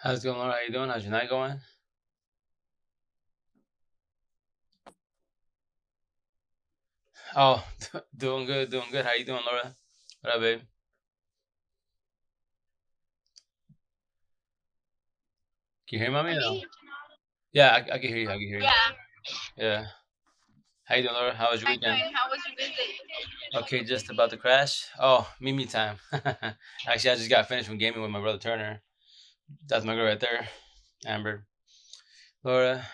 How's it going, Laura? How you doing? How's your night going? Oh, doing good, doing good. How you doing, Laura? What up, babe? Can you hear me? Or no? Yeah, I can hear you. I can hear you. Yeah. How you doing, Laura? How was your weekend? Okay, just about to crash. Oh, me time. Actually, I just got finished from gaming with my brother Turner. That's my girl right there, Amber. Laura.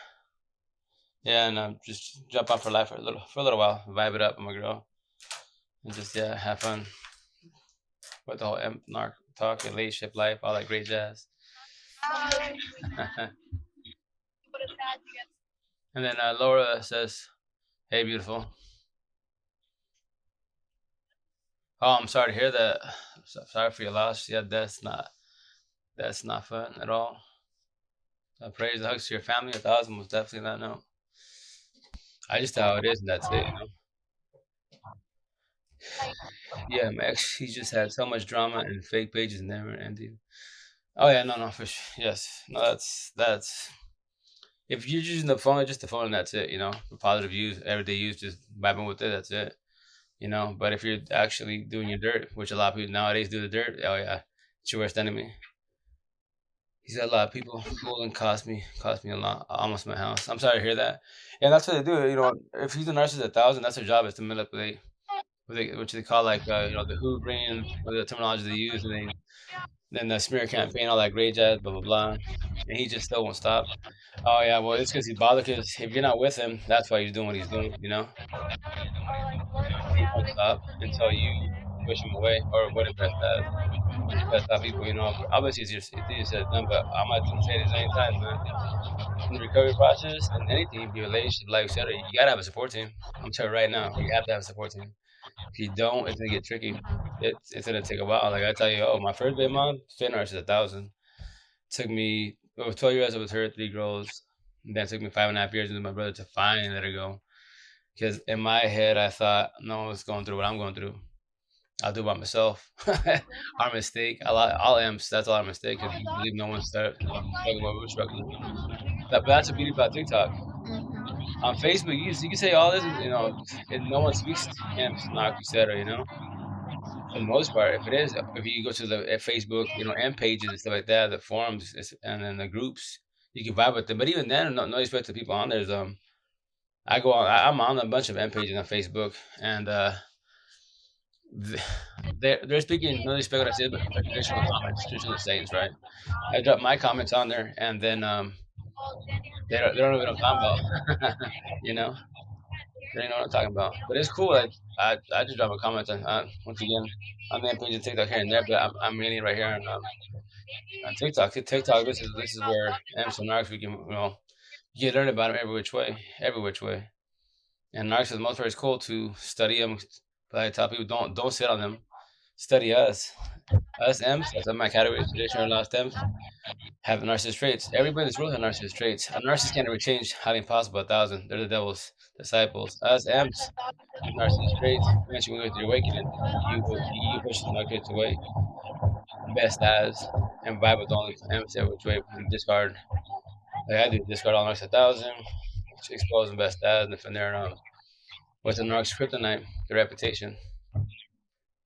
Yeah, and just jump on for life for a little while, vibe it up with my girl, and just have fun with the whole narc talk, relationship life, all that great jazz. And then Laura says, "Hey, beautiful. Oh, I'm sorry to hear that. Sorry for your loss. Yeah, that's not fun at all. Praise and hugs to your family. 1,000 most definitely not no. I just tell how it is, and that's it. Yeah, my ex, he just had so much drama and fake pages never ending. Oh yeah, no, for sure. Yes, no, that's. If you're using the phone, just the phone, that's it. For positive use, everyday use, just vibing with it. That's it. But if you're actually doing your dirt, which a lot of people nowadays do the dirt, oh yeah, it's your worst enemy. He's had a lot of people pull and cost me a lot, almost my house. I'm sorry to hear that. And that's what they do. If he's a narcissist 1,000, that's their job is to manipulate which they call like the hoovering, or the terminology they use, and then the smear campaign, all that great jazz, blah blah blah. And he just still won't stop. Oh yeah, well it's because he's bothered. Because if you're not with him, that's why he's doing what he's doing. He won't stop until you push him away or what is best as. Which best out people. Obviously it's easier said than done, but I'm not gonna say this anytime, man. In the recovery process and anything, your relationship, life, etc., you gotta have a support team. I'm telling you right now, you have to have a support team. If you don't, it's gonna get tricky. It's gonna take a while. Like I tell you, oh, my first baby mom, Finnar is 1,000. Took me over 12 years with her, 3 girls. And then it took me 5.5 years with my brother to finally let her go. Because in my head, I thought no one's going through what I'm going through. I'll do it by myself. Our mistake. All emps. That's all our mistake. Because we believe no one struggling what we're struggling. But that's the beauty about TikTok. On Facebook, you can say all this, and no one speaks emps, narcs, etc. For the most part, if you go to the Facebook, M pages and stuff like that, the forums, and then the groups, you can vibe with them. But even then, no respect to people on there. I'm on a bunch of M pages on Facebook, and th- they're speaking no respect what I said, but traditional comments, traditional sayings, right? I drop my comments on there, and then they don't know what I'm talking about, you know. They don't know what I'm talking about. But it's cool. I just drop a comment on once again on the M page and TikTok here and there, but I'm mainly right here on TikTok. TikTok, this is where Amps and Narcs we can you can learn about them every which way. And Narcs for the most part is cool to study them. But I tell people don't sit on them. Study us M's. That's my category. Traditional lost M's have narcissist traits. Everybody in this world has narcissist traits. A narcissist can't ever change highly impossible 1,000. They're the devil's disciples. Us M's have narcissist traits. Once you move into your awakening, you push the narcissist away. Best as and vibe with only M's every which way and discard. Like I do discard all narcs 1,000, expose them best as, and from there what's the narcs kryptonite? The reputation.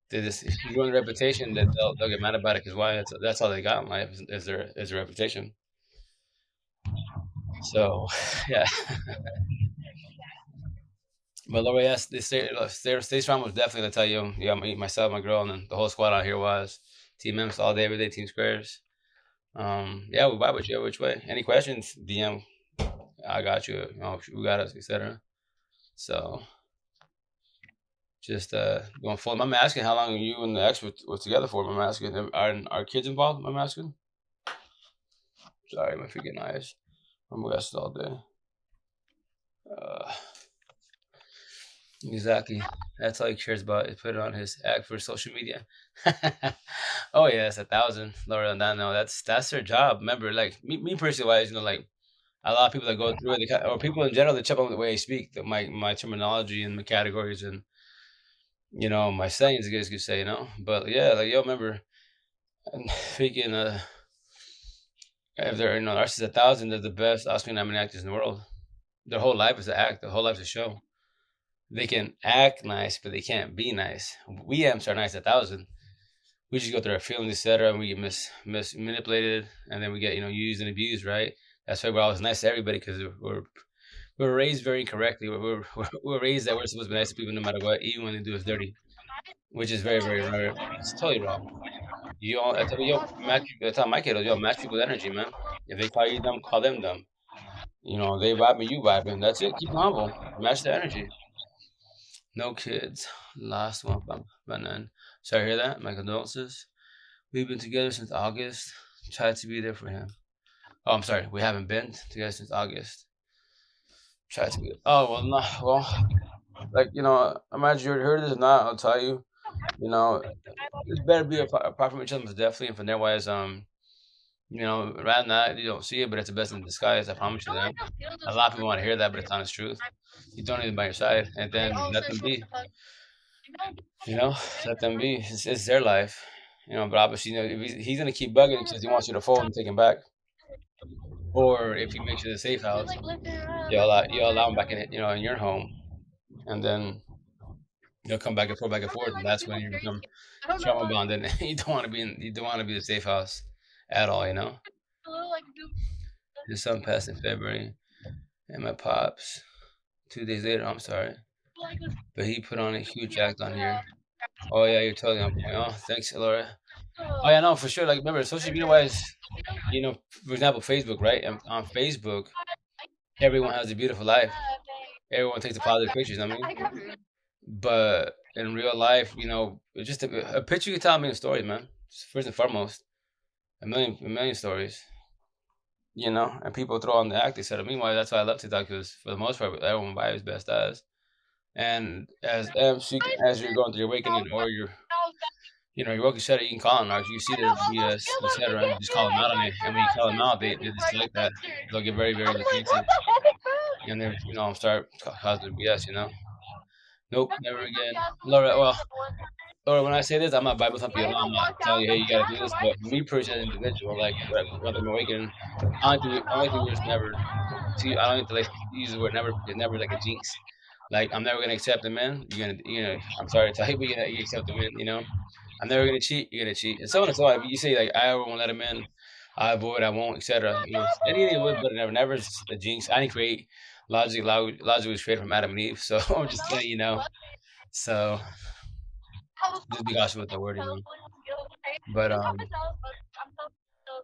If you ruin the reputation, then they'll get mad about it because why? That's all they got in life is their reputation. So, yeah. But Laura, yes, stay strong was definitely gonna tell you. Yeah, myself, my girl, and then the whole squad out here was team members all day, every day, team squares. Yeah, we vibe with you which way. Any questions? DM. I got you. We got us, etc. So just going forward. I'm asking how long you and the ex were together for. I'm asking, are kids involved? I'm asking. Sorry, my freaking eyes. I'm west all day. Uh, exactly. That's all he cares about is put it on his act for social media. Oh yeah, it's 1,000. Laura, no, that's their job. Remember, like me personally, wise, like a lot of people that go through it, or people in general, they check on the way I speak, my terminology and my categories and my sayings, I guess you could say. But yeah, like yo, remember, freaking If they're narcissists 1,000, they're the best off-screen dominant actors in the world. Their whole life is to act. Their whole life is a show. They can act nice, but they can't be nice. We amps are nice 1,000. We just go through our feelings, etc., and we get mis manipulated, and then we get used and abused. Right? That's why we're always nice to everybody because we're raised very incorrectly. We're raised that we're supposed to be nice to people no matter what, even when they do us dirty, which is very very rare. It's totally wrong. You all, I tell you, I tell my kiddos, match people's energy, man. If they call you dumb, call them dumb. They vibing, you vibing. That's it. Keep them humble. Match the energy. No kids. Last one by none. Sorry to hear that. My condolences. We've been together since August. Tried to be there for him. Oh, I'm sorry. We haven't been together since August. Tried to be. Oh well, no. Well, like imagine you already heard this. If not, I'll tell you. You know, it's better to be apart from each other, most definitely. And from there, wise, rather than that, you don't see it, but it's the best in disguise. I promise you that. A lot of people want to hear that, but it's honest truth. You don't need them by your side, and then let them be. You know, let them be. It's their life. But obviously, if he's gonna keep bugging because he wants you to fold and take him back, or if he makes you the safe house, you allow him back in your home, and then you'll come back and forth, and that's when you become trauma bonded. You don't want to be the safe house at all. His son passed in February, and my pops 2 days later. I'm sorry, but he put on a huge act on here. Oh yeah, you're totally on point. Oh, thanks, Laura. Oh yeah, no, for sure. Like, remember, social media wise, for example, Facebook, right? And on Facebook, everyone has a beautiful life. Everyone takes the positive pictures. I mean, but in real life, it's just a picture can tell a million stories, man. First and foremost, a million stories. And people throw on the act, etc. Meanwhile, that's why I love TikTok because for the most part, everyone vibes best as. And as you're going through your awakening or your woke, etc., you can call them, or if you see their BS, etc., and just call them out on it. And when you call them out, they dislike that. They'll get very, very defensive, and they start causing BS. Nope, never again. Laura, well, Laura, when I say this, I'm not Bible thumping you. I'm not telling you, hey, you got to do this. But me personally, as an individual, like whether I'm awakening, I don't think we just never. See, I don't need to like use the word never because never is like a jinx. Like I'm never gonna accept a man. You're gonna, I'm sorry to tell you, but you accept a man. I'm never gonna cheat. You're gonna cheat, and so on and so on. If you say like I won't let him in, I avoid, I won't, etc. Anything with, but never is a jinx. I didn't create logic. Logic was created from Adam and Eve. So I'm just saying, So just be cautious with the word. But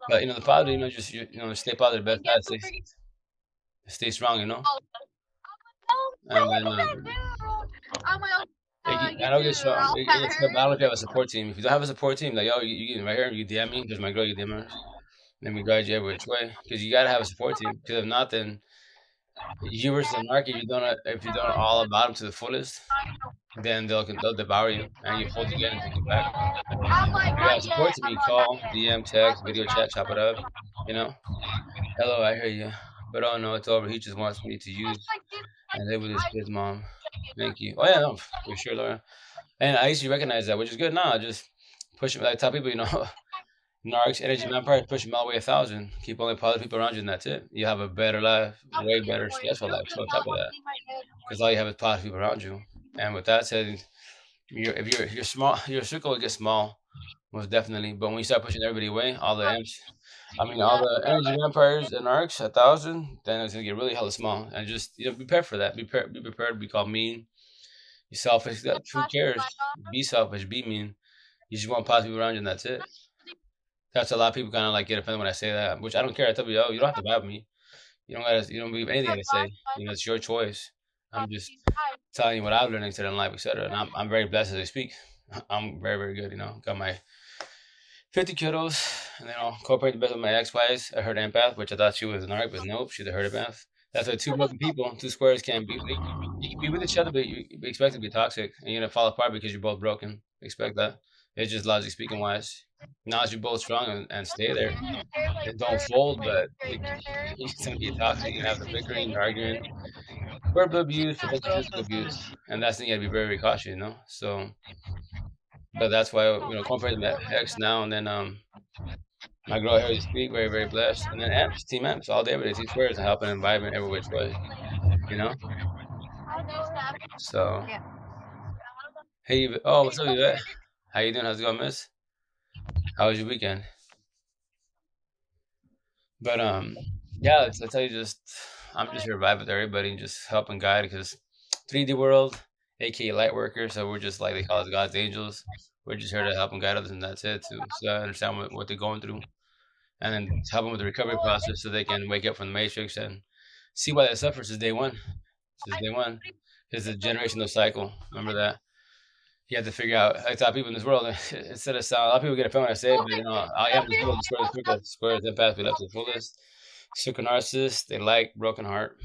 the positive, just stay positive. Best side, stay strong. And then I don't get so I don't know if you have a support team. If you don't have a support team, like, yo, you get right here, you DM me. There's my girl, you DM her. Let me guide you every which way. Because you gotta have a support team. Because if not, then you versus the market, if you don't all about them to the fullest, then they'll devour you and you fold again and take you back. If you got a support team, you call, DM, text, video chat, chop it up. You know, hello, I hear you, but oh no, it's over. He just wants me to use and live with his kid's mom. Thank you. Oh yeah, no, for sure, Laura. And I usually recognize that, which is good. Nah, just push him. I tell people, narcs, energy vampires, push them all the way 1,000. Keep only positive people around you, and that's it. You have a better life, way better, stressful life. So on top of that, because all you have is positive people around you. And with that said, if you're small, your circle will get small, most definitely. But when you start pushing everybody away, all the energy vampires and arcs 1,000, then it's gonna get really hella small. And just be prepared for that. Be prepared to be called mean. You're selfish. Who cares? Be selfish. Be mean. You just want positive people around you, and that's it. That's a lot of people kind of like get offended when I say that, which I don't care. I tell people, oh, you don't have to vibe with me. You don't believe anything I say. It's your choice. I'm just telling you what I've learned, etc. in life, etc. And I'm very blessed as I speak. I'm very, very good. Got my 50 kiddos, and cooperate the best with my ex-wives. I heard empath, which I thought she was an art, but nope, she's a herd empath. That's why two broken people, two squares can't be. You can be with each other, but you expect it to be toxic, and you're gonna fall apart because you're both broken. Expect that. It's just logic speaking wise. Now as you're both strong and stay there, and don't fold, but it's gonna be toxic. You're gonna have the bickering, the arguing, verbal abuse, potential physical abuse, and that's the thing you gotta be very, very cautious. So, but that's why compared to my ex now and then My girl here you speak, very, very blessed. And then amps, team amps, all day, every day, 2 squares, and helping and vibing every which way, you know? So, hey, oh, what's up, Yvette? How you doing? How's it going, miss? How was your weekend? But, yeah, I tell you just, I'm just here to vibe with everybody and just help and guide because 3D world, aka light worker, so we're just like they call us God's angels. We're just here to help and guide others, and that's it, too. So I understand what they're going through and then help them with the recovery process so they can wake up from the matrix and see why they suffer since day one. Since day one, it's a generational cycle. Remember that you have to figure out. I tell people in this world, instead of sound, a lot of people get offended when I say it, but I am this world, the square, the circle, square, the empath, we love to the fullest. Circle narcissists, they like broken heart.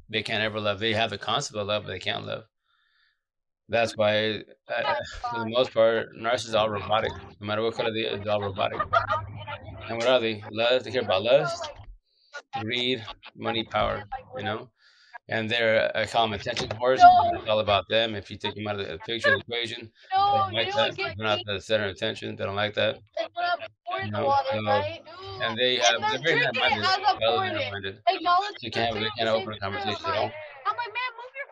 They can't ever love. They have the concept of love, but they can't love. That's why, for the most part, narcissists are all robotic. No matter what color they are, they're all robotic. And what are they? Lust. They care about lust, greed, money, power. You know. And they're a common attention whores. It's all about them. If you take them out of the picture, the equation, they don't like that. They're not the center of attention. They don't like that. You know. So, and they're very narrow-minded. They're narrow-minded. So they can't open a conversation at all.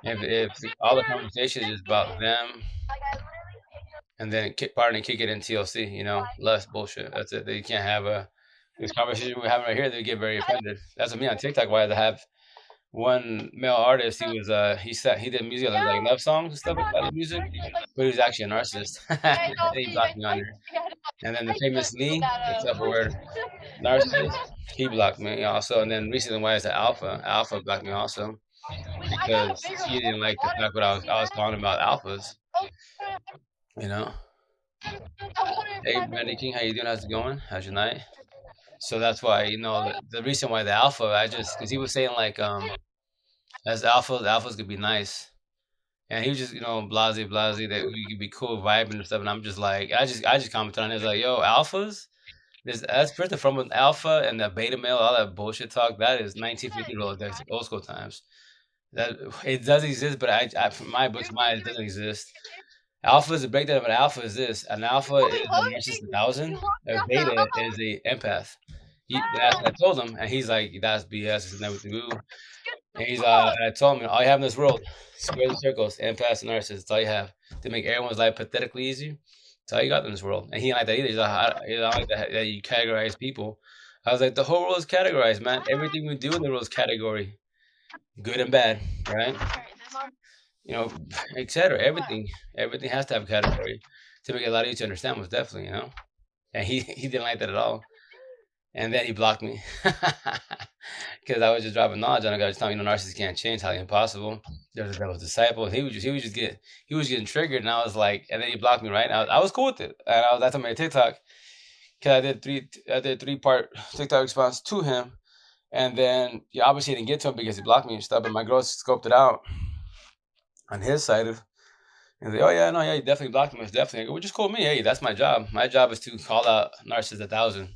If all the conversation is about them, and then kick it in TLC, less bullshit. That's it. They can't have this conversation we're having right here. They get very offended. That's what me on TikTok. Why I have one male artist. He did music like love songs and stuff like that, music, but he was actually a narcissist. And he blocked me on there. And then the famous Lee, the self-aware narcissist, he blocked me also. And then recently, why is the Alpha blocked me also because he didn't like the fact what I was calling about alphas. You know. Hey, Brandy King, how you doing? How's it going? How's your night? So that's why the reason why the Alpha, I just because he was saying like as alpha, the alphas could be nice. And he was just, blase, blase, that we could be cool vibing and stuff. And I'm just like, I just commented on it. It's like, yo, alphas? That's first and foremost, alpha and the beta male, all that bullshit talk, that is 1950 old school times. That it does exist, but from my books, mine it doesn't exist. Alpha is a breakdown of an alpha is this. An alpha is a narcissist 1,000. A beta is a empath. I told him, and he's like, that's BS. It's never to. And I told him, all you have in this world, squares and circles, empaths and narcissists. That's all you have to make everyone's life pathetically easy. That's all you got in this world. And he didn't like that either. He don't like that you categorize people. I was like, the whole world is categorized, man. Everything we do in the world is category, good and bad, right? You know, etc. Everything has to have a category to make it a lot easier to understand. Most definitely, And he didn't like that at all. And then he blocked me because I was just dropping knowledge on him. I was telling him, narcissists can't change, highly impossible. There's a devil's disciple. He was just getting triggered, and I was like, and then he blocked me, right? And I was cool with it. And I told him my TikTok because I did 3-part TikTok response to him, and then obviously I didn't get to him because he blocked me and stuff. But my girl scoped it out on his side of. And they, oh yeah, no, yeah, you definitely blocked him. It's definitely, I go, which is cool with me. Hey, that's my job. My job is to call out narcissists 1,000.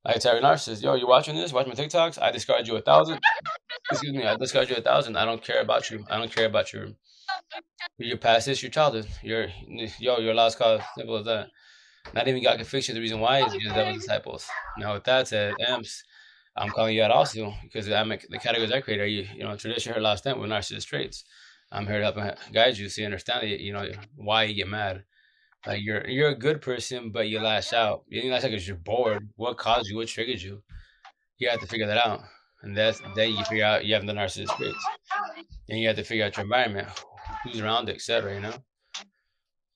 I tell your narcissist, yo, you watching this? Watch my TikToks. I discard you 1,000. Excuse me, I discard you 1,000. I don't care about you. I don't care about your past history, your childhood. Your lost cause. Simple as that. Not even God can fix you. The reason why is because that was disciples. Now with that said, emps, I'm calling you out also because the categories I create are tradition, her last name with narcissist traits. I'm here to help guide you so you understand why you get mad. Like you're a good person, but you lash out. You didn't lash out because you're bored. What caused you? What triggered you? You have to figure that out, and then you figure out you have the narcissist traits, and you have to figure out your environment, who's around it, etc. No,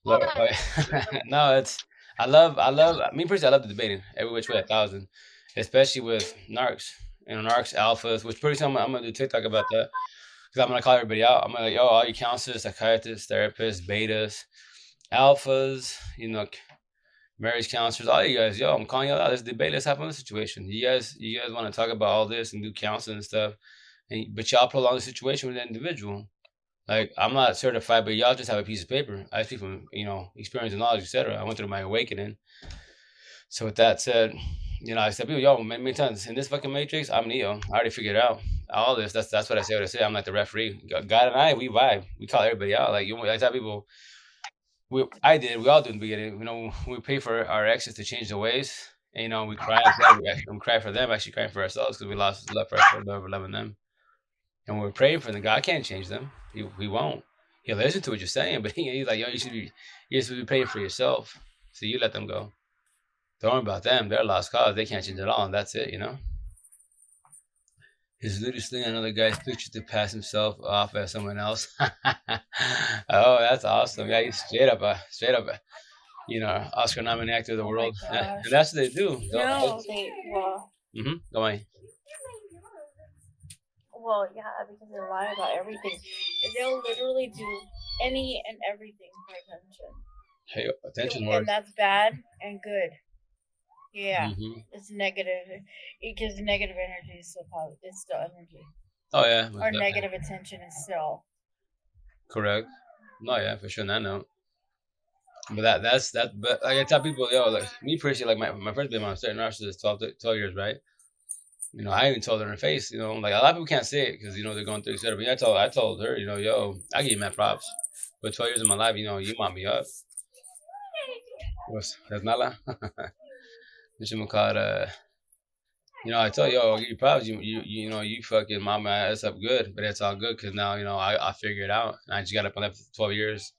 me personally. I love the debating every which way 1,000, especially with narcs. Narcs, alphas, which pretty soon I'm gonna do TikTok about that because I'm gonna call everybody out. I'm gonna like, yo, all you counselors, psychiatrists, therapists, betas, alphas, marriage counselors, all you guys, yo, I'm calling y'all out. Let's debate. Let's have a situation. You guys want to talk about all this and do counseling and stuff, but y'all prolong the situation with an individual. Like I'm not certified, but y'all just have a piece of paper. I speak from experience and knowledge, etc. I went through my awakening. So with that said, I said, people, yo, many times in this fucking matrix, I'm Neo. I already figured out all this. That's what I say. What I say. I'm like the referee. God and I, we vibe. We call everybody out. Like I tell people. We all do in the beginning. We pay for our exes to change their ways. And we cry ourselves. We cry for them, actually crying for ourselves because we lost love for ourselves, love for loving them. And we're praying for them. God can't change them. He won't. He'll listen to what you're saying, but he's like, yo, you should be praying for yourself. So you let them go. Don't worry about them. They're a lost cause. They can't change it all, and that's it. He's literally stealing another guy's picture to pass himself off as someone else. Oh, that's awesome. Yeah, he's straight up, Oscar nominated actor of the Oh my world. And gosh. that's what they do. No, they Go on. yeah, because they lie about everything. They'll literally do any and everything for attention. Hey, attention And whores. that's bad and good. Yeah, Hmm. it's negative. Because negative energy is still positive. It's still energy. Oh yeah, most Or definitely. negative attention is still. Correct. No, yeah, for sure. That note. But that's that. But like I tell people, yo, like me personally, like my first baby mom, certain narcissist, 12 years, right? I even told her in her face, like a lot of people can't say it because they're going through etc. But I told her, yo, I give you mad props. But 12 years of my life, you mop me up. That's nala. You call it I tell you, I'll give you props. You fucking mop my ass up good, but it's all good because now I figure it out. And I just got up on that for 12 years,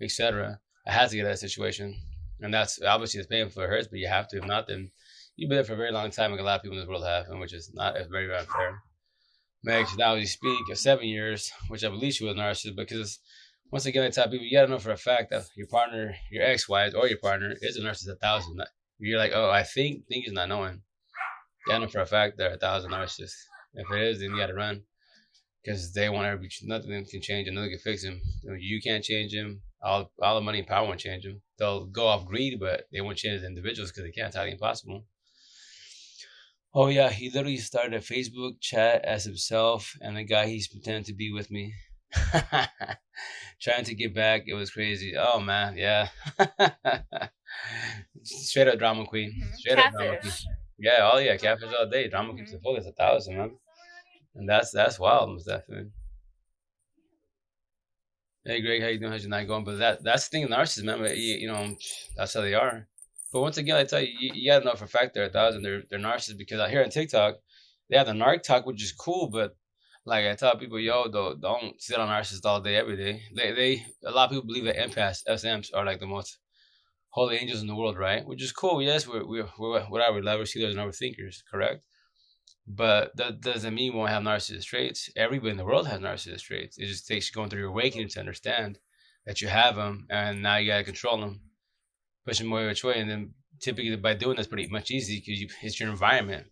etc. I had to get out of that situation, and that's obviously it's painful for hurts, but you have to. If not, then you've been there for a very long time, like a lot of people in this world have, and which is not it's very unfair. Max, now you speak of 7 years, which I believe she was a narcissist, because once again, I tell people you gotta know for a fact that your partner, your ex-wife, or your partner is a narcissist 1,000. You're like, oh, I think is not knowing. Yeah, I know for a fact they're 1,000 narcissists. If it is, then you gotta run because they want every nothing can change and nothing can fix him. You can't change him. All the money and power won't change him. They'll go off greed, but they won't change the individuals because they can't. It's highly impossible. Oh yeah, he literally started a Facebook chat as himself and the guy he's pretending to be with me. Trying to get back, it was crazy. Oh man, yeah. Straight up drama queen. Straight up drama queen. Catfish. Yeah, oh yeah, catfish all day. Drama keeps the Hmm. focus 1,000, man. And that's wild, most definitely. Hey Greg, how you doing? How's your night going? But that's the thing, narcissists, man. But that's how they are. But once again, I tell you, you gotta know for a fact they're 1,000. They're narcissists because I hear on TikTok they have the narc talk, which is cool. But like I tell people, yo, don't sit on narcissists all day, every day. They a lot of people believe that empaths, SMs, are like the most holy angels in the world, right? Which is cool. Yes, we're whatever, lever sealers and overthinkers, correct? But that doesn't mean we won't have narcissist traits. Everybody in the world has narcissist traits. It just takes you going through your awakening to understand that you have them, and now you gotta control them, push them away which way. And then typically by doing that's pretty much easy because it's your environment.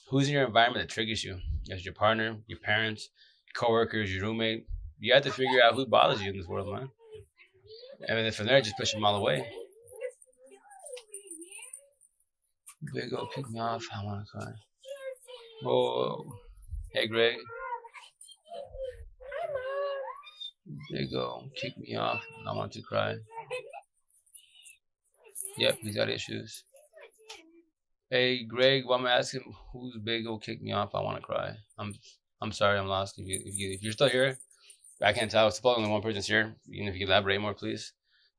Who's in your environment that triggers you? As your partner, your parents, coworkers, your roommate. You have to figure out who bothers you in this world, man. And then from there, just push them all away. Big old pick me off. I want to cry. Oh, hey Greg. Big old kick me off. I want to cry. Yep, he's got issues. Hey Greg, what I'm asking, who's big old kick me off? I want to cry. I'm sorry, I'm lost. If you're still here, I can't tell. It's probably only one person's here. Even if you could elaborate more, please.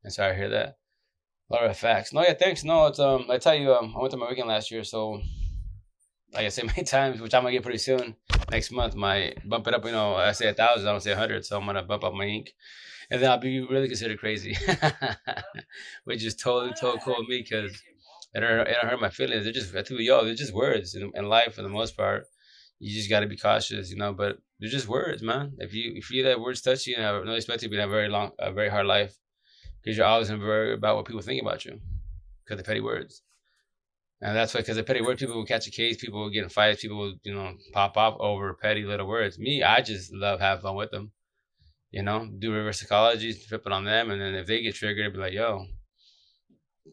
And sorry to hear that. A lot of facts. No, yeah, thanks. No, it's I tell you, I went to my weekend last year, so like I say many times, which I'm gonna get pretty soon next month. My bump it up, I say 1,000, I don't say 100, so I'm gonna bump up my ink, and then I'll be really considered crazy, which is totally cool with me because it don't hurt my feelings. I tell you, yo, they're just words in life for the most part. You just got to be cautious, But they're just words, man. If you let words touch you, and have no expect to be in a very hard life because you're always gonna worry about what people think about you because of petty words. And that's why, because of petty words, people will catch a case, people will get in fights, people will, pop off over petty little words. Me, I just love having fun with them, do reverse psychology, flip it on them. And then if they get triggered, it'd be like, yo,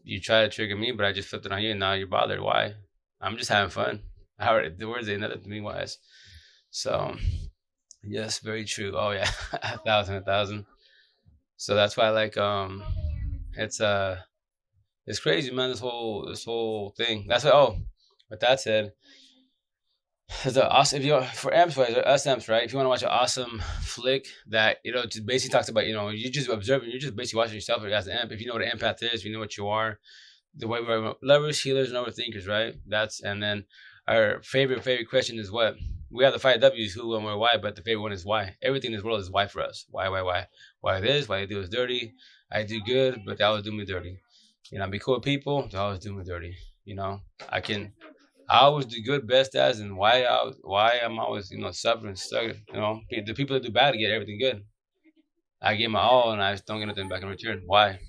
you try to trigger me, but I just flipped it on you and now you're bothered. Why? I'm just having fun. The words ain't nothing to me wise. So, yes, very true. Oh, yeah. 1,000. So that's why, like, it's, it's crazy, man. This whole thing. That's why. Oh, with that said, there's a awesome if you for amps wise or us amps, right? If you want to watch an awesome flick that just basically talks about you just observing, you're just basically watching yourself as an amp. If you know what an empath is, if you know what you are, the way we're lovers, healers, and overthinkers, right? And then our favorite question is what? We have the five W's: who, when, where, why. But the favorite one is why. Everything in this world is why for us. Why this? Why they do us dirty? I do good, but they always do me dirty. I be cool with people, they always do me dirty. I can I always do good, best as, and why I'm always suffering, stuck. The people that do bad get everything good. I give my all, and I just don't get nothing back in return. Why?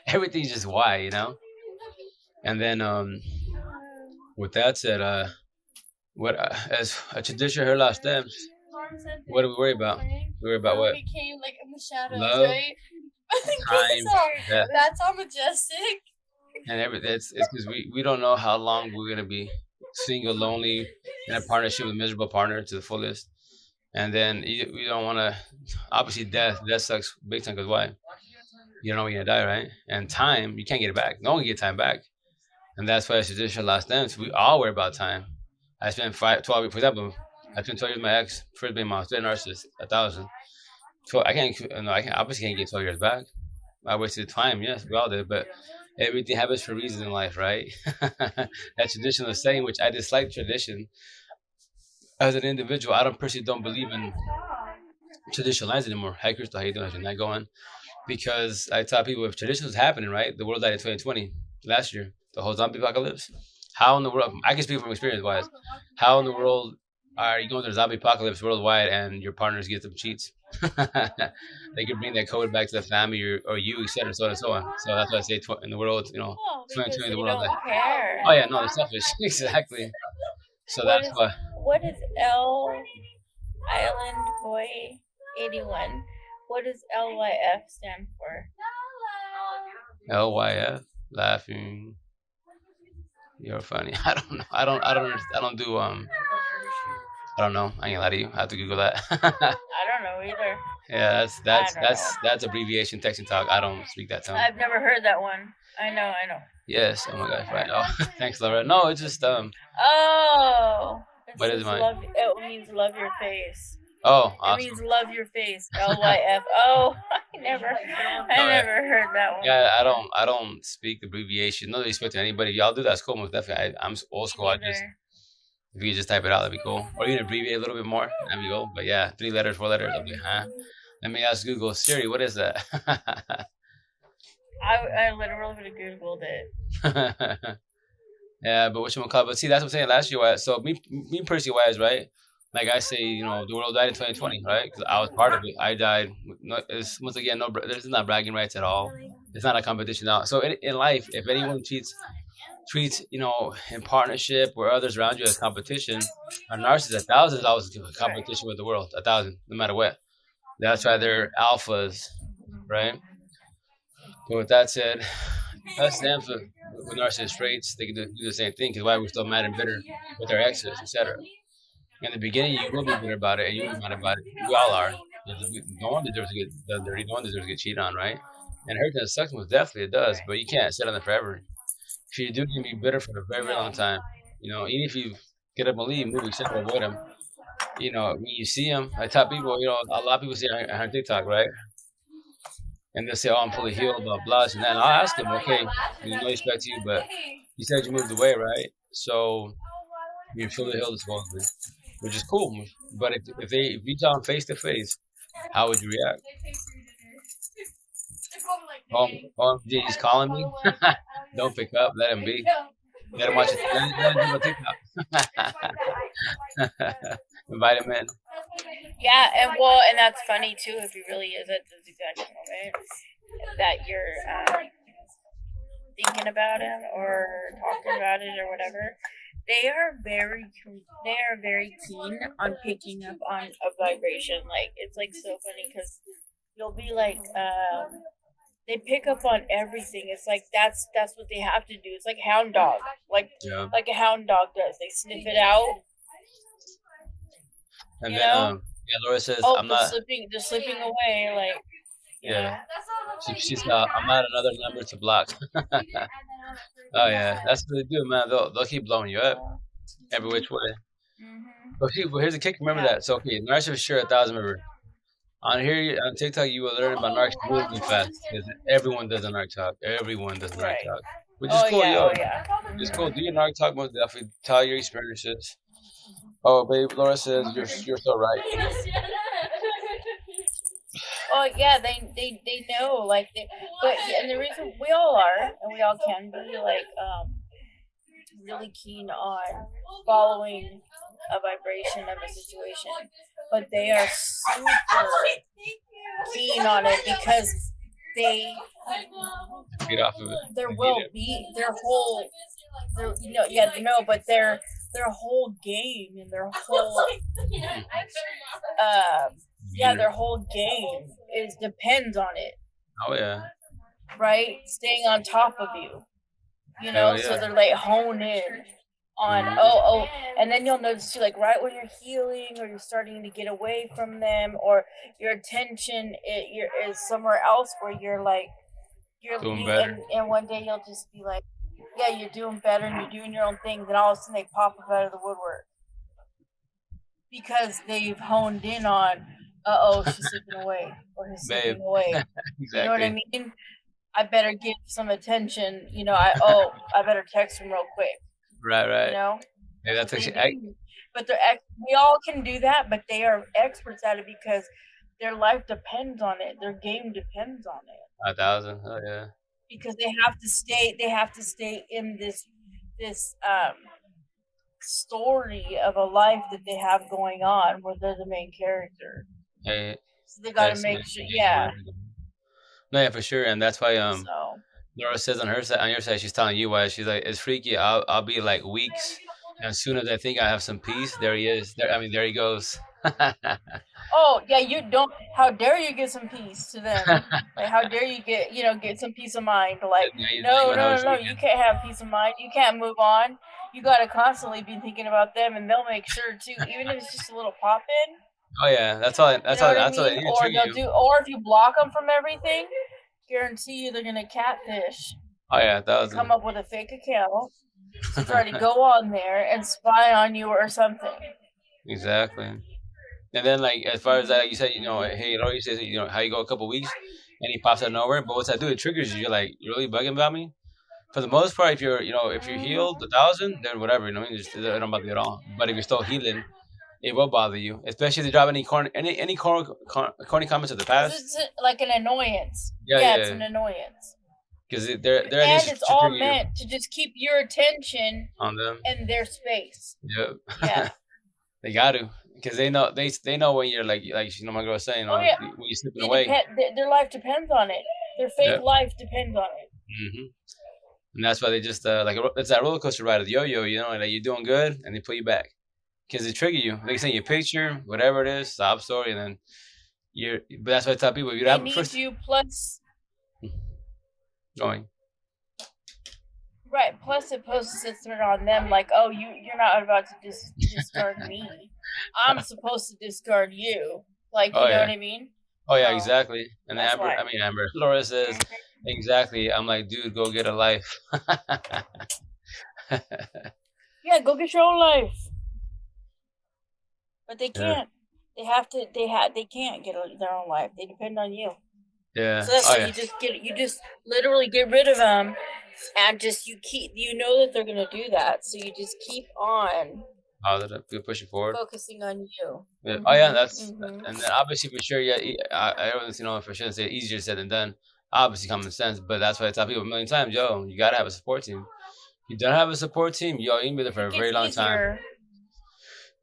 Everything's just why. And then with that said, what as a tradition, her last steps. What do we worry about? We worry about what? Became like in the shadows, Love, right? time, death, That's all majestic. and everything. It's because we don't know how long we're gonna be single, lonely, in a partnership with a miserable partner to the fullest. And then you don't want to. Obviously, death sucks big time. Because why? You don't know when you're gonna die, right? And time, you can't get it back. No one can get time back. And that's why it's traditional last dance. We all worry about time. I spent 12 years, for example, I spent 12 years with my ex, first being my third narcissist, 1,000. So I can't, no, I can't, obviously can't get 12 years back. I wasted time, yes, we all did, but everything happens for a reason in life, right? That traditional saying, which I dislike tradition as an individual. I don't personally don't believe in traditional lines anymore. Hi, Crystal, how you doing? How's your night going? Because I tell people if tradition was happening, right? The world died in 2020 last year, the whole zombie apocalypse. How in the world? I can speak from experience wise. How in the world are you going through a zombie apocalypse worldwide and your partners get some cheats? They could bring that code back to the family or you, etc., so on and so on. So that's why I say in the world, Oh, because 2020, the they world. don't care. Oh yeah, no, they're selfish. Exactly. So What that's is why what is L Island Boy 81? What does LYF stand for? LYF laughing. You're funny. I don't know. I don't do I don't know. I ain't gonna lie to you. I have to Google that. I don't know either. Yeah, I don't know. that's abbreviation texting talk. I don't speak that tongue. I've never heard that one. I know. Yes. Oh my gosh. Right. Oh, thanks, Laura. No, it's just Oh, it What is says mine? love. It means love your face. Oh, It awesome. means love your face. LYF. Oh, I never heard that one. Yeah, I don't speak abbreviation. No disrespect to anybody. Y'all do that's cool. Most definitely. I'm old school. I just Neither. if you just type it out, that'd be cool. Or you can abbreviate a little bit more. That'd be cool. But yeah, 3 letters, 4 letters. I'll be huh. Let me ask Google Siri. What is that? I literally would have googled it. Yeah, but what you call? But see, that's what I'm saying. Last year, so me personally wise, right? Like I say, the world died in 2020, right? Because I was part of it. I died. No, it's, once again, no, there's not bragging rights at all. It's not a competition now. So in life, if anyone treats in partnership or others around you as competition, a narcissist, 1,000 is always a competition with the world. 1,000, no matter what. That's why they're alphas, right? But with that said, us them with narcissist traits, they can do the same thing. Because why we're still mad and bitter with our exes, etc. In the beginning, you will be bitter about it, and you'll be mad about it. We all are. No one deserves to get done dirty. No one deserves to get cheated on, right? And hurting and sucks, most definitely it does. But you can't sit on it forever. If you do, you can be bitter for a very, very long time. Even if you get up and leave, move, etc., avoid them. When you see them, I tell people, a lot of people see on TikTok, right? And they'll say, "Oh, I'm fully healed," blah blah. And then I'll ask them, "Okay, no respect to you, but you said you moved away, right? So you're fully healed, supposedly, which is cool. But if you tell them face to face, how would you react? OMG, he's calling me. Don't pick up. Let him be. Let him watch it. Let him do a TikTok. Invite him in. Yeah, and that's funny too. If he really is at this exact moment that you're thinking about him or talking about it or whatever, they are very keen on picking up on a vibration. Like it's like so funny because you'll be like, they pick up on everything. It's like that's what they have to do. It's like hound dog, Yeah. like a hound dog does. They sniff it out. And You then know? yeah, Laura says Oh, I'm not. they're slipping away. Like you Yeah. know. She's I'm not another number to block. Oh yeah, that's what they do, man. They'll keep blowing you up every which way. Mhm. But here's the kick. Remember Yeah. that. So okay, narcs for sure 1,000. Remember on here on TikTok, you will learn about narcs really fast because everyone does a narc talk. Everyone does a narc Right. talk. which is Oh cool, yeah, oh yo. yeah. It's cool. Mhm. Do your narc talk most definitely. Tell your experiences. Oh, babe, Laura says you're so right. Oh yeah, they know like but and the reason we all are and we all can be like really keen on following a vibration of a situation, but they are super keen on it because they Get off of it. their They need well it. being, their whole, their yeah no, but their whole game and their whole uh yeah Meaner. their whole game is depends on it, Oh yeah. right? Staying on top of you, you Hell know. So yeah. they're like hone in on Hmm. and then you'll notice too, like right when you're healing or you're starting to get away from them, or your attention is somewhere else where you're like Doing you better. and one day you'll just be like, yeah, you're doing better and you're doing your own thing. Then all of a sudden they pop up out of the woodwork because they've honed in on, she's sleeping away or he's Babe. sleeping away. You know what I Exactly. mean? I better give some attention. You know, I better text him real quick. Right, You right. know, Hey, that's what that's they actually do. But we all can do that, but they are experts at it because their life depends on it. Their game depends on it a thousand. Oh yeah. because they have to stay. They have to stay in this story of a life that they have going on where they're the main character. Hey, So they got to that's my make sure. game Yeah. wherever you go. No, yeah, for sure. And that's why So. Laura says on her side, on your side, she's telling you why. She's like, it's freaky. I'll be like weeks, and as soon as I think I have some peace, there he is. There, I mean, there he goes. Oh yeah, you don't. How dare you give some peace to them? Like how dare you get some peace of mind? Like Now you no want to have a no no no, drink you again. can't have peace of mind. You can't move on. You gotta constantly be thinking about them, and they'll make sure too, even if it's just a little pop in. Oh yeah, that's all. You That's know all. what I That's all they mean? need to Or trigger they'll you. do, or if you block them from everything, guarantee you they're gonna catfish Oh yeah, and come 1,000. up with a fake account to try to go on there and spy on you or something. Exactly. And then like as far as that, like you said, Mhm. hey, Laura says, how you go a couple weeks, and he pops out of nowhere. But what's that do? It triggers you. You're like, you're really bugging about me. For the most part, if you're Mhm. healed 1,000, then whatever, just it don't bother you at all. But if you're still healing, it will bother you, especially if they drop any corny comments of the Because past. it's like an annoyance. Yeah, Yeah, it's yeah, an annoyance. because their idea And is it's to all trigger you meant to just keep your attention on them. in their space. Yep, Yeah. they got to, because they know when you're like my girl was saying, Oh yeah. when you're slipping They away. depend. Their life depends on it. Their fake Yep. life depends on it. Hmm. And that's why they just it's that roller coaster ride of the yo-yo. Like you're doing good, and they put you back because they trigger you. They send you a picture, whatever it is, sob story, and then you're. But that's why I tell people, you They have need first you. Plus, going. right. Plus, it poses it on them. Like, oh, you're not about to discard me. I'm supposed to discard you. Like, Oh you know yeah, what I mean? oh yeah, So exactly. And then that's why. Amber, Laura says exactly. I'm like, dude, go get a life. Yeah, go get your own life. But they Yeah, can't. They have to. They can't get their own life. They depend on you. yeah, So that's oh why yeah. you just literally get rid of them, and just you know that they're gonna do that, so you just keep on Positive, good pushing forward. focusing on you. Yeah. Oh yeah, Mhm. that's Mhm. and then obviously for sure, yeah. I don't for sure say easier said than done. Obviously, common sense, but that's why I tell people a million times, yo, you gotta have a support team. You don't have a support team, yo, you can be there for It a gets very long time. easier.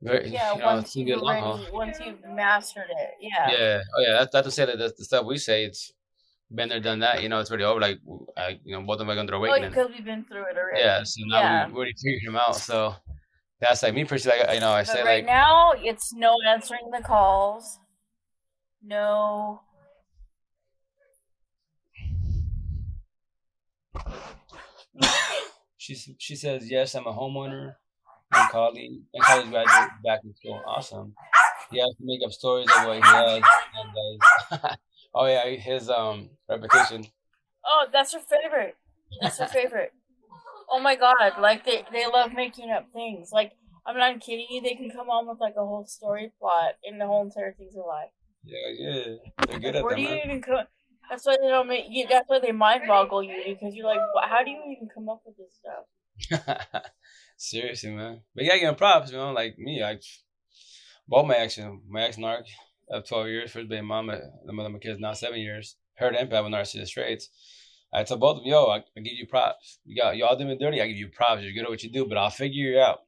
Very, Yeah, it's gonna be a long haul. once you've mastered it. Yeah. Yeah. Oh yeah. That's to say that the stuff we say, it's been there, done that. It's already over. Like, both of them are going through Oh, awakening. because we've been through it Yeah. already. So now we Yeah. already figured him out. So that's like me personally. Like, I But say right like, now, it's no answering the calls. No. she says yes, I'm a homeowner and college graduate back in school. Awesome. He has to make up stories of what he has and does. Oh yeah, his reputation. Oh, that's her favorite. That's her favorite. Oh my god, like they love making up things. Like I'm not kidding you, they can come on with like a whole story plot and the whole entire thing's a lie. Yeah, yeah, they're good Like at where that, do you man. even come? That's why they don't make you. That's why they mind boggle you because you're like, how do you even come up with this stuff? Seriously, man. But yeah, getting props, you know, like me, I both my ex narc of 12 years, first baby mama, the mother of my kids now 7 years, her empath with narcissist traits. I told both of them, yo, I give you props. Y'all doing dirty, I give you props. You're good at what you do, but I'll figure you out.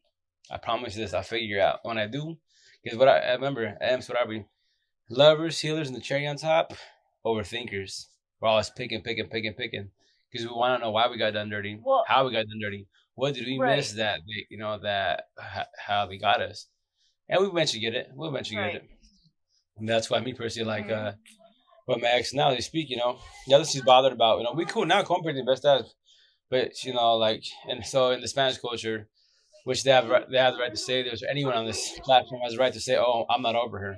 I promise you this, I'll figure you out. When I do, because what I remember, amps, what are we? Lovers, healers, and the cherry on top, overthinkers. We're always picking. Because we want to know why we got done dirty, Well, how we got done dirty. What did we miss right, that, how they got us? And we eventually get it. We'll eventually get right. it. And that's why me personally, like, Mm-hmm. with my ex now, they speak, the other she's bothered about, we cool now, cooperating best as, but, like, and so in the Spanish culture, which they have the right to say, there's anyone on this platform has the right to say, oh, I'm not over her.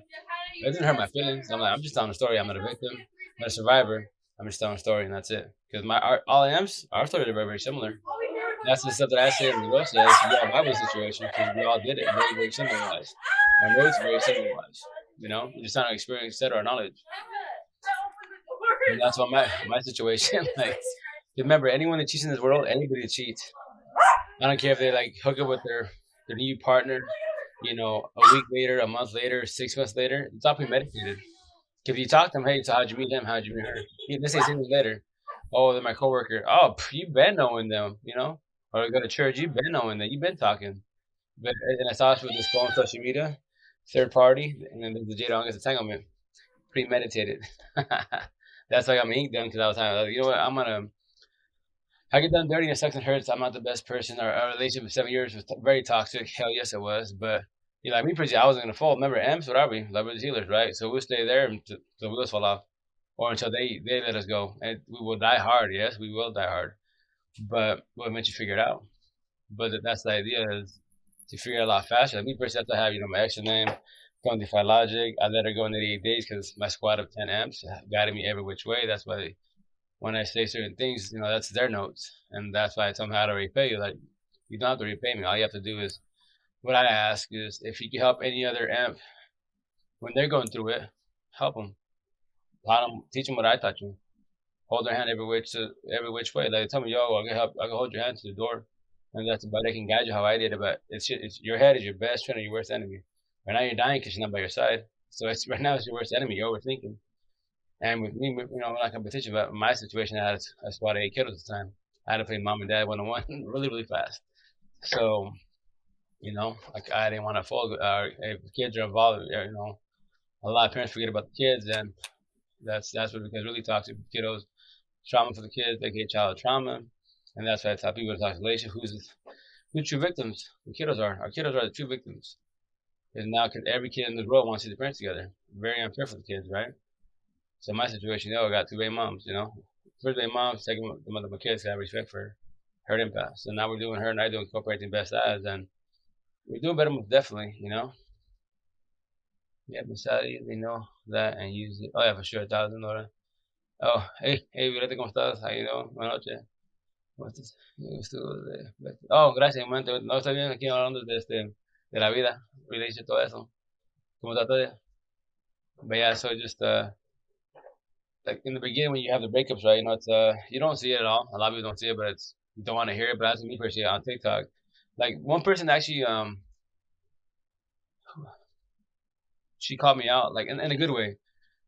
It didn't hurt my feelings. I'm like, I'm just telling a story. I'm not a victim. I'm not a survivor. I'm just telling a story, and that's it. Because all I am's, our stories are very, very similar. That's the stuff that I say and the girl says. We all have a situation because we all did it very, very similar wise. Our notes very similar wise. We just not experience, set our knowledge. And that's what my situation. Like, remember, anyone that cheats in this world, anybody cheats. I don't care if they like hook up with their new partner. A week later, a month later, 6 months later, it's all premeditated. If you talk to them, hey, so how'd you meet him? How'd you meet her? They say 6 months later, oh, they're my coworker. Oh, you been knowing them. Or you go to church, you been knowing them. You been talking. But and I saw this with this phone social media, third party, and then there's the Jada August entanglement, premeditated. That's why I got my ink done because I was like, you know what, I get done dirty and it sucks and hurts. I'm not the best person. Our relationship for 7 years was very toxic. Hell yes, it was. But like me, pretty, I wasn't gonna fold. Remember, amps, what are we? Lovers, healers, right? So we'll stay there until the wheels fall off, or until they let us go, and we will die hard. Yes, we will die hard, but we'll eventually figure it out. But that's the idea, is to figure it out a lot faster. Like me personally, I have to have my extra name, don't defy logic. I let her go in 88 days because my squad of 10 amps guided me every which way. That's why when I say certain things, that's their notes. And that's why I tell them how to repay you. Like, you don't have to repay me. All you have to do is, what I ask is, if you can help any other amp when they're going through it, help them. Teach them what I taught you. Hold their hand every which way. Like, tell me, yo, I can help. I can hold your hand to the door. And that's about, I can guide you how I did it. But it's your head is your best friend or your worst enemy. Right now you're dying because she's not by your side. So right now it's your worst enemy. You're overthinking. And with me, we're not competition, but my situation, I had a squad of 8 kiddos at the time. I had to play mom and dad one on one really, really fast. So, like, I didn't want to fall. If kids are involved, a lot of parents forget about the kids, and that's what becomes really toxic. Kiddos, trauma for the kids, they get child trauma, and that's why I tell people in isolation who's true victims. The kiddos are. Our kiddos are the true victims. Because now every kid in this world wants to see the parents together. Very unfair for the kids, right? So my situation, I got two baby moms. First baby mom, second the mother of my kids, I have respect for her impact. So now we're doing her and I doing cooperating best as, and we're doing better most definitely. Yeah, mentality, they know that and use it. Oh yeah, for sure, 1,000 horas. Oh, hey, Violeta, ¿cómo estás? How you doing? Buenas noches. ¿Cómo estás? Oh, gracias, un momento. No, estoy bien aquí hablando de la vida, relationship, todo eso. ¿Cómo está todo? But yeah, so just like in the beginning when you have the breakups, right? It's you don't see it at all. A lot of people don't see it, but it's you don't want to hear it. But that's me personally on TikTok. Like one person actually, she called me out like in a good way.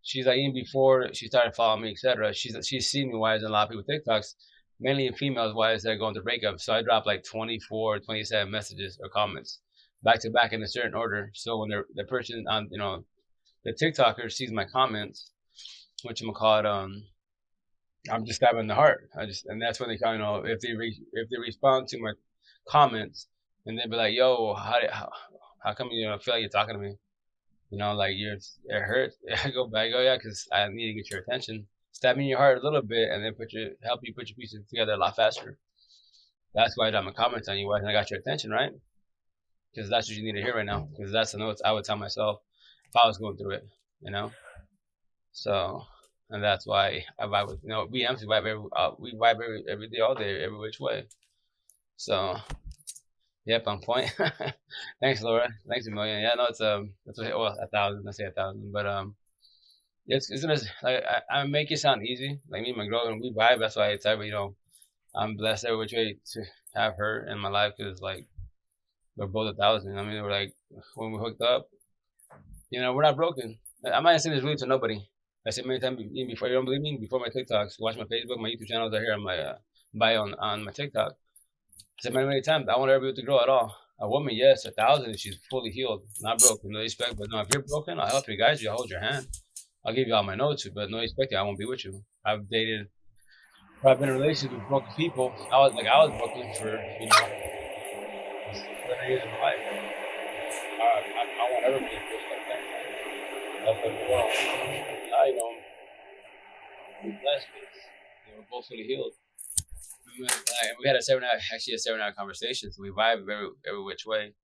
She's like even before she started following me, etc. She's seen me why is a lot of people TikToks, mainly in females why is they're going through breakups. So I dropped like 24, 27 messages or comments back to back in a certain order. So when the person on the TikToker sees my comments, which I'm gonna call it I'm just stabbing the heart. And that's when they kind of if they respond to my comments and they be like, "Yo, how come you feel like you're talking to me? Like it hurts." I go back, yeah, because I need to get your attention. Stab me in your heart a little bit, and then help you put your pieces together a lot faster. That's why I'm a comment on you, and I got your attention, right? Because that's what you need to hear right now. Because that's the notes I would tell myself if I was going through it, you know. So, and that's why I vibe with we empty vibe we vibe every day, all day, every which way. So, yep, on point. Thanks, Laura. Thanks a million. Yeah, no, it's 1,000. Let's say 1,000, but it's gonna like I make it sound easy. Like me and my girl, and we vibe. That's why it's ever I'm blessed every which way to have her in my life because like we're both 1,000. I mean, we're like when we hooked up, we're not broken. I'm not saying this really to nobody. I said many times even before you don't believe me. Before my TikToks, watch my Facebook, my YouTube channels are here on my bio on my TikTok. I said many times I want everybody to grow at all. A woman, yes, 1,000 if she's fully healed, not broken, no respect. But no, if you're broken, I'll help you guide you. I'll hold your hand. I'll give you all my notes, but no respect. I won't be with you. I've dated, or I've been in relationships with broken people. I was broken for 7 years of my life. I want everybody to feel like that. That's what we want. Now we're blessed because we're both fully healed. We had actually a 7 hour conversation, so we vibe every which way,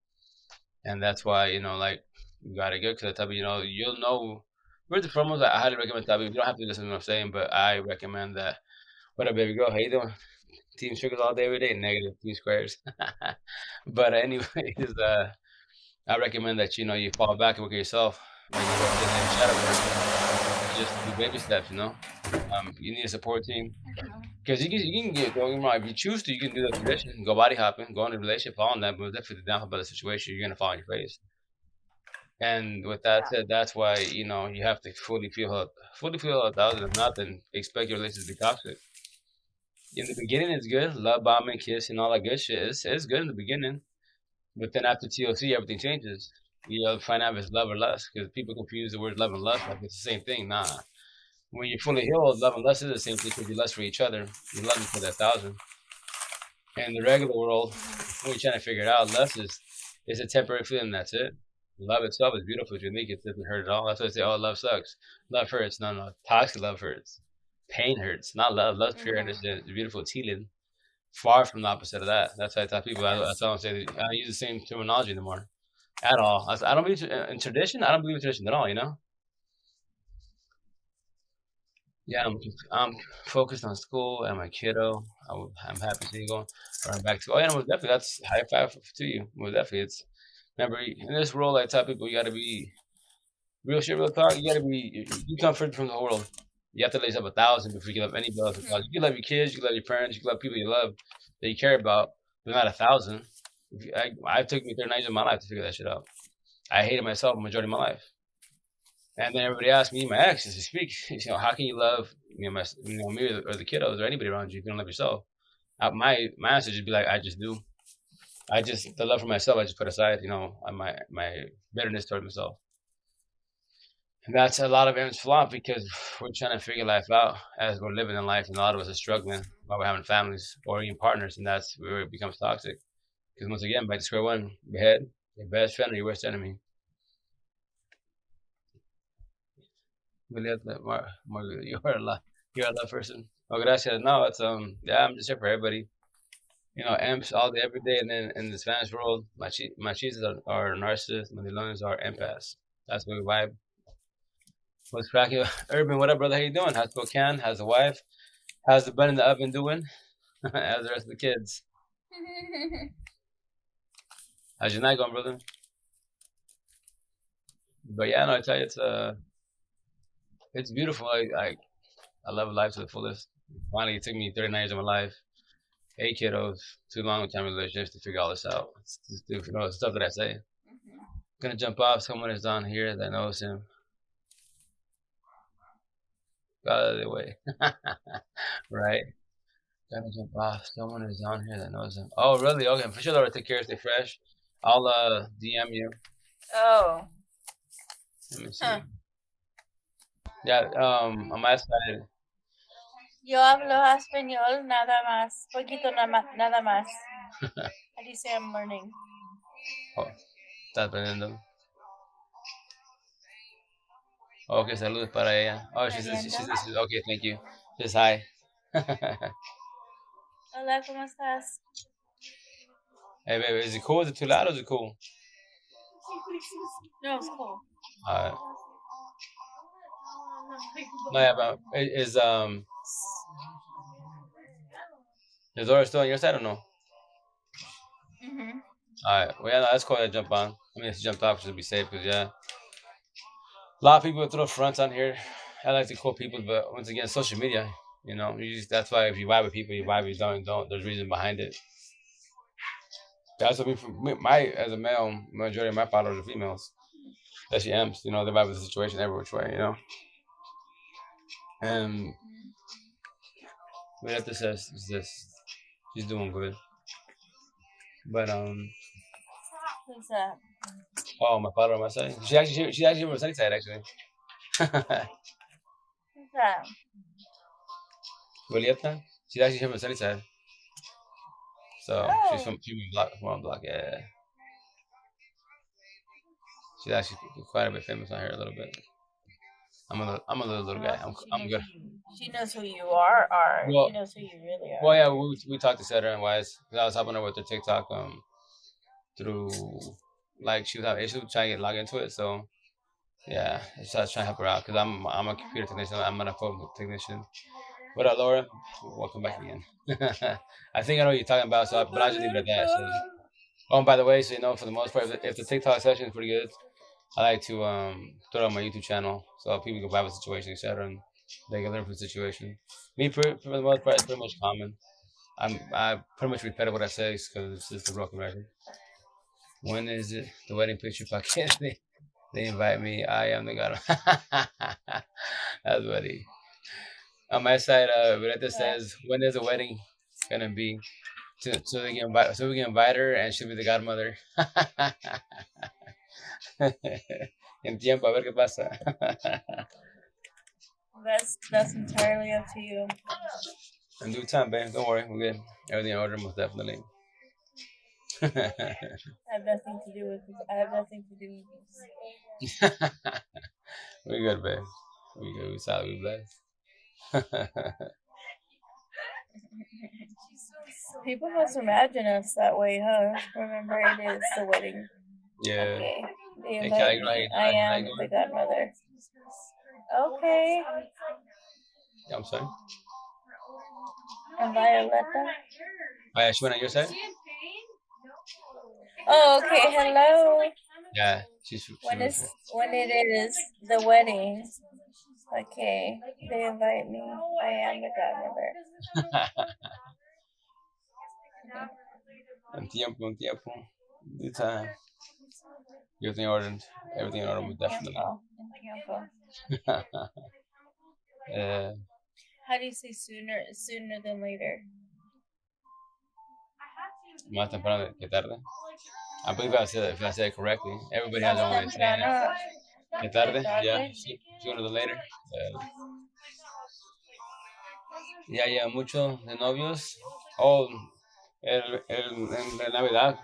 and that's why like you gotta go because type of you'll know. First and foremost, I highly recommend that. You don't have to listen to what I'm saying, but I recommend that. What up, baby girl? How you doing? Team sugars all day, every day. Negative team squares. But anyways, I recommend that you fall back and work on yourself. Like you said, in shadow work, just do baby steps. You need a support team because you can get going wrong. If you choose to, you can do the tradition, go body hopping, go into a relationship, fall on that. But definitely down about the situation, you're gonna fall on your face. And with that said, that's why you have to fully feel 1,000. If not, then expect your relationship to be toxic. In the beginning, it's good, love bombing, kissing, all that good shit. It's good in the beginning, but then after TOC, everything changes. You'll find out if it's love or lust because people confuse the word love and lust like it's the same thing. Nah, when you're fully healed, love and lust is the same thing because you lust for each other. You love each other 1,000. In the regular world, when you're trying to figure it out, lust is a temporary feeling. That's it. Love itself is beautiful. It's unique. It doesn't hurt at all. That's why I say, "Oh, love sucks. Love hurts." No, no. Toxic love hurts. Pain hurts. Not love. Love's pure and it's beautiful. It's healing. Far from the opposite of that. That's why I tell people. That's why I don't say I use the same terminology anymore at all. I don't believe in tradition. I don't believe in tradition at all. Yeah, I'm focused on school and my kiddo. I'm happy seeing you going. Or I'm back to. Oh yeah, no, definitely. That's high five to you. Well, definitely. It's remember in this world. I tell people you got to be real shit, real talk. You got to be. You come first from the whole world. You have to lay yourself 1,000 before you can love anybody else. You can love your kids. You can love your parents. You can love people you love that you care about, but not 1,000. I took me 39 years of my life to figure that shit out. I hated myself the majority of my life. And then everybody asked me, my ex, to speak, how can you love me or the kiddos or anybody around you if you don't love yourself? My answer would just be like, I just do. I just the love for myself. I just put aside, my bitterness towards myself. And that's a lot of Aaron's flop because we're trying to figure life out as we're living in life, and a lot of us are struggling while we're having families or even partners, and that's where it becomes toxic. Because once again, back to square one, your head, your best friend or your worst enemy. Really, you're a love person. Oh, gracias. No, it's yeah, I'm just here for everybody. Emps all day, every day, and then in the Spanish world, machistas are narcissists, mandilones are empaths. That's what we vibe. What's cracking? Urban, what up, brother? How you doing? How's Spokane? How's the wife? How's the bun in the oven doing? How's the rest of the kids? How's your night going, brother? But yeah, no, I tell you, it's beautiful. I love life to the fullest. Finally, it took me 39 years of my life, 8 kiddos, 2 long-time relationships to figure all this out. It's just, stuff that I say. Gonna jump off. Someone is down here that knows him. Got out of the way. Right? Gonna jump off. Someone is down here that knows him. Oh, really? Okay, for sure. Laura, take care. Stay fresh. I'll DM you. Oh. Let me see. Yeah. On my side. Yo hablo español nada más, poquito nada más. How do you say I'm learning? Oh, estás aprendiendo. Okay, saludos para ella. Oh, she's okay. Thank you. Just hi. Hola, ¿cómo estás? Hey, baby, is it cool? Is it too loud or is it cool? No, it's cool. Alright. No, yeah, but is Laura still on your side or no? Mm-hmm. Alright. Well, yeah, no, that's cool to jump on. I mean, if you jumped off, just be safe because, yeah. A lot of people throw fronts on here. I like to quote people, but once again, social media. That's why if you vibe with people, you vibe. You don't. There's reason behind it. That's what my as a male, majority of my followers are females. Especially emps. They vibe with the situation every which way. And Miretta says is this. She's doing good, but Who's that? oh, my follower on my side. She's actually from the sunny side actually. Who's that? Julieta. She's actually from the sunny side. So Oh, she's from block one block. Yeah, she's actually quite a bit famous on here a little bit. I'm a little guy. oh, so she I'm knows good. she knows who you are. She Well, knows who you really well, are. yeah, we talked to Cedra and Wise. 'Cause I was helping her with her TikTok through like she was having issues trying to get log into it. So yeah, so I was trying to help her out because I'm a computer technician. I'm not a phone technician. What up, Laura? Welcome back again. I think I know what you're talking about. But I'll just leave it at that. So, oh, and by the way, so for the most part, if the TikTok session is pretty good, I like to throw it on my YouTube channel so people can vibe with the situation, etc., and they can learn from the situation. Me, for the most part, it's pretty much common. I pretty much repeated what I say because it's just a broken record. When is it the wedding picture podcast? They invite me. I am the god. That's funny. On my side, Violeta What? says, "When is the wedding gonna be?" So we can invite her, and she'll be the godmother. En tiempo, a ver qué pasa. That's entirely up to you. In due time, babe. Don't worry, we're good. Everything in order, most definitely. I have nothing to do with this. I have nothing to do with We good, babe. We good. We solid. We blessed. this. People must imagine us that way, huh? Remember, it is the wedding. Yeah. Okay. They Hey, invite Callie, girl, how me. you I doing? How you am the doing? godmother. Okay. Yeah, I'm sorry. And Violetta. Oh, yeah, she went on your side? Oh, okay. Hello. Yeah, she went for When it is the wedding? Okay. They invite me. I am the godmother. it. En tiempo. Due time. Everything ordered. Everything in order, In most definitely. tiempo. In tiempo. uh, How do you say sooner than later? Más temprano que tarde. I believe if I said it correctly. Everybody has Más their own way of saying it. temprano Que que tarde, yeah. tarde. Sooner than later. Ya, ya, mucho de novios. Oh, en la Navidad,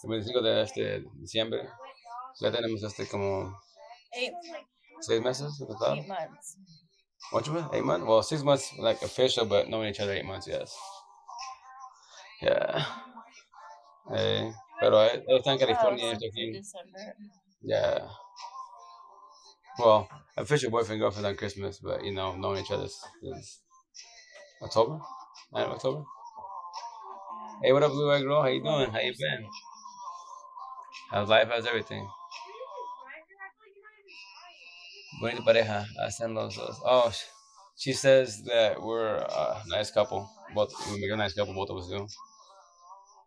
el 25 de diciembre, ya tenemos como Eight 6 meses en total. 8 months. 8 months? 8 months? Well, 6 months like official, but knowing each other 8 months, yes. Yeah. Pero él está en Oh, California y yo since estoy the aquí. December. Yeah. Well, official boyfriend girlfriend on Christmas, but knowing each other is October, 9 of October. Hey, what up, Blue Eyed Girl? How you Before the doing? How you first been? night. How's life? How's everything? Bonita pareja. Hacen los dos. Oh, she says that we're a nice couple. We make a nice couple. Both of us do.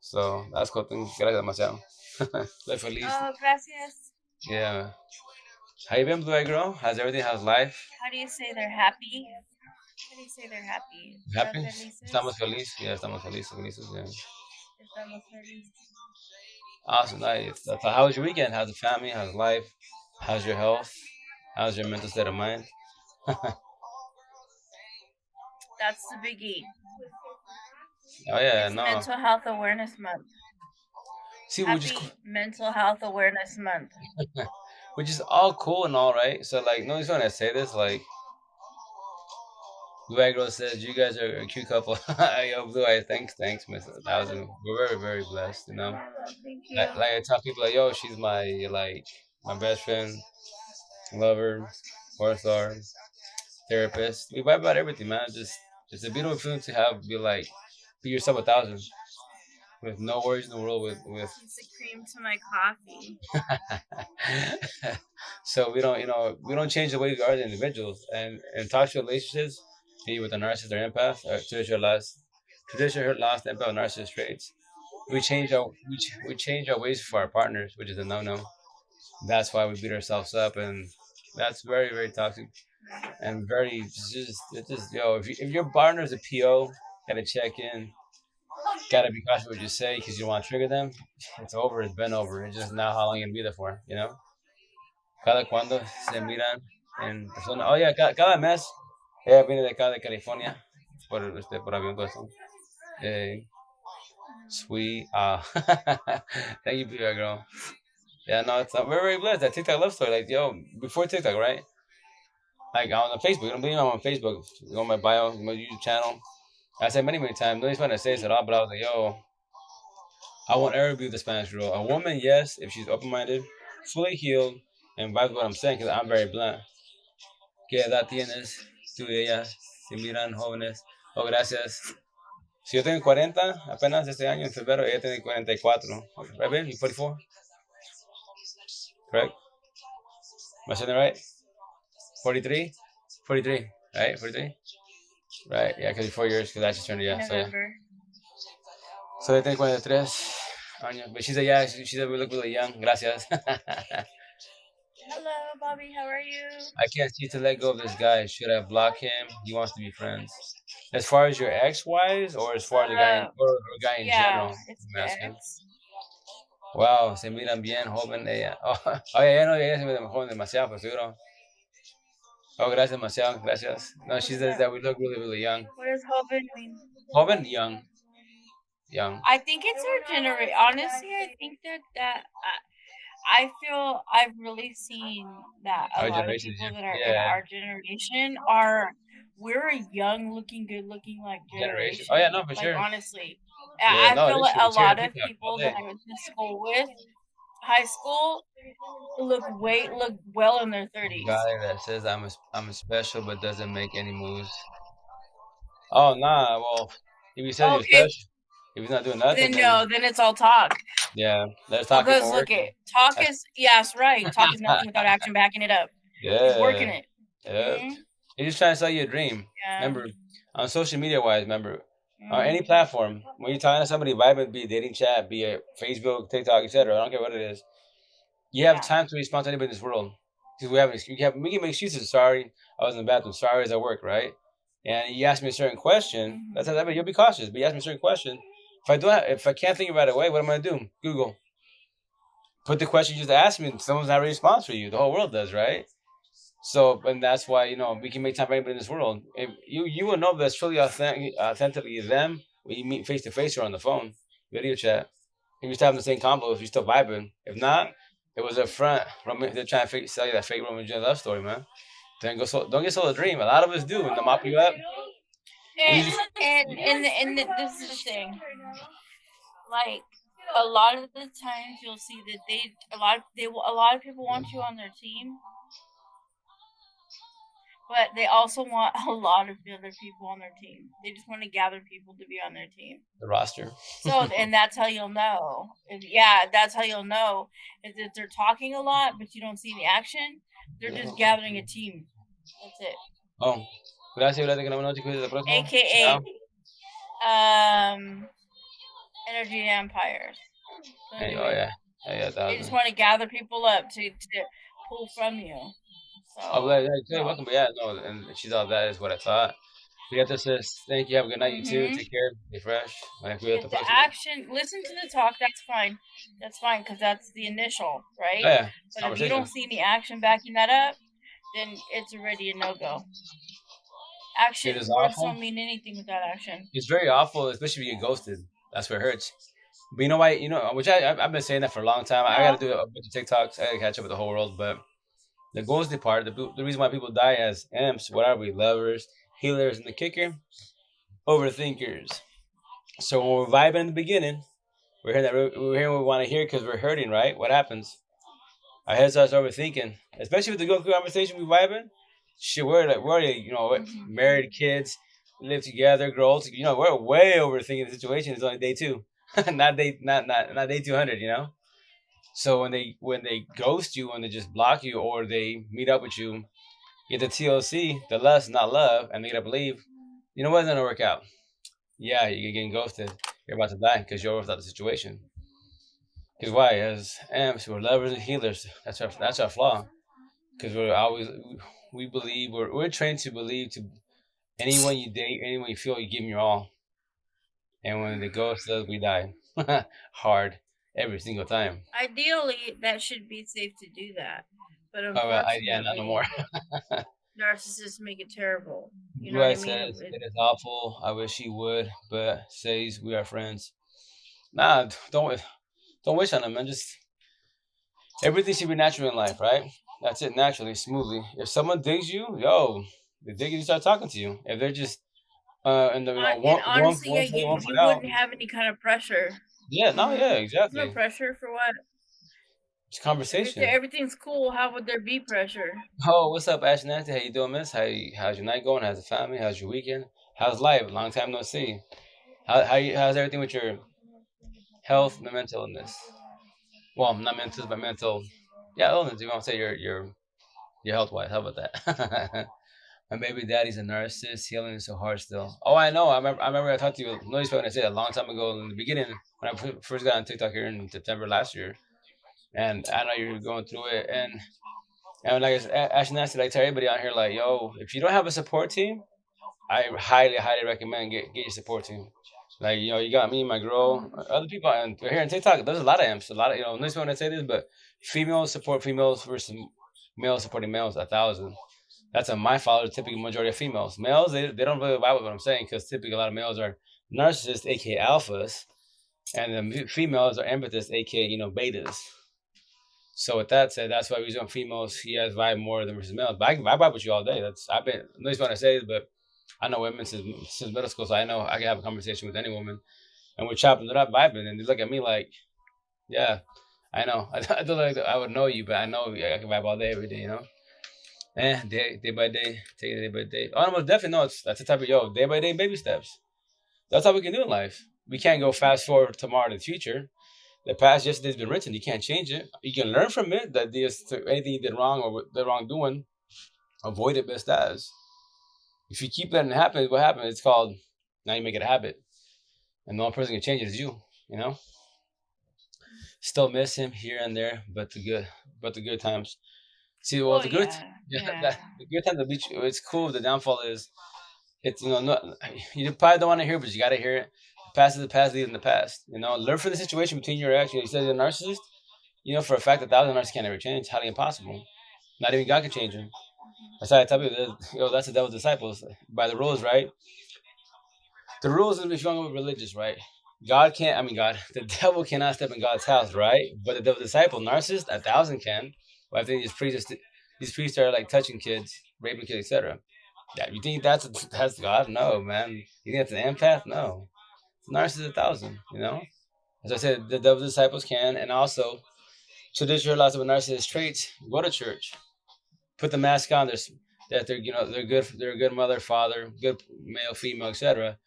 So that's cool thing. Gracias demasiado. Estoy feliz. Oh, gracias. Yeah. How you been, Blue Eyed Girl? How's everything? How's life? How do you say they're happy? How do you say they're happy? ¿Están Happy? felices? Estamos felices. Yeah, estamos felices. Felices. Yeah. Estamos felices. Awesome. Nice. So how was your weekend? How's the family? How's life? How's your health? How's your mental state of mind? That's the biggie. Oh yeah, It's no. Mental Health Awareness Month. See, Happy Mental Health Awareness Month. which is all cool and all right. So like, no one's gonna say this. Like, Blue Eyed Girl says, "You guys are a cute couple." Yo, Blue Eyed, thanks, Miss 1,000. We're very, very blessed. Thank you. Like I tell people, like, yo, she's my best friend, lover, four star, therapist. We vibe about everything, man. Just it's a beautiful feeling to have be yourself 1,000. with no worries in the world. With He's the cream to my coffee. so we don't, we don't change the way we are as individuals, and toxic relationships, be it with a narcissist or empath, or traditional lost empath narcissist traits. We change our ways for our partners, which is a no-no. That's why we beat ourselves up, and that's very, very toxic and very it's just if your partner is a PO, gotta check in, gotta be cautious what you say because you don't want to trigger them. It's over. It's been over. It's just now how long you gonna be there for, Cada cuando se miran en persona. Oh yeah, cada mes. Ella viene de acá de California por avión todo eso. Eh, Sweet. Thank you, beautiful girl. Yeah, no, it's we're very blessed. That TikTok love story, like yo, before TikTok, right? Like on Facebook, you don't believe I'm on Facebook. Go on my bio, my YouTube channel. I said many, many times. Nobody's trying to say this at all, but I was like, yo, I want everybody to be the Spanish girl. A woman, yes, if she's open minded, fully healed, and vibes what I'm saying, because I'm very blunt. ¿Qué edad tienes? Tú y ella, si miran jóvenes. Oh, gracias. Si yo tengo 40, apenas este año, en febrero, ella tiene 44. Right, babe? You 44? Correct? Am I saying that right? 43? 43, right? 43? Right, yeah, because 4 years, because I just turned, yeah, so yeah. November. So ella tiene 43 años. But she's a, yeah, she said we look really young. Gracias. Hello, Bobby. How are you? I can't see to let go of this guy. Should I block him? He wants to be friends. As far as your ex-wise, or as far as the guy or guy in Yeah, general? it's I'm the asking. ex. Wow, se miran bien, joven ella. Oh, yeah, no, ella se mira joven demasiado, pues seguro. Oh, gracias, demasiado, gracias. No, she says that we look really, really young. What does Hoven mean? Joven, young, young. I think it's our generation. Honestly, I think that I feel I've really seen that a Our lot of generation is people young. that are in Yeah, our generation are we're a young looking, good looking like generation. generation. Oh yeah, no, for Like sure. honestly, Yeah, I no, feel it is like true. a It's here to lot of TikTok all people that day. I went to school with, high school, look well in their 30s. Guy that says I'm special but doesn't make any moves. Oh nah, well, if he says you're Okay, special, if he's not doing nothing, then then no, then it's all talk. yeah, let's talk Because more look working. it, talk That's is yes, right. Talk is nothing without action backing it up. He's working yeah, it. yeah. Mm-hmm. He's just trying to sell you a dream. Yeah. Remember, on social media wise, remember, on Mm-hmm. any platform, when you're talking to somebody, vibing, be it dating chat, be it Facebook, TikTok, etc. I don't care what it is. You have Yeah. time to respond to anybody in this world. Because we can make excuses. Sorry, I was in the bathroom. Sorry, I was at work, right? And you ask me a certain question. Mm-hmm. That's how you'll be cautious. But you ask me a certain question. If I can't think of it right away, what am I gonna do? Google. Put the question you just asked me, and someone's not a response for you. The whole world does, right? So, and that's why we can make time for anybody in this world. If you will know that's truly authentically them when you meet face to face or on the phone, video chat. If you're still having the same combo, if you're still vibing. If not, it was a front. They're trying to sell you that fake Roman Juliet love story, man. Don't get sold a dream. A lot of us do, and they mop you up. And this is the thing. Like a lot of the times, you'll see that a lot of people want you on their team, but they also want a lot of the other people on their team. They just want to gather people to be on their team. The roster. So, and that's how you'll know. Yeah, that's how you'll know is that they're talking a lot, but you don't see the action. They're just gathering a team. That's it. Oh, gracias, gracias, que no me noche, cuídate, la próxima. AKA, Chao. energy vampires. Hey, oh yeah, yeah, They just want to gather people up to pull from you. So, oh, glad, yeah, welcome, but yeah, no, and she's all that is what I thought. Fíjate, sis. Thank you. Have a good night, you too. Take care. Be fresh. Get the action. Listen to the talk. That's fine. That's fine because that's the initial, right? Oh, yeah. But if you don't see the action backing that up, then it's already a no go. Action It is words awful. don't mean anything without action. It's very awful, especially if you get ghosted. That's where it hurts. But you know why? Which I've been saying that for a long time. I got to do a bunch of TikToks. I got to catch up with the whole world. But the ghosted part, the reason why people die as emps, what are we? Lovers, healers, and the kicker, overthinkers. So when we're vibing in the beginning, we're hearing what we want to hear because we're hurting, right? What happens? Our head starts overthinking, especially with the good conversation we vibing. Shit, we're already married, kids, live together, grow old. We're way overthinking the situation. It's only day 2. not day 200. So when they ghost you, when they just block you, or they meet up with you, get the TLC, the lust, not love, and they get up and leave. You know what's gonna work out? Yeah, you're getting ghosted. You're about to die because you're without the situation. Because why? As amps, we're lovers and healers. That's our flaw. Because we believe we're trained to believe to anyone you date, anyone you feel, you give them your all. And when the ghost does, we die hard every single time. Ideally, that should be safe to do that, but Oh, yeah, not no more. unfortunately, narcissists make it terrible. You know Blue what I Eye mean? says it is awful. I wish he would, but says we are friends. Nah, don't wish on him, man. Just everything should be natural in life, right? That's it, naturally, smoothly. If someone digs you, yo, they dig you, start talking to you. If they're just and And honestly, yeah, one foot in, one foot you out. wouldn't have any kind of pressure. Yeah, no, yeah, There's no exactly. pressure for what? It's conversation. Everything's cool, how would there be pressure? Oh, what's up, Ash Nancy? How you doing, miss? How's your night going? How's the family? How's your weekend? How's life? Long time no see. How's everything with your health and mental illness? Well, not mental, but mental. Yeah, illness. You want to say your health wise? How about that? My baby daddy's a narcissist. Healing is so hard still. Oh, I know. I remember. I talked to you. No, you spoke when I said a long time ago in the beginning when I first got on TikTok here in September last year, and I know you're going through it. And like Ash Nancy, like tell everybody on here, like, yo, if you don't have a support team, I highly, highly recommend get your support team. Like, you got me, my girl, other people, and here in TikTok, there's a lot of amps, a lot of, nice when I say this, but females support females versus males supporting males, 1,000. That's a my followers, typically majority of females. Males, they don't really vibe with what I'm saying because typically a lot of males are narcissists, aka alphas, and the females are empathists, aka betas. So with that said, that's why we on females. He has vibe more than versus males. But I vibe with you all day. I've been nice when I say this, but I know women since middle school, so I know I can have a conversation with any woman, and we're chopping it up, vibing, and they look at me like, yeah, I know. I don't like I would know you, but I know I can vibe all day, every day, day by day, take it day by day. Oh, most definitely no. That's the type of day by day, baby steps. That's all we can do in life. We can't go fast forward tomorrow to the future. The past yesterday's been written. You can't change it. You can learn from it. That anything you did wrong or the wrongdoing, avoid it best as. If you keep letting it happen, what happens? It's called now you make it a habit, and the only person who can change it is you. You know. Still miss him here and there, but the good times. See, well, Well, the good, yeah, yeah, yeah. the good times, the beach. It's cool. The downfall is it's no, you probably don't want to hear, but you got to hear it. The past is the past, leave in the past. Learn from the situation between your action. You said you're a narcissist. For a fact, 1,000 narcissists can't ever change. Highly impossible. Not even God can change them. That's why I tell people, that's the devil's disciples. By the rules, right? The rules is if you're going with religious, right? God can't. I mean, God. The devil cannot step in God's house, right? But the devil's disciple, narcissist, 1,000 can. Well, I think these priests are like touching kids, raping kids, etc. Yeah, you think that's God? No, man. You think that's an empath? No. Narcissist 1,000. As I said, the devil's disciples can, and also traditional lots of narcissist traits. Go to church, put the mask on. That they're good. They're a good mother, father, good male, female, etc.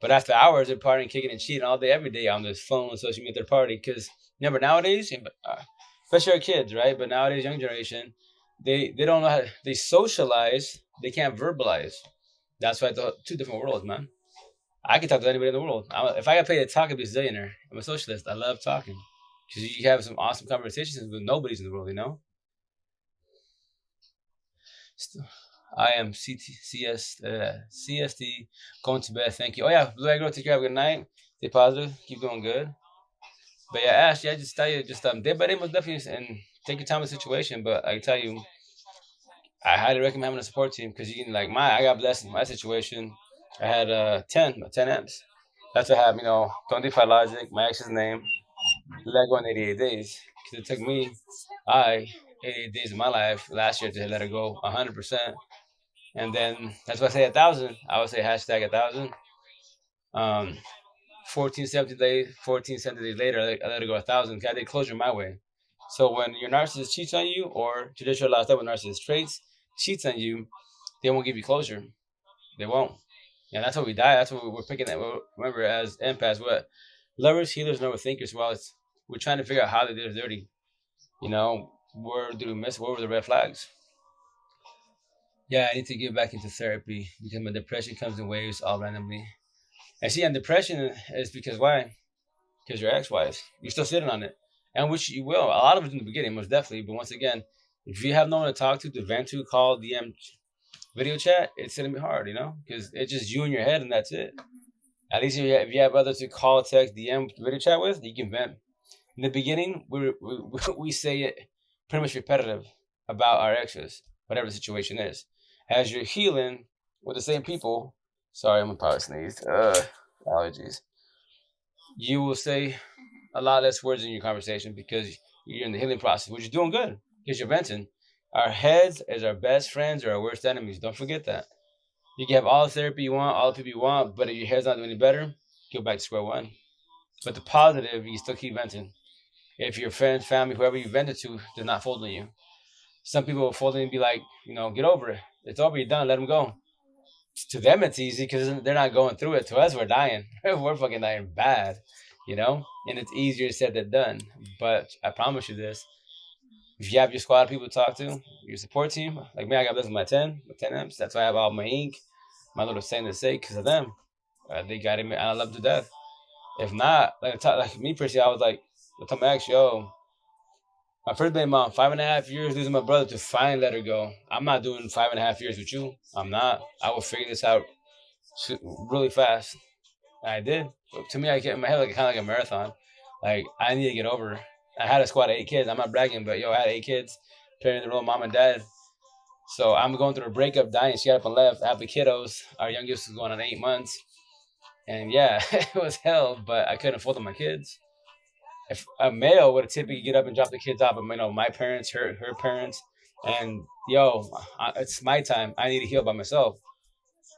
But after hours, they're partying, kicking, and cheating all day, every day on this phone, social media, third party. Because remember nowadays, especially our kids, right? But nowadays, young generation, they don't know how they socialize. They can't verbalize. That's why it's two different worlds, man. I can talk to anybody in the world. If I got paid to talk, I'd be a zillionaire. I'm a socialist. I love talking because you have some awesome conversations with nobody's in the world. I am CST going to bed. Thank you. Oh yeah, Blue Egg Girl, take care. Have a good night. Stay positive. Keep doing good. But yeah, Ash, yeah, just tell you, just day by day, most definitely, and take your time with the situation. But I tell you, I highly recommend having a support team because you can I got blessed in my situation. I had 10 amps. That's what happened. Don't defy logic. My ex's name. Let go in 88 days. Because it took me, 88 days of my life last year to let it go 100%. And then that's why I say 1,000. I would say hashtag 1,000. Um, 14, 17 days, 14, 17 days later, I let it go 1,000. I did closure my way. So when your narcissist cheats on you, or traditional lifestyle with narcissist traits cheats on you, they won't give you closure. They won't. And that's how we die. That's what we're picking at. Remember, as empaths, Lovers, healers, and overthinkers. Well, we're trying to figure out how they did it dirty. Where did we miss? What were the red flags? Yeah, I need to get back into therapy because my depression comes in waves all randomly. And see, and depression is because why? Because your ex-wife, you're still sitting on it, and which you will. A lot of it in the beginning, most definitely. But once again, if you have no one to talk to vent to, call, DM, video chat, it's gonna be hard, because it's just you in your head, and that's it. At least if you have others to call, text, DM, video chat with, you can vent. In the beginning, we say it pretty much repetitive about our exes, whatever the situation is. As you're healing with the same people, sorry, I'm gonna probably sneeze. Allergies. You will say a lot less words in your conversation because you're in the healing process, which is doing good because you're venting. Our heads is our best friends or our worst enemies. Don't forget that. You can have all the therapy you want, all the people you want, but if your head's not doing any better, go back to square one. But the positive, you still keep venting. If your friends, family, whoever you vented to, they're not folding you. Some people will fold in and be like, get over it. It's over. You're done. Let them go. To them, it's easy because they're not going through it. To us, we're dying. We're fucking dying bad, and it's easier said than done. But I promise you this: if you have your squad of people to talk to, your support team, like me, I got this with my 10 amps. That's why I have all my ink, my little saying to say because of them. They got me, and I love them to death. If not, like me personally, I was like, the time I asked, yo, my first baby mom, 5.5 years losing my brother to finally let her go. I'm not doing 5.5 years with you. I'm not. I will figure this out really fast. And I did. To me, I get in my head like kind of like a marathon. Like I need to get over it. I had a squad of 8 kids. I'm not bragging, but yo, I had 8 kids, playing the role of mom and dad. So I'm going through a breakup, dying. She got up and left. I have the kiddos. Our youngest was going on 8 months, and yeah, it was hell. But I couldn't afford my kids. If a male would typically get up and drop the kids off, but my parents, her parents, and yo, it's my time. I need to heal by myself.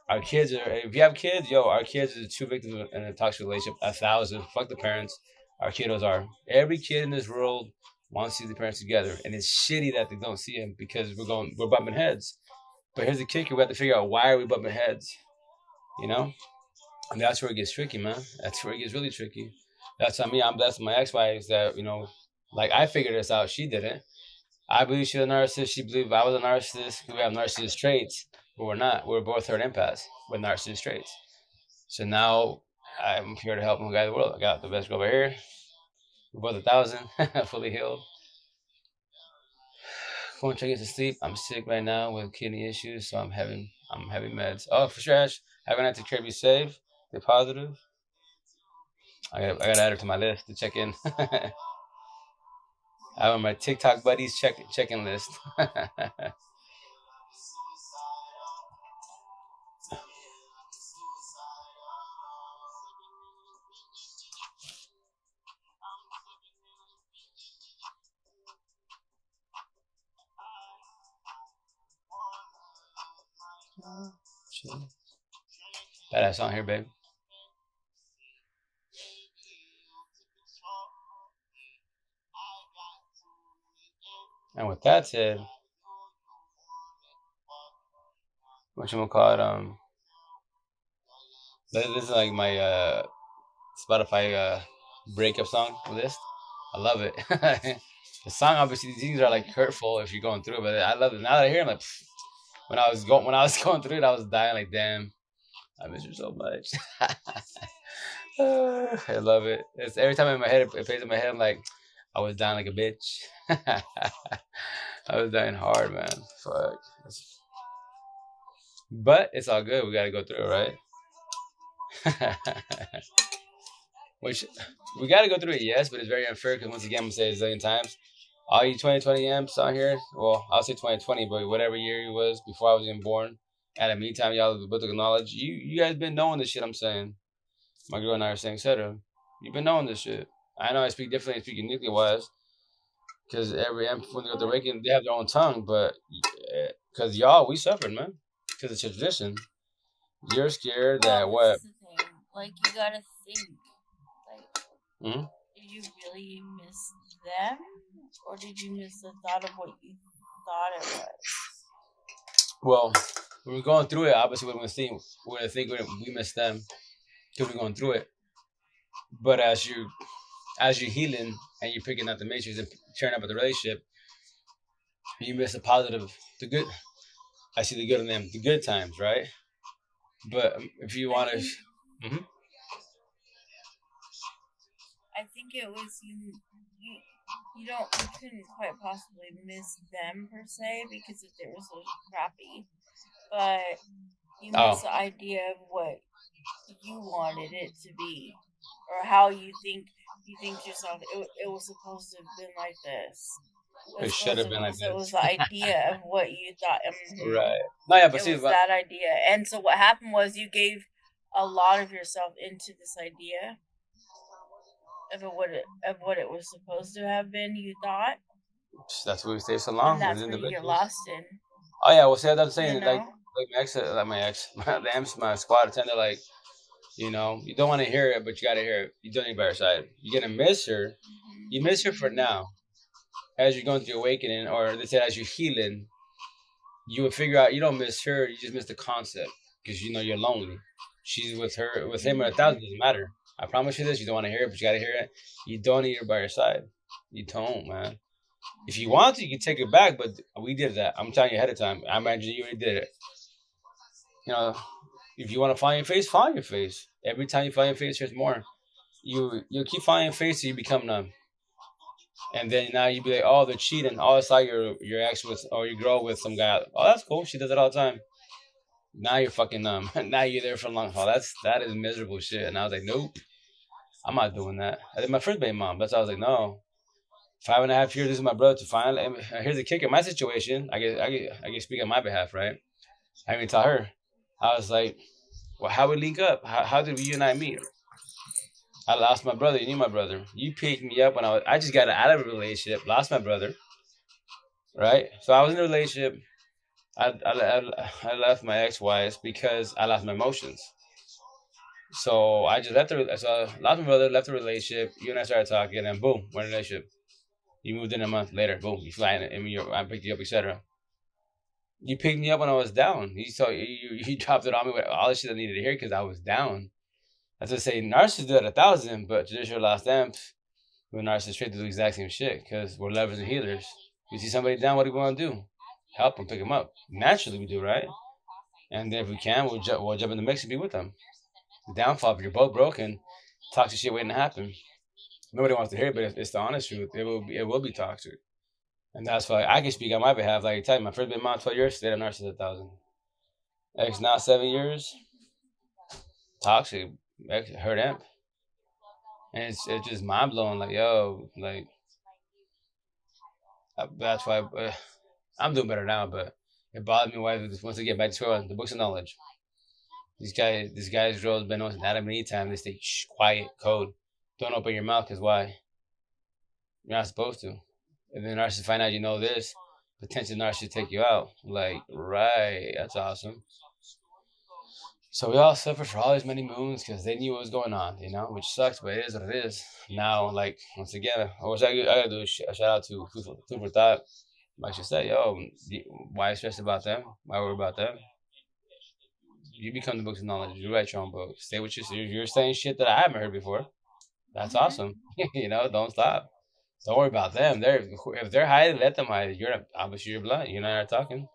Our kids are. If you have kids, yo, our kids are two victims in a toxic relationship. 1,000. Fuck the parents. Our kiddos are. Every kid in this world wants to see the parents together, and it's shitty that they don't see them because we're bumping heads. But here's the kicker: we have to figure out why are we bumping heads. You know, and that's where it gets tricky, man. That's where it gets really tricky. That's on me. That's my ex-wife that like I figured this out. She didn't. I believe she's a narcissist. She believed I was a narcissist. We have narcissist traits, but we're not. We're both third empaths with narcissist traits. So now I'm here to help him guide the world. I got the best girl right here. We're both 1,000, fully healed. Going to get to sleep. I'm sick right now with kidney issues, so I'm having meds. Oh, for sure, Ash. Having to care be safe. Stay positive. I got to add her to my list to check in. I have on my TikTok buddies check-in list. Badass song here, babe. And with that said, what you gonna call it? This is like my Spotify breakup song list. I love it. The song, obviously, these things are like hurtful if you're going through it, but I love it. Now that I hear, it, I'm like, pfft. When I was going through it, I was dying. Like, damn, I miss her so much. I love it. It's every time in my head, it plays in my head. I'm like, I was dying like a bitch. I was dying hard, man. Fuck. But it's all good. We got to go through it, right? Which we got to go through it, yes, but it's very unfair because once again, I'm gonna say it a zillion times. All you 2020 amps on here, well, I'll say 2020, but whatever year it was before I was even born. At the meantime, y'all with the knowledge, you guys been knowing this shit I'm saying. My girl and I are saying, etc. You've been knowing this shit. I know I speak differently, speaking nuclear wise, because every amp when they go to Reagan, they have their own tongue, but because y'all, we suffered, man, because it's a tradition. You're scared that Well, what? this is the thing. Like, you gotta think. Like, Hmm? did you really miss them? Or did you miss the thought of what you thought it was? Well, when we're going through it, obviously we're gonna think we miss them because we're going through it. But as you're healing and you're picking up the matrix and tearing up with the relationship, you miss the positive, the good. I see the good in them, the good times, right? But if you I want to, think mm-hmm. I think it was you you don't you couldn't quite possibly miss them per se because if they were so crappy, but you miss Oh, the idea of what you wanted it to be, or how you think to yourself it was supposed to have been like this. It was it should supposed have to. been like So it was this, the idea of what you thought. right? No, yeah, but It see, was but that idea, and so what happened was you gave a lot of yourself into this idea of what it was supposed to have been. You thought, that's why we stay so and long as that's where you get individuals. lost in. Oh yeah, well, see, I'm You saying know. like my ex, the M's, my squad attendant, like you don't want to hear it, but you got to hear it. You don't need by her side. You're gonna miss her. You miss her for now. As you're going through awakening, or they said as you're healing, you will figure out you don't miss her. You just miss the concept because you know you're lonely. She's with her, with him, or a Mm-hmm. thousand doesn't matter. I promise you this. You don't want to hear it, but you got to hear it. You don't need her by your side. You don't, man. If you Mm-hmm. want to, you can take it back, but we did that. I'm telling you ahead of time. I imagine you already did it. You know, if you want to find your face, find your face. Every time you find your face, there's more. You keep finding your face, so you become numb, and then now you be like, oh, they're cheating. Oh, it's like your ex with or your girl with some guy. Oh, that's cool. She does it all the time. Now you're fucking numb. Now you're there for long haul. That is miserable shit. And I was like, nope, I'm not doing that. I did my first baby mom. That's why I was like, no. 5.5 years. This is my brother to finally. And here's the kicker. My situation. I can speak on my behalf, right? I even tell her. I was like, well, how we link up? How did you and I meet? I lost my brother. You knew my brother. You picked me up when I just got out of a relationship. Lost my brother, right? So I was in a relationship. I left my ex-wife because I lost my emotions. So I just left the. So I lost my brother, left the relationship. You and I started talking, and boom, we're in a relationship. You moved in a month later. Boom, you fly in. I picked you up, etc. You picked me up when I was down. You dropped it on me with all the shit I needed to hear because I was down. As I say, narcissists do it 1,000, but traditional lost amps with narcissists try to do the exact same shit because we're lovers and healers. We see somebody down, what do we want to do? Help them, pick them up. Naturally, we do, right? And then if we can, we'll jump in the mix and be with them. The downfall, if you're both broken, toxic shit waiting to happen. Nobody wants to hear it, but it's the honest truth. It will be toxic. And that's why I can speak on my behalf. Like I tell you, my first been mom 12 years, stayed a narcissist 1,000. Ex now 7 years, toxic. Ex hurt amp. And it's just mind blowing. Like, yo, like, that's why I'm doing better now, but it bothered me why once I get back to square one, the books of knowledge. These guys, girls, been on Adam and Eve time. They stay quiet, code. Don't open your mouth, because why? You're not supposed to. And then narcissists find out you know this, potential narcissists take you out. Like, right, that's awesome. So we all suffer for all these many moons because they knew what was going on, which sucks, but it is what it is. Now, like, once again, I wish I gotta do a shout out to Food for Thought. Like she said, yo, why stress about them? Why worry about them? You become the books of knowledge. You write your own book. Stay with you. You're saying shit that I haven't heard before. That's Mm-hmm. awesome. Don't stop. Don't worry about them. If they're hiding, let them hide. You're obviously you're blind. You and I are talking.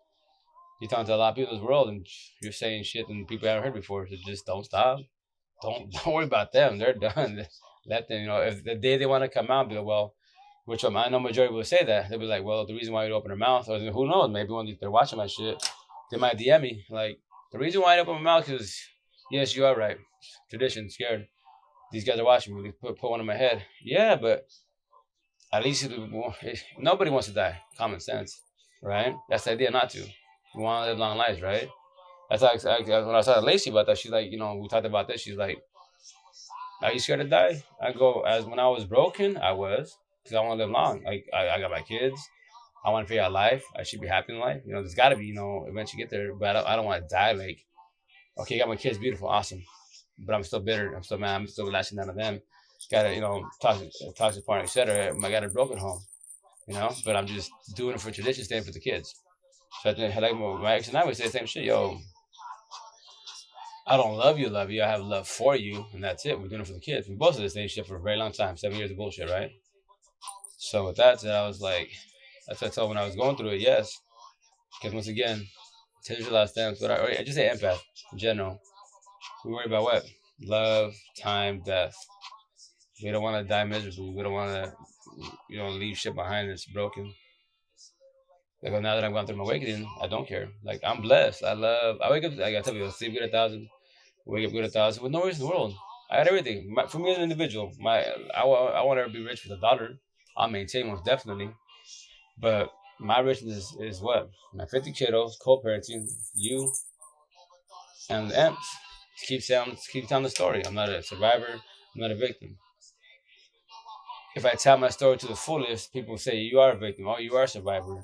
You're talking to a lot of people in this world, and you're saying shit and people haven't heard before. So just don't stop. Don't worry about them. They're done. Let them. If the day they want to come out, be like, well, which I know majority will say that they'll be like, well, the reason why you open their mouth, or who knows, maybe when they're watching my shit, they might DM me like the reason why I open my mouth is yes, you are right. Tradition, scared. These guys are watching me. They put one in my head. Yeah, but at least nobody wants to die. Common sense, right? That's the idea, not to. We want to live long lives, right? That's like when I was talking to Lacey about that. She's like, we talked about this. She's like, are you scared to die? I go, as when I was broken, I was, because I want to live long. Like I got my kids. I want to figure out life. I should be happy in life. There's got to be, eventually get there. But I don't want to die. Like, okay, I got my kids, beautiful, awesome. But I'm still bitter. I'm still mad. I'm still lashing out of them. Got a, toxic partner, etc. I got a broken home. But I'm just doing it for tradition, staying for the kids. So I think, like my ex and I would say the same shit. Yo, I don't love you. I have love for you, and that's it. We're doing it for the kids. We both did the same shit for a very long time, 7 years of bullshit, right? So with that said, I was like, that's what I told when I was going through it. Yes, because once again, attention last dance, but I just say empath in general. We worry about what? Love, time, death. We don't want to die miserably. We don't want to, leave shit behind that's broken. Like now that I'm going through my awakening, I don't care. Like I'm blessed. I wake up. Like I tell you, I sleep good 1,000, wake up good 1,000 with no reason in the world. I got everything. For me as an individual, I want to be rich with a dollar. I'll maintain most definitely. But my richness is what? My 50 kiddos, co-parenting, you, and the emps. Keep telling the story. I'm not a survivor. I'm not a victim. If I tell my story to the fullest, people say you are a victim. Oh, you are a survivor.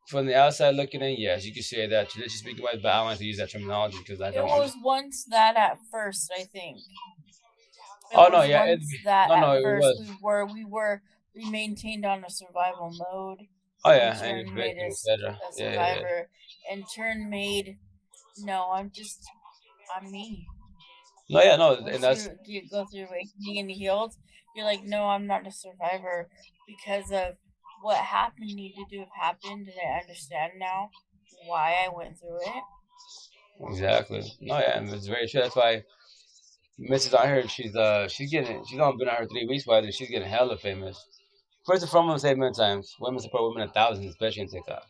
From the outside looking in, yes, you can say that. Traditionally speaking, but I don't like to use that terminology because I It don't. was once that at first, I think. It Oh no, was yeah, once that no, at it first was. we maintained on a survival mode. Oh In yeah, and turn, made victim, us etc. a Yeah, yeah, yeah. survivor. In turn, made no. I'm me. No, yeah, no, and Once that's you go through awakening and healed, you're like, no, I'm not a survivor because of what happened needed to have happened, and I understand now why I went through it. exactly. No, yeah, and it's very true. That's why Mrs. on here, she's only been on her 3 weeks, but she's getting hella famous. First and foremost, say many times, women support women 1,000, especially on TikTok.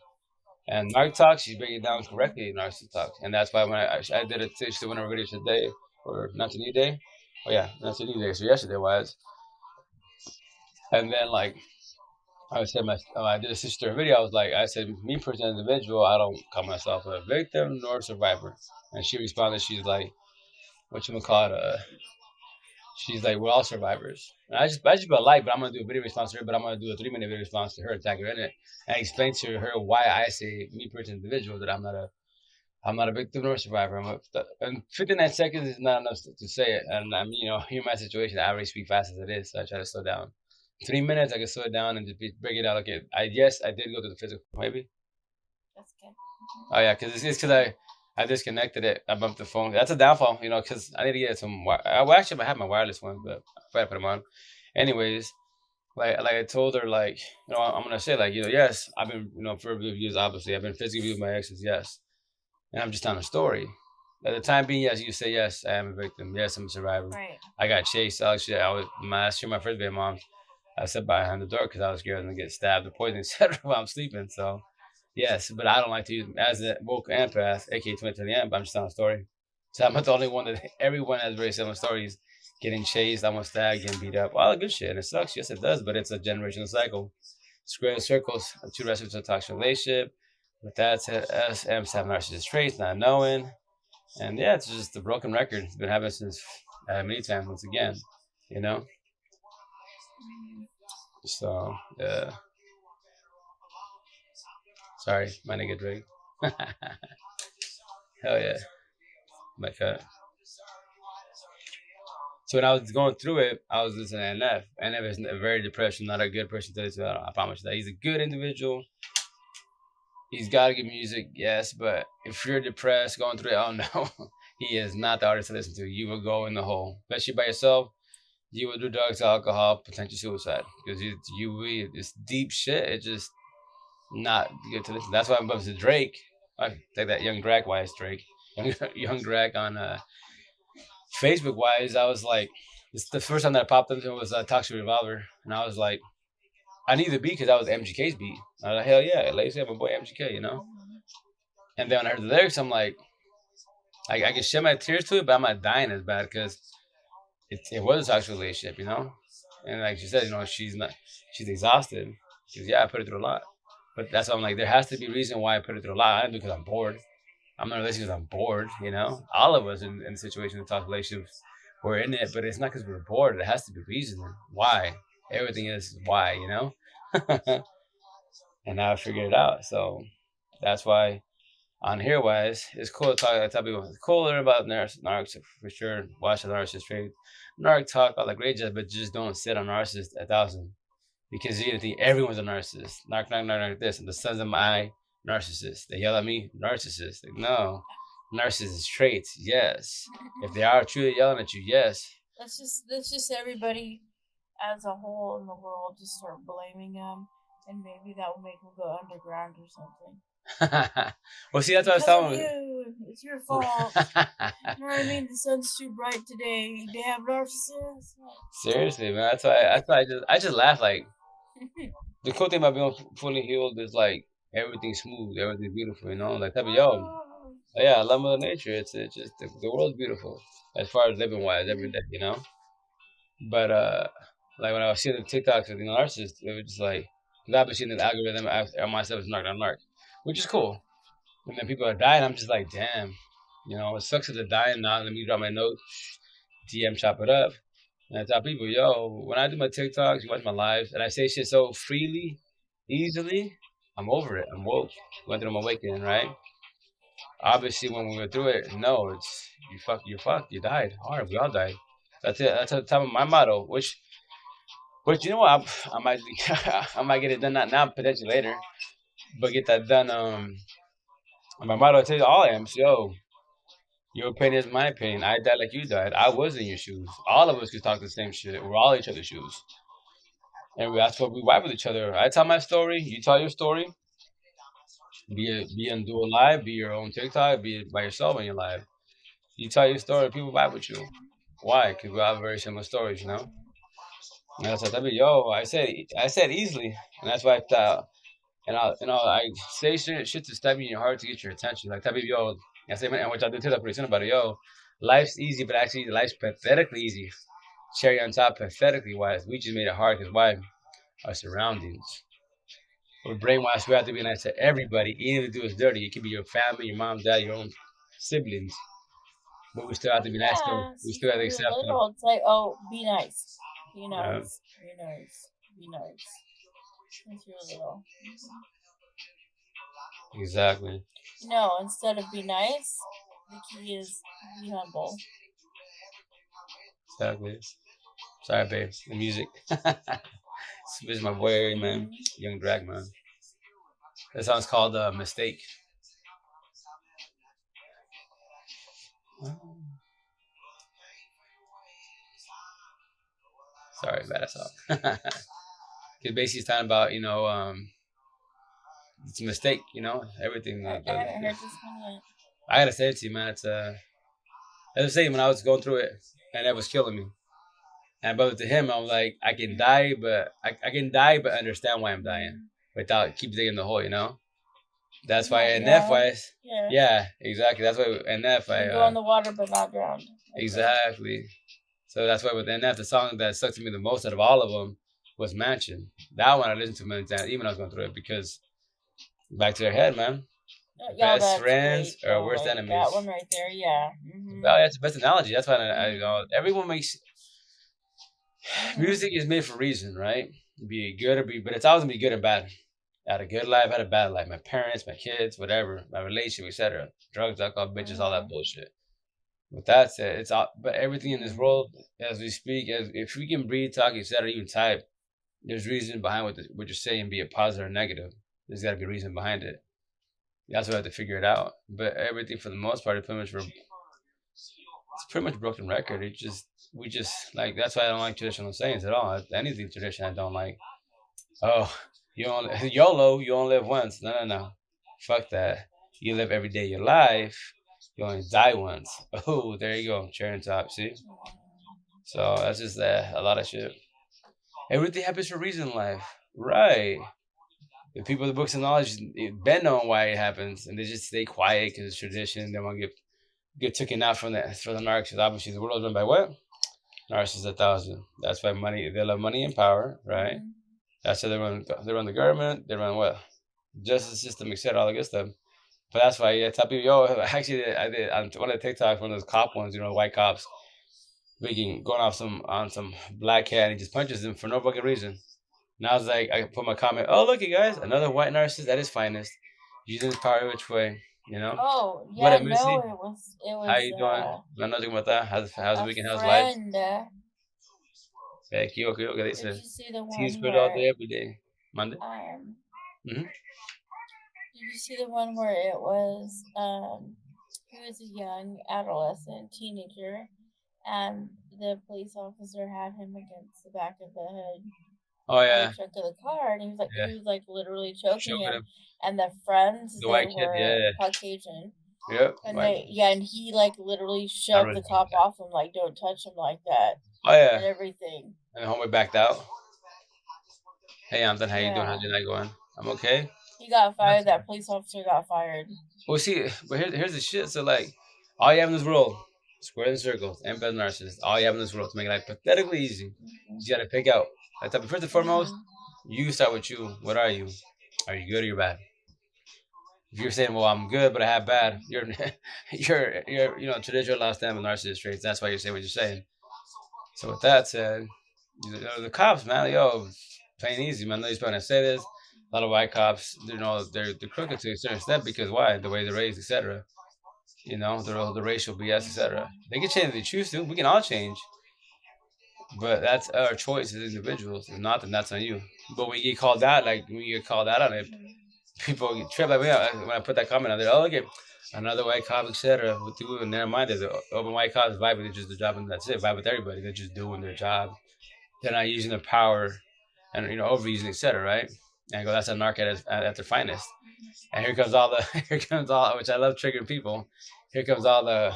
And Narc Talk, she's breaking it down correctly in Narcissist Talk. And that's why when I did a Tish to one of her videos today, or not the new day. Oh, yeah, not the new day. So yesterday was. And then, like, I did a sister video. I said, me personally, as an individual, I don't call myself a victim nor a survivor. And she responded, she's like, what you gonna call it? She's like, we're all survivors. And I just be like, but I'm gonna do a video response to her, but I'm gonna do a 3 minute video response to her, tag her in it, and explain to her why I say, me personally, individual, that I'm not a victim nor a survivor. And 59 seconds is not enough to say it. And I'm, here my situation. I already speak fast as it is, so I try to slow down. 3 minutes, I can slow it down and just break it out. Okay, I did go to the physical, maybe. That's good. Oh yeah, because it's because I disconnected it. I bumped the phone. That's a downfall, because I need to get some. Well, actually, I have my wireless one, but I put them on. Anyways, like I told her, like I'm gonna say, like yes, I've been for abuse. Obviously, I've been physically abused by my exes. Yes, and I'm just telling a story. At the time being, yes, you say yes, I am a victim. Yes, I'm a survivor. Right. I got chased. Actually, I was last year, my first day, mom. I sat behind the door because I was scared to get stabbed or poisoned, etc. while I'm sleeping. So, yes, but I don't like to use as a woke empath, aka 2020 amp. I'm just telling a story. So I'm not the only one that everyone has very similar stories. Getting chased, almost stabbed, getting beat up. All the good shit. And it sucks. Yes, it does, but it's a generational cycle. Square circles, two recipe to a toxic relationship. With that said, us amps have narcissistic traits, not knowing. And yeah, it's just a broken record. It's been happening since many times, once again, you know? So, sorry, my nigga Drake. Hell yeah, my cut. So when I was going through it, I was listening to NF. NF is a very depressed, not a good person to listen to. I promise you that. He's a good individual. He's got good music, yes, but if you're depressed, going through it, oh no, he is not the artist to listen to. You will go in the hole, especially by yourself. You will do drugs, alcohol, potential suicide because it's deep shit. It's just not good to listen. That's why I'm bumping to Drake. I take that young Drake wise Drake, young Drake on Facebook wise. I was like, it's the first time that I popped into it was Toxic Revolver, and I was like, I need the beat because that was MGK's beat. I was like, hell yeah, like say my boy MGK. And then when I heard the lyrics, I'm like, I can shed my tears to it, but I'm not dying as bad because it was a toxic relationship. And like she said, she's exhausted. Because yeah, I put it through a lot. But that's why I'm like, there has to be a reason why I put it through a lot. I didn't do it because I'm bored. I'm not listening because I'm bored. All of us in the situation of toxic relationships, we're in it, but it's not because we're bored. There has to be a reason why. Everything is why. And now I figured it out. So that's why on here wise, it's cool to talk. I tell people it's cool to learn about narcs for sure. Watch the narcissist trade, narc talk all the great jobs, but just don't sit on narcissist 1,000 because you think everyone's a narcissist. Narc, narc, narc, narc, this and the sons of my narcissist. They yell at me, narcissist. Like no, narcissist traits, yes. If they are truly yelling at you, yes. Let's just everybody as a whole in the world just start blaming them, and maybe that will make them go underground or something. Well, see, that's what I was Because of telling. you, it's your fault. You know what I mean? The sun's too bright today. They have narcissists. Seriously, man. That's why I just laugh. Like the cool thing about being fully healed is like everything's smooth, everything's beautiful. You know, like type of yo, yeah, I love Mother Nature. It's just the world's beautiful as far as living wise every day. You know, but like when I was seeing the TikToks of the narcissists, it was just like, because I've been seeing the algorithm on myself is narc on narc, which is cool. And then people are dying. I'm just like, damn, you know, it sucks that they're dying now. Let me drop my note, DM, chop it up. And I tell people, yo, when I do my TikToks, you watch my lives, and I say shit so freely, easily, I'm over it. I'm woke. Went through my awakening, right? Obviously, when we went through it, no, it's you died hard. We all died. That's it. That's the time of my motto. Which you know what? I might, I might get it done not now, potentially later, but get that done. My motto tells all amps, yo, your opinion is my opinion. I died like you died. I was in your shoes. All of us could talk the same shit. We're all each other's shoes. And that's what we vibe with each other. I tell my story, you tell your story. Be on dual live, be your own TikTok, be it by yourself in your live. You tell your story, people vibe with you. Why? Because we have very similar stories, you know. And that's what I mean. Yo, I said easily, and that's why I thought. I say shit to stab you in your heart to get your attention. Like, tell me, yo, I say, man, which I did tell that pretty soon about it. Yo, life's easy, but actually, life's pathetically easy. Cherry on top, pathetically wise. We just made it hard because why? Our surroundings. We're brainwashed. We have to be nice to everybody, even if they do us dirty. It could be your family, your mom, dad, your own siblings, but we still have to be nice to them. Yeah, We see, still have to when you're accept them. little, it's like, oh, be nice, be Uh, nice, be nice, be nice. Since you're little. exactly. No, instead of be nice, the key is be humble. Exactly. Sorry, babe. The music. This is my boy, man. Mm-hmm. Young Drag, man. That song's called Mistake. Sorry, bad song. Because basically, it's talking about, it's a mistake, everything. I haven't heard this one yet. I gotta say it to you, man. As I was saying, when I was going through it, and that was killing me. And but to him, I'm like, I can die, but I can die, but understand why I'm dying without keep digging the hole, you know. That's why Not in that drown. wise, Yeah. yeah, exactly. That's why in that You I can go in the water but not drowned. Okay. exactly. So that's why with NF, the song that stuck to me the most out of all of them was Mansion. That one I listened to many times, even when I was going through it, because back to their head, man. Yeah, Best that's friends great or though. worst Like enemies. that one right there. Yeah. Mm-hmm. Well, that's the best analogy. That's why Mm-hmm. everyone makes Mm-hmm. music is made for a reason, right? Be good or but it's always gonna be good and bad. I had a good life, I had a bad life. My parents, my kids, whatever, my relationship, etc. Drugs, alcohol, bitches, all that Mm-hmm. bullshit. With that said, it's all, but everything in this Mm-hmm. world, as we speak, as if we can breathe, talk, etc., even type, there's reason behind what you're saying, be it positive or negative. There's got to be a reason behind it. That's why I have to figure it out. But everything, for the most part, it's pretty much broken record. We just like that's why I don't like traditional sayings at all. Anything tradition I don't like. Oh, you only YOLO, you only live once. No, no, no. Fuck that. You live every day of your life. You only die once. Oh, there you go. Cherry on top. See? So that's just a lot of shit. Everything happens for a reason in life. Right. The people with the books of knowledge been knowing why it happens, and they just stay quiet because it's tradition. They want to get taken out from the narcs. Obviously, the world is run by what? Narcissists 1,000. That's why money. They love money and power, right? Mm-hmm. That's how they run. They run the government. They run what? Justice system, etc. All the good stuff. But that's why I tell people, yo, actually, I did on one of the TikToks, one of those cop ones, white cops, making going off on some black cat, and he just punches him for no fucking reason. And I was like, I put my comment, oh look, you guys, another white narcissist at his finest, using his power which way, you know. Oh What yeah, up, no, Missy? it How was you doing? I'm not talking about that. How's the a weekend? How's life? friend. Aquí, okay, okay, Did dice. you see the Team one spirit all where day, every day. Monday. um Mm-hmm. did you see the one where it was was a young adolescent teenager, and the police officer had him against the back of the head Oh of the yeah, trunk of the car, and yeah. he was like literally choking Choking him. him. And the friends, The they white kid. were Yeah. Caucasian, Yep. and Like they and he like literally not shoved really. the cop off him, like don't touch him like that, Oh yeah. and everything. And the homie backed out. Hey, Anton, how you doing? How's Yeah, your night going? I'm okay. he got fired. That police officer got fired. Well, see, but here's the shit. So like, all you have in this world, squares and circles, and bad narcissists. All you have in this world to make it like pathetically easy. Hmm. You gotta pick out. Like, first and foremost, Hmm. you start with you. What are you? Are you good or you're bad? If you're saying, "Well, I'm good, but I have bad," you're traditional last stand with narcissist traits. That's why you're saying what you're saying. So with that said, the cops, man, yo, plain easy, man. Nobody's trying to say this. A lot of white cops, they're crooked to a certain extent because why? The way they're raised, etc. The racial BS, etc. They can change if they choose to. We can all change, but that's our choice as individuals. If not, then that's on you. But when you get called out, like when you get called out on it, people get tripped. Like when I put that comment out there, oh look at another white cop, etc. With you, and never mind, there's open white cops vibe. They're just the job, and that's it. Vibe with everybody. They're just doing their job. They're not using their power and overusing, etc. Right? And I go, that's a narc at their finest. And here comes all the here comes all which I love triggering people. Here comes all the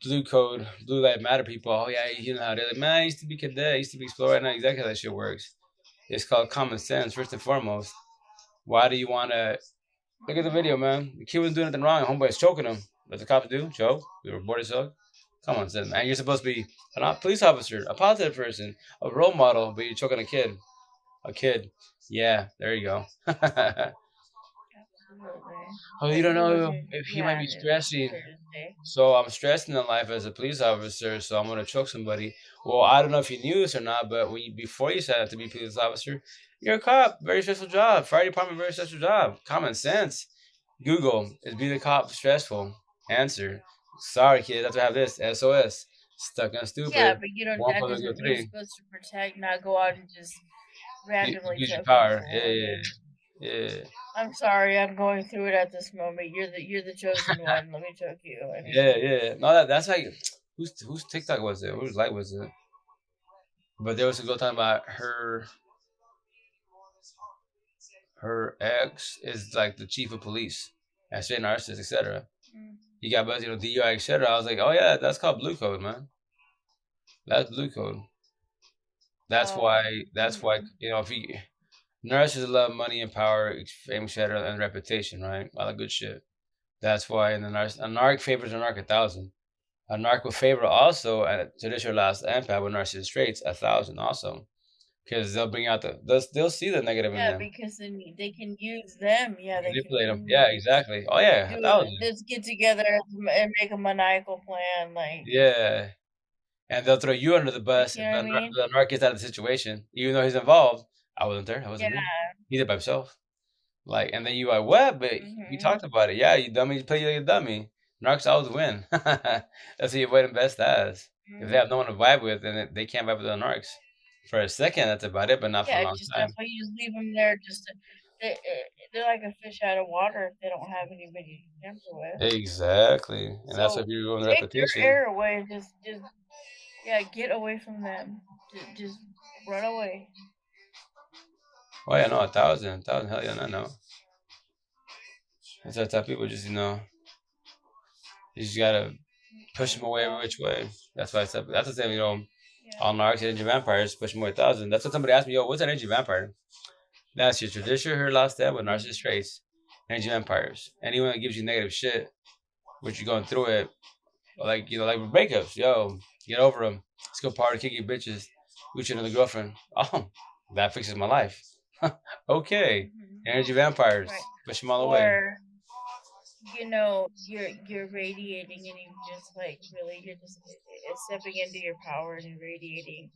blue light matter people. Oh yeah, you know how they're like, man, I used to be cadet, I used to be explorer. I know exactly how that shit works. It's called common sense first and foremost. Why do you want to look at the video, man? The kid wasn't doing anything wrong. Homeboy's choking him. What the cops do? Choke. We were bored as hell. Come on, son, man. You're supposed to be a police officer, a positive person, a role model, but you're choking a kid. A kid. Yeah, there you go. Absolutely. Oh, you But don't he know wasn't. if he might Yeah, be it was stressing. clear to say. So I'm stressing in life as a police officer, so I'm gonna choke somebody. Well, I don't know if you knew this or not, but before you signed up to be a police officer, you're a cop. Very stressful job. Fire department, very stressful job. Common sense. Google is being a cop stressful? Answer. Sorry, kid. That's why I have this. SOS. Stuck on Yeah, stupid. but you don't. One That plus one equals doesn't. You're three. supposed to protect, not go out and just randomly Use your choke power. people. I Yeah, mean, yeah, I'm sorry, I'm going through it at this moment. You're the chosen one. Let me choke you. I yeah, mean, yeah. No, that's like whose TikTok was it? Whose light was it? But there was a girl talking about her ex is like the chief of police at straight narcissist, etc. mm, He got busted, DUI, etc. I was like, oh yeah, that's called blue code, man. That's blue code. That's oh, why. That's why. mm, If he narcissists love money and power, fame, etc., and reputation, right? All that good shit. That's why. And a narc favors a narc 1,000. A narc will favor also a traditional last empath with narcissist traits 1,000 also because they'll bring out they'll see the negative in yeah, them. because then they can use them. Yeah, they can Manipulate them. Yeah, use exactly. Oh yeah, do 1,000. let's get together and make a maniacal plan. Yeah, and they'll throw you under the bus You if know what I mean? the narc gets out of the situation, even though he's involved. I wasn't there. That Yeah. wasn't me. He did it by himself. Like, and then you like, what? But we Hmm. talked about it. Yeah, you dummy. You play like a dummy. Narcs always win. That's what you avoid them best as. If they Hmm. have no one to vibe with, then they can't vibe with the narcs. For a second, that's about it, but not for a Yeah, long just that's time. why you just leave them there. They're like a fish out of water if they don't have anybody to tamper with. Exactly, and that's what So people ruin the take their reputation. air away and just yeah, get away from them. Just run away. Oh yeah, no, 1,000, hell yeah, no. That's how type of people just you just gotta push them Okay. away every Well, which way. That's why that's the same, yeah. all narcs, energy vampires, push them away 1,000. That's what somebody asked me, yo, what's an energy vampire? That's your traditional her last step with Mm. narcissist traits, energy vampires. Anyone that gives you negative shit, which you're going through it, like like with breakups, yo, get over them. Let's go party, kick your bitches, with your another girlfriend. Oh, that fixes my life. Okay, Hmm. energy vampires, Right. push them all away. Or you're radiating and you just like really you're just stepping into your power and radiating,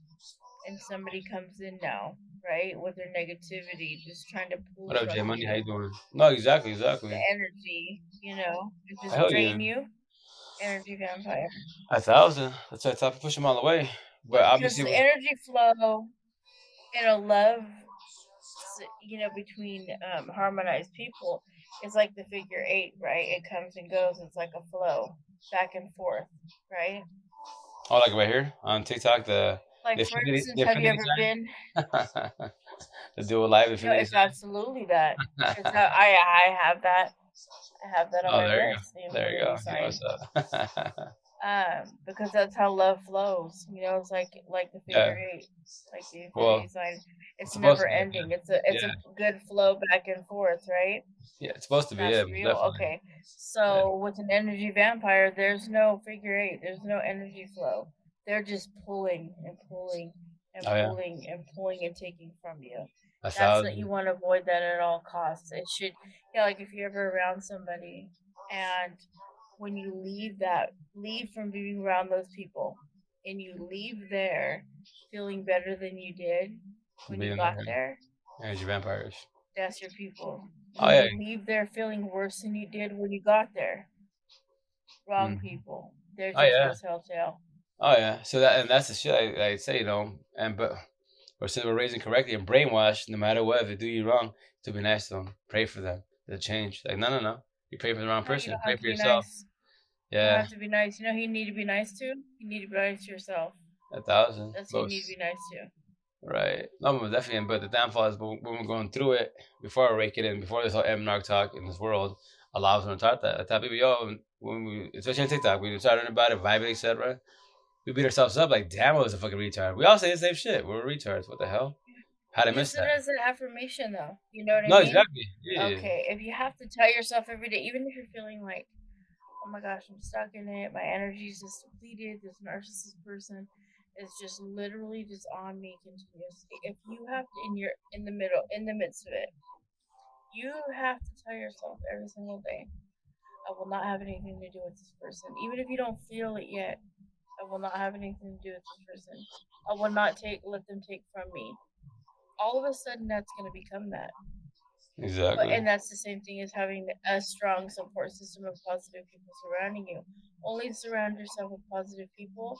and somebody comes in now, right, with their negativity, just trying to pull What up, J from Money? How you you doing? No, exactly, the exactly. energy, and just Hell yeah, drain you. Energy vampire. 1,000. That's why I thought to push them all away. But Because obviously, the energy flow in a love, between harmonized people, It's like the figure eight, right? It comes and goes. It's like a flow, back and forth, right? Oh, like right here on TikTok, Like for the instance, have you infinity ever been? sign, the dual life No, infinity it's absolutely that. sign. It's how I have that. I have that on Oh, my there you go. wrist, the There you go. infinity You know sign. what's up? Because that's how love flows. It's like the figure Yeah. eight, like the infinity Well, sign. it's It's supposed never to be. ending. It's a Yeah. good flow back and forth, right? Yeah. It's supposed to be. Yeah. That's real. Definitely. Okay. Yeah. So with an energy vampire, there's no figure eight. There's no energy flow. They're just pulling and pulling and Oh yeah. pulling and pulling and taking from you. A That's what you thousand. want to avoid that at all costs. It should, like if you're ever around somebody and when you leave from being around those people and you leave there feeling better than you did when you Being got there, energy vampires. that's your people. Oh When yeah. you leave there feeling worse than you did when you got there, wrong Mm. people. They're Oh just yeah. your telltale. Oh yeah. So that's the shit I say, or since we're raising correctly and brainwashed, no matter what, if they do you wrong, to be nice to them, pray for them, to change. Like no, no, no. You pray for the wrong No, you person. don't Pray have for to be yourself. nice. You don't Yeah. have to be nice. You know who you need to be nice to? You need to be nice to yourself. A thousand. That's who you need to Most. be nice to. Right. No, but definitely. But the downfall is when we're going through it, before I rake it in, before this whole narc talk in this world allows them to talk that. I tell people, yo, when we, especially on TikTok, we start learning about it, vibing, etc. We beat ourselves up like, damn, I was a fucking retard. We all say the same shit. We're retards. What the hell? How'd I miss Use it that? as an affirmation, though. You know what I No, mean? exactly. Yeah. Okay, if you have to tell yourself every day, even if you're feeling like, oh my gosh, I'm stuck in it, my energy's just depleted, this narcissist person is just literally just on me continuously. If you have to, in the middle, in the midst of it, you have to tell yourself every single day, I will not have anything to do with this person. Even if you don't feel it yet, I will not have anything to do with this person. I will not let them take from me. All of a sudden, that's going to become that. But Exactly. and that's the same thing as having a strong support system of positive people surrounding you. Only surround yourself with positive people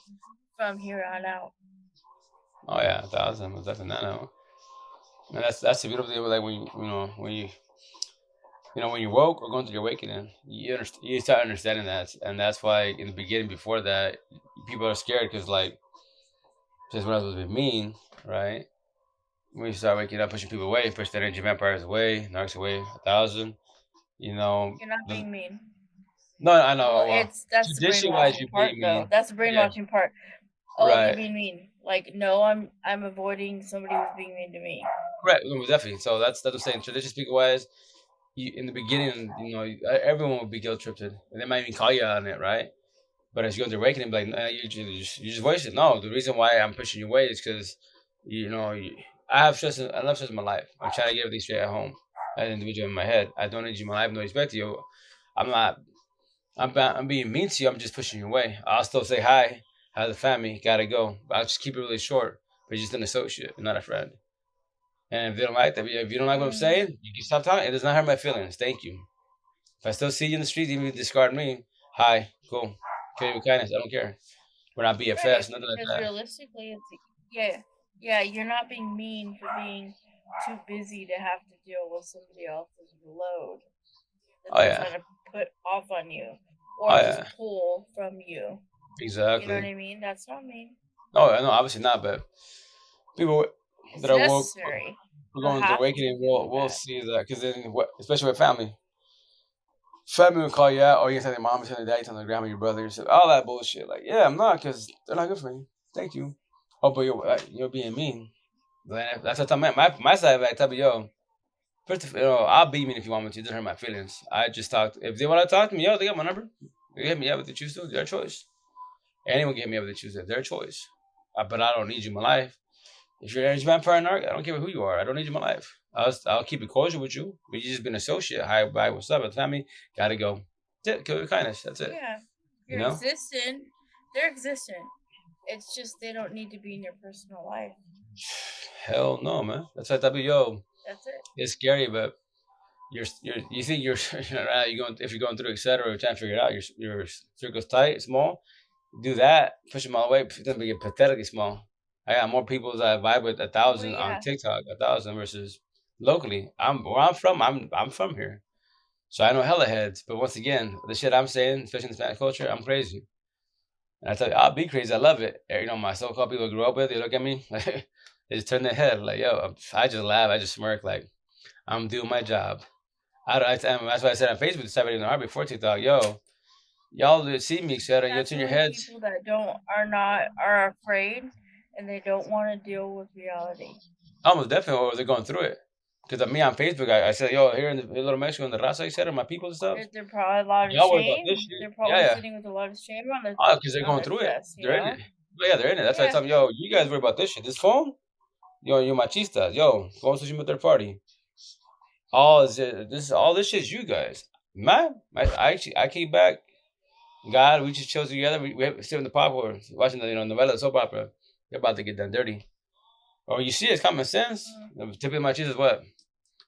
from here on out. Oh yeah, a thousand. Was definitely not. No. And that's the beautiful thing. Like when when you woke or going through your awakening, you start understanding that, and that's why in the beginning, before that, people are scared because like since we're not supposed to be mean, right? We start waking up, pushing people away, push the energy vampires away, narcs away, a thousand. You know, You're not being mean. no, I Well, know. Well, that's the tradition wise, brainwashing you're part being though. mean. That's the Yeah, brainwashing part. Oh, you're right. being mean. Like, no, I'm avoiding somebody who's being mean to me. Correct. No, definitely. So that's what I'm saying. Tradition speaker wise, in the beginning, everyone would be guilt tripped, and they might even call you out on it, right? But as you go into awakening, be like, nah, you just voice it. No, the reason why I'm pushing you away is because, I have stress. I love stress in my life. I'm trying to get everything straight at home, as an individual in my head. I don't need you in my life. No respect to you. I'm not. I'm being mean to you. I'm just pushing you away. I'll still say hi. How's the family? Gotta go. But I'll just keep it really short. But you're just an associate, not a friend. And if they don't like that, if you don't like what I'm Mm, saying, you can stop talking. It does not hurt my feelings. Thank you. If I still see you in the street, even if you discard me, hi, cool. Treat me with kindness. I don't care. We're not right, BFS, nothing like because that. realistically, yeah, yeah. You're not being mean for being too busy to have to deal with somebody else's load that Oh they're yeah. trying to put off on you Oh or just yeah. pull from you. You know what Exactly. I mean? That's not mean. No, no, obviously not. But people that It's are woke, necessary. we're You don't going through have to awakening. deal We'll with we'll that. see that because then, especially with family, family will call you out, or you tell your mom, you tell your dad, you tell your grandma, your brother, you say all that bullshit. Like, yeah, I'm not because they're not good for you. Thank you. Oh, but you're being mean. But that's what I tell my side. I tell me, yo, first of I'll be mean if you want me to. It doesn't hurt my feelings. I just talk. If they want to talk to me, yo, they got my number. They hit me up if they choose to. Their choice. Anyone can hit me up if they choose to. Their choice. But I don't need you in my life. If you're an energy vampire narc, I don't care who you are. I don't need you in my life. I'll keep it cordial with you. But you just been an associate. Hi, bye, what's up? Family, gotta go. That's it. Kill your kindness. That's it. Yeah, You you're know? existent. They're existent. It's just they don't need to be in your personal life. Hell no, man. That's why I tell you, yo, That's it. it's scary, but you think you're you're going if you're going through etc. You're trying to figure it out. Your circle's tight, small. Do that, push them all the way. It's gonna get pathetically small. I got more people that I vibe with a Well, thousand on yeah. TikTok, a thousand versus locally. Where I'm from. I'm from here. So I know hella heads, but once again, the shit I'm saying, especially in the Spanish culture, I'm crazy. And I tell you, I'll be crazy. I love it. You know, my so-called people I grew up with, they look at me, like, they just turn their head, like, yo, I just laugh, I just smirk, like, I'm doing my job. That's why I said on Facebook, it's happening in the heart before TikTok, yo, y'all that see me, etc. You That's turn your only heads. people that don't are afraid and they don't want to deal with reality. Almost definitely, or they're going through it. Because me on Facebook, I said, yo, here in the in Little Mexico, in the Raza, etc., my people and stuff, They're probably a lot of y'all worry about this shame. shit. They're Yeah, probably yeah. sitting with a lot of shame Oh, because they're on going their through it. chest, you They're in it. know? But yeah, they're in it. That's why I Yeah. tell them, yo, you guys worry about this shit. This phone, yo, you machistas. Yo, go on social media third party. All this shit's you guys. Man, I came back. God, we just chose together. We sit in the popcorn, watching the novella, soap opera. They're about to get done dirty. Or you see, it's common sense. Mm. Typically, machistas what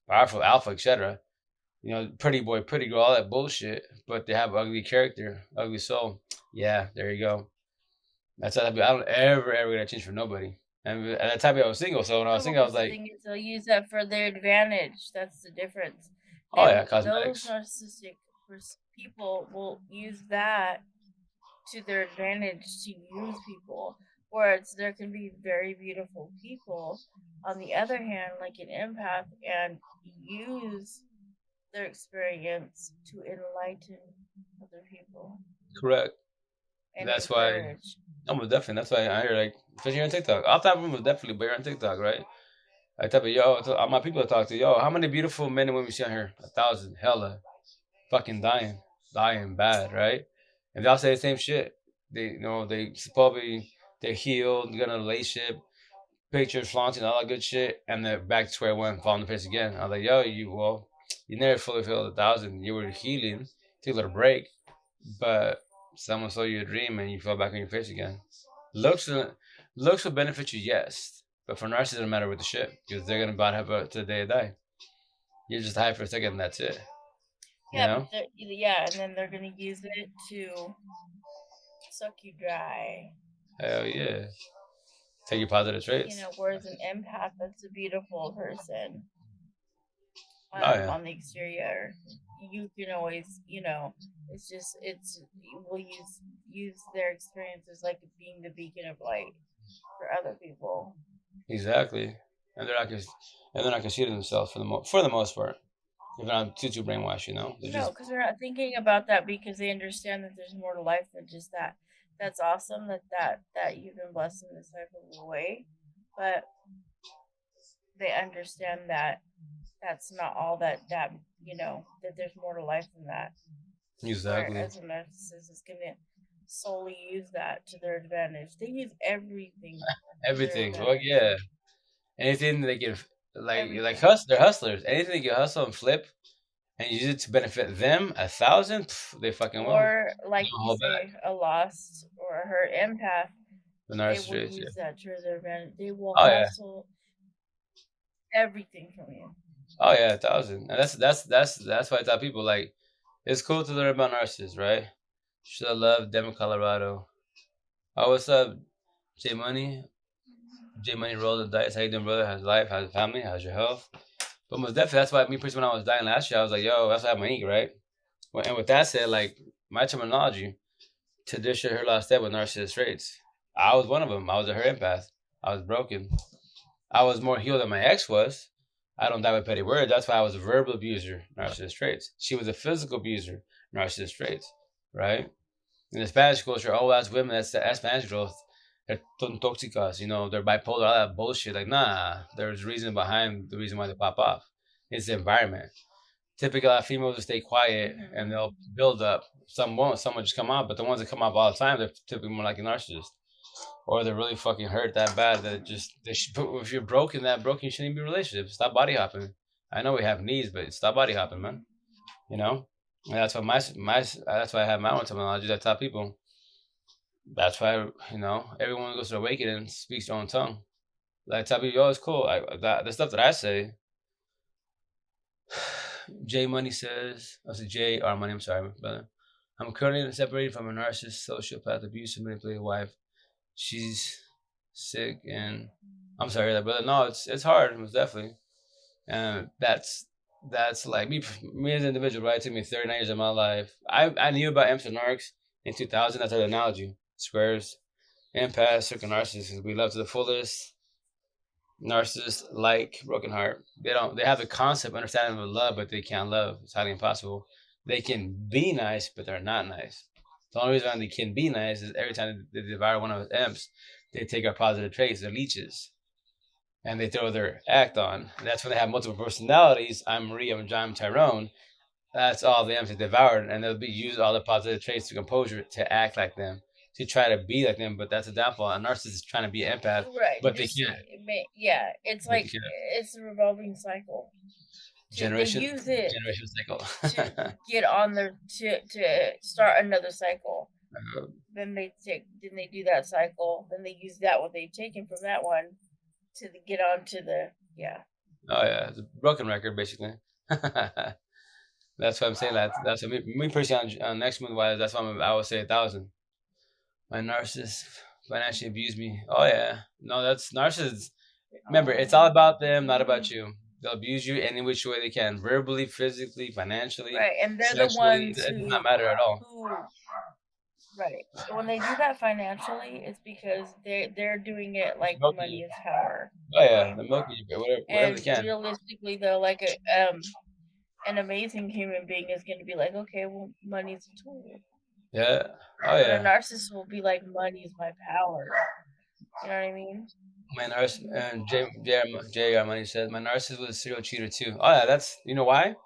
powerful alpha, etc. Pretty boy, pretty girl, all that bullshit. But they have ugly character, ugly soul. Yeah, there you go. That's how I don't ever get a change for nobody. And at that time I was single, so when I was No, single, I was because the like, thing is, they'll use that for their advantage. That's the difference. oh yeah, Those cosmetics. narcissistic people will use that to their advantage to use people. Whereas there can be very beautiful people, on the other hand, like an empath, and use their experience to enlighten other people Correct. and That's why encourage. I'm definitely. That's why I hear like, especially here on TikTok. All type of them was definitely, but here on TikTok, right? I type of yo, all my people I talk to, yo, how many beautiful men and women you see on here? 1,000, hella, fucking dying bad, right? And they all say the same shit. They probably they're healed, got a relationship, pictures, flaunting, all that good shit, and they're back to square one, falling on the face again. I was like, yo, you never fully filled 1,000. You were healing, took a little break, but someone saw you a dream and you fell back on your face again. Looks looks will benefit you, yes, but for narcissists, it doesn't matter with the shit because they're gonna about have it to the day they die. You're just high for a second, and that's it. You Yeah, but know? yeah, and then they're gonna use it to suck you dry. Hell yeah. Take your positive traits. Whereas an empath, that's a beautiful person, Oh yeah, on the exterior, you can always, it's just we'll use their experiences like being the beacon of light for other people. exactly. And they're not conceited themselves for the most part. If they're not too brainwashed, they're No, just because they're not thinking about that because they understand that there's more to life than just that. That's awesome that you've been blessed in this type of a way, but they understand that that's not all that there's more to life than that. exactly Whereas a narcissist is gonna solely use that to their advantage. They use everything to their everything. Well, advantage. yeah, anything they can Everything. they're hustlers. Anything they can hustle and flip and use it to benefit them 1,000, they fucking will. Or They like don't you hold back. say, a lost or a hurt empath, The they will narcissist, yeah. use that to their advantage. They will Oh yeah, hustle everything from you. oh yeah, 1,000. And that's why I tell people like it's cool to learn about narcissists, right? Should I love them in Colorado? Oh, what's up, J Money? J Money rolled the dice. How you doing, brother? How's life? How's your family? How's your health? But most definitely, that's why me personally, when I was dying last year, I was like, yo, that's why I have my ego, right? And with that said, like my terminology, tradition, her last step with narcissist traits. I was one of them. I was a her empath. I was broken. I was more healed than my ex was. I don't die with petty words. That's why I was a verbal abuser, narcissist traits. She was a physical abuser, narcissist traits, right? In the Spanish culture, oh, that's women, that's Spanish growth. They're toxicas, they're bipolar, all that bullshit. Like, nah, there's reason behind the reason why they pop off. It's the environment. Typically, a lot of females will stay quiet Hmm. and they'll build up. Some won't, some will just come out, but the ones that come out all the time, they're typically more like a narcissist. Or they're really fucking hurt that bad that if you're broken, you shouldn't be in a relationship. Stop body hopping. I know we have needs, but stop body hopping, man. You know? And that's why that's why I have my own terminology. I tell people that's why everyone goes to awakening and speaks their own tongue. Like tell people, yo, it's cool. The stuff that I say, J Money says, I said J R Money. I'm sorry, brother. I'm currently separated from a narcissist, sociopath, abusive, manipulative wife. She's sick, and I'm sorry, that brother. No, it's hard. It's definitely, and that's. That's like me as an individual, right? It took me 39 years of my life. I knew about emps and narcs in 2000. That's our analogy. Squares, empaths, circle narcissists. We love to the fullest. Narcissists like broken heart. They have the concept, understanding of love, but they can't love. It's highly impossible. They can be nice, but they're not nice. The only reason why they can be nice is every time they devour one of his imps, they take our positive traits, they're leeches, and they throw their act on. And that's when they have multiple personalities. I'm Marie, I'm John, I'm Tyrone. That's all the imps they devoured, and they'll be use all the positive traits to composure to act like them, to try to be like them. But that's a downfall. A narcissist is trying to be an empath, Right. but they Just can't. yeah. It's But they like can't. it's a revolving cycle. They Generation use it generation cycle. to get on their to start another cycle. Then they do that cycle. Then they use that what they've taken from that one to get on to the yeah. Oh yeah, it's a broken record basically. That's why I'm saying that. That's what me personally on next month wise. That's why I would say 1,000. My narcissist financially abused me. Oh yeah, no, that's narcissists. Remember, it's all about them, not about you. They'll abuse you any which way they can, verbally, physically, financially, Right, and they're the sexually. ones It does not matter at all. who right. When they do that financially, it's because they're doing it like Milking money you. is power. Oh yeah, they're milking you, whatever they And can. realistically, though, like an amazing human being is going to be like, okay, well, money's a tool. Yeah. Oh But a yeah. narcissist will be like, money's my power. You know what I mean? My narcissist and J. Money says my narcissist was a serial cheater too. Oh yeah, that's why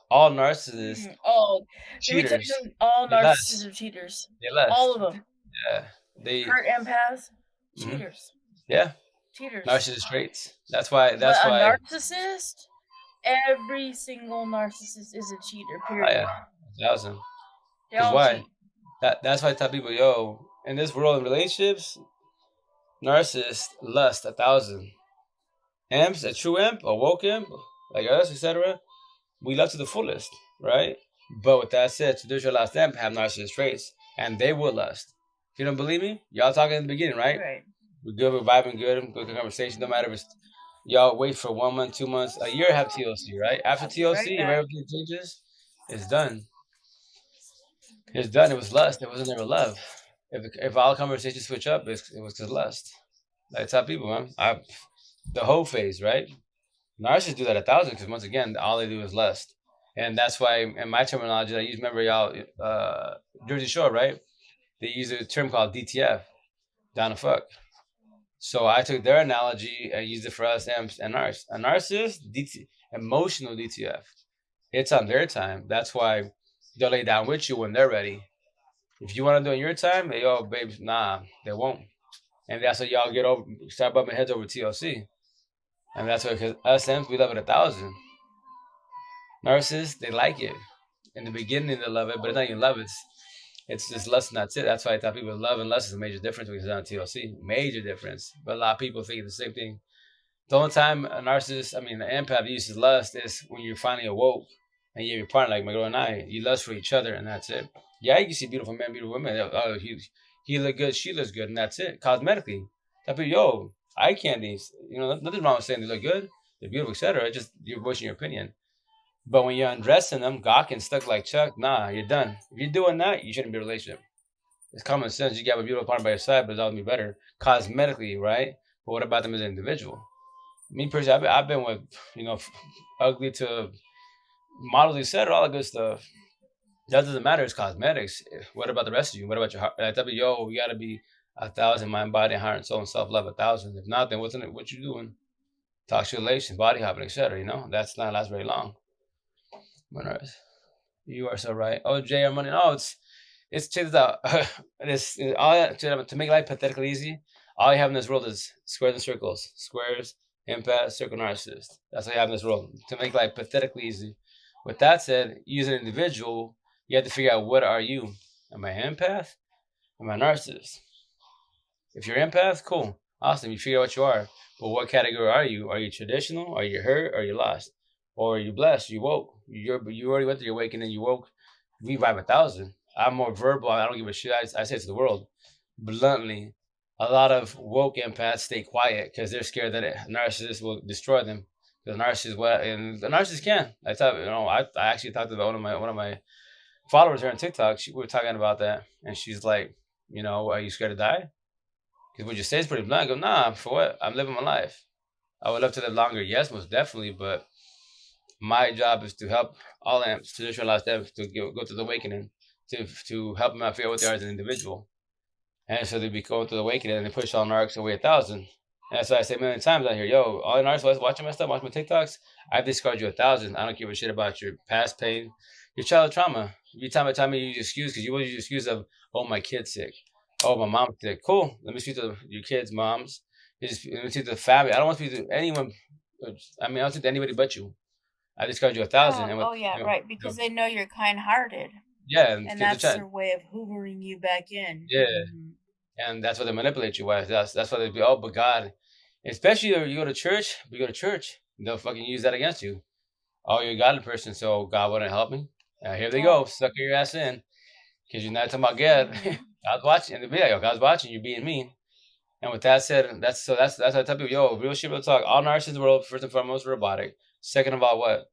all narcissists Oh, let me tell you cheaters something. All they narcissists lust. are cheaters. They All lust. of them. Yeah. They. Hurt empaths, Mhm. cheaters. Yeah. Cheaters. Narcissist traits. That's why. But That's a why. narcissist, every single narcissist is a cheater, Oh yeah, period. 1,000. They Because all why? cheat. That's why I tell people, yo, in this world in relationships, narcissists lust 1,000. Imps, a true imp, a woke imp, like us, etc. We love to the fullest, right? But with that said, traditional last imp have narcissist traits, and they will lust. If you don't believe me, y'all talking in the beginning, right? Right. We're good, we're vibing good, good conversation. No matter if it's y'all wait for 1 month, 2 months, a year, have TLC, right? After I'll be right TLC, if back. everything changes, it's done. It's done. It was lust. It wasn't ever love. If all conversations switch up, it was because lust. I tell people, man, the whole phase, right? Narcissists do that 1,000 because once again, all they do is lust, and that's why in my terminology, I use. Remember, y'all, Jersey Shore, right? They use a term called DTF, down to fuck. So I took their analogy and used it for us and narcs. A narcissist, emotional DTF. It's on their time. That's why they'll lay down with you when they're ready. If you want to do it in your time, they babe, nah, they won't. And that's why y'all get over, start bumping heads over TLC. And that's why, because us M's, we love it 1,000. Narcissists, they like it. In the beginning, they love it, but it's not even love. It's just lust, and that's it. That's why I thought people love and lust is a major difference when it's on TLC. Major difference. But a lot of people think the same thing. The only time a narcissist, I mean, an empath uses lust is when you're finally awoke and you have your partner, like my girl and I, you lust for each other, and that's it. Yeah, you can see beautiful men, beautiful women. Oh, he look good, she looks good, and that's it. Cosmetically, type of yo, eye candies. Nothing wrong with saying they look good, they're beautiful, etc. It's just you're voicing your opinion. But when you're undressing them, gawking, stuck like Chuck, nah, you're done. If you're doing that, you shouldn't be in a relationship. It's common sense. You got a beautiful partner by your side, but it's always be better cosmetically, right? But what about them as an individual? Me personally, I've been with ugly to models, etc. All the good stuff. That doesn't matter. It's cosmetics. What about the rest of you? What about your heart? I tell you, yo, you gotta be 1,000 mind, body, heart, and soul, and self love 1,000. If not, then what's in it? What you doing? Toxic relation, body hopping, etc. That's not last very long. But you are so right. Oh, Jay, our money. No, it's check this out. It's all to make life pathetically easy. All you have in this world is squares and circles. Squares, empath, circle, narcissist. That's all you have in this world to make life pathetically easy. With that said, you as an individual, you have to figure out what are you. Am I an empath? Am I a narcissist? If you're empath, cool, awesome. You figure out what you are. But what category are you? Are you traditional? Are you hurt? Are you lost? Or are you blessed? You woke. You already went through your awakening. You woke. We vibe 1,000. I'm more verbal. I don't give a shit. I say it to the world bluntly. A lot of woke empaths stay quiet because they're scared that a narcissist will destroy them. The narcissist, what, and the narcissist can. I thought, I actually talked about one of my followers here on TikTok. We were talking about that, and she's like, are you scared to die? Because what you say is pretty blunt. I go, nah, for what? I'm living my life. I would love to live longer. Yes, most definitely, but my job is to help all amps, to visualize them, to go to the awakening, to help them out figure out what they are as an individual. And so they be going through the awakening and they push all narcs away 1,000. And that's why I say a million times out here, yo, all the narcs watching my stuff, watch my TikToks, I discard you 1,000. I don't give a shit about your past pain, your childhood trauma. You time by time you use excuse because you always use excuse of, oh, my kid's sick. Oh, my mom's sick. Cool. Let me speak to your kids' moms. Let me speak to the family. I don't want to speak to anyone. I mean, I don't speak to anybody but you. I discard you 1,000. Oh, And oh yeah, right. Because they know you're kind-hearted, yeah, and and get the that's chat. their way of hoovering you back in. Yeah. Mm-hmm. And that's what they manipulate you with. That's why they be, oh, but God, especially if you go to church, they'll fucking use that against you. Oh, you're a godly person, so God wouldn't help me. Here they go, Oh. sucker your ass in, because you're not talking about God. Mm-hmm. God's watching, and they'll be like, yo, God's watching, you're being mean. And with that said, that's how I tell people, yo, real shit, real talk. All narcissists in the world, first and foremost, robotic. Second of all, what?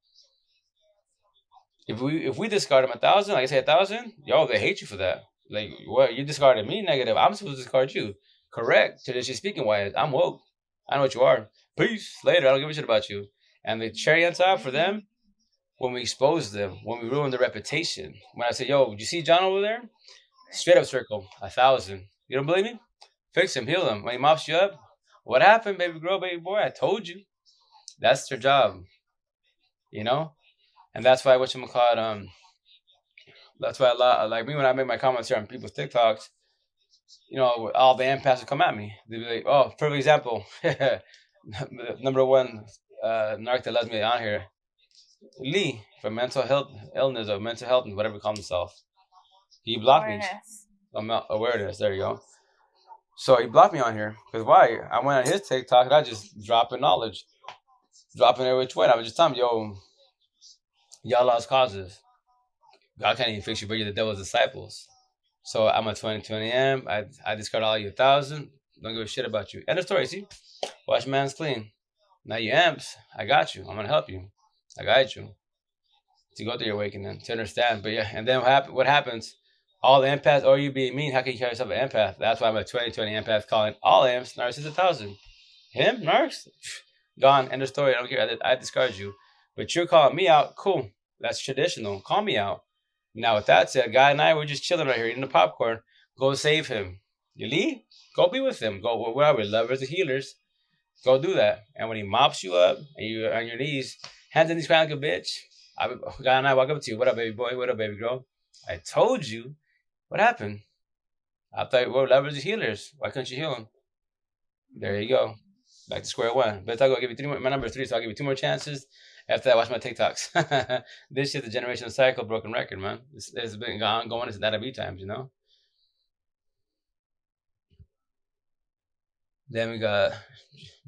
If we discard them 1,000, like I say 1,000, yo, they hate you for that. Like, what, you discarded me negative. I'm supposed to discard you. Correct. Traditionally speaking, wise. I'm woke. I know what you are. Peace. Later. I don't give a shit about you. And the cherry on top for them, when we expose them, when we ruin their reputation. When I say, yo, did you see John over there? Straight up circle, 1,000. You don't believe me? Fix him, heal him. When he mops you up, what happened, baby girl, baby boy? I told you. That's their job, you know? And that's why what you call it, that's why a lot like me when I make my comments here on people's TikToks, all the empaths will come at me. They'll be like, oh, for example, number one narc that lets me on here, Lee, for mental health illness or mental health, whatever he calls himself. He blocked me. Awareness. Awareness, there you go. So he blocked me on here. Because why? I went on his TikTok and I just dropping knowledge. Dropping every which way. I was just telling him, yo, y'all lost causes. God can't even fix you, but you're the devil's disciples. So I'm a 2020 amp. I discard all you 1,000. Don't give a shit about you. End of story. See, wash your man's clean. Now you amps. I got you. I'm gonna help you. I guide you to go through your awakening to understand. But yeah, and then what happens? All the empaths, or you being mean? How can you call yourself an empath? That's why I'm a 2020 empath calling all amps narcissists 1,000. Him narcs gone. End of story. I don't care. I discard you. But you're calling me out. Cool. That's traditional. Call me out. Now, with that said, Guy and I were just chilling right here eating the popcorn. Go save him. You leave? Go be with him. Go wherever. Lovers and healers. Go do that. And when he mops you up and you're on your knees, hands in his crown like a bitch, Guy and I walk up to you. What up, baby boy? What up, baby girl? I told you. What happened? I thought we were lovers and healers. Why couldn't you heal him? There you go. Back to square one. But I'll give you three more. My number is 3, so I'll give you 2 more chances. After that, watch my TikToks. This shit, the generational cycle, broken record, man. It's been ongoing. It's that'll be times. Then we got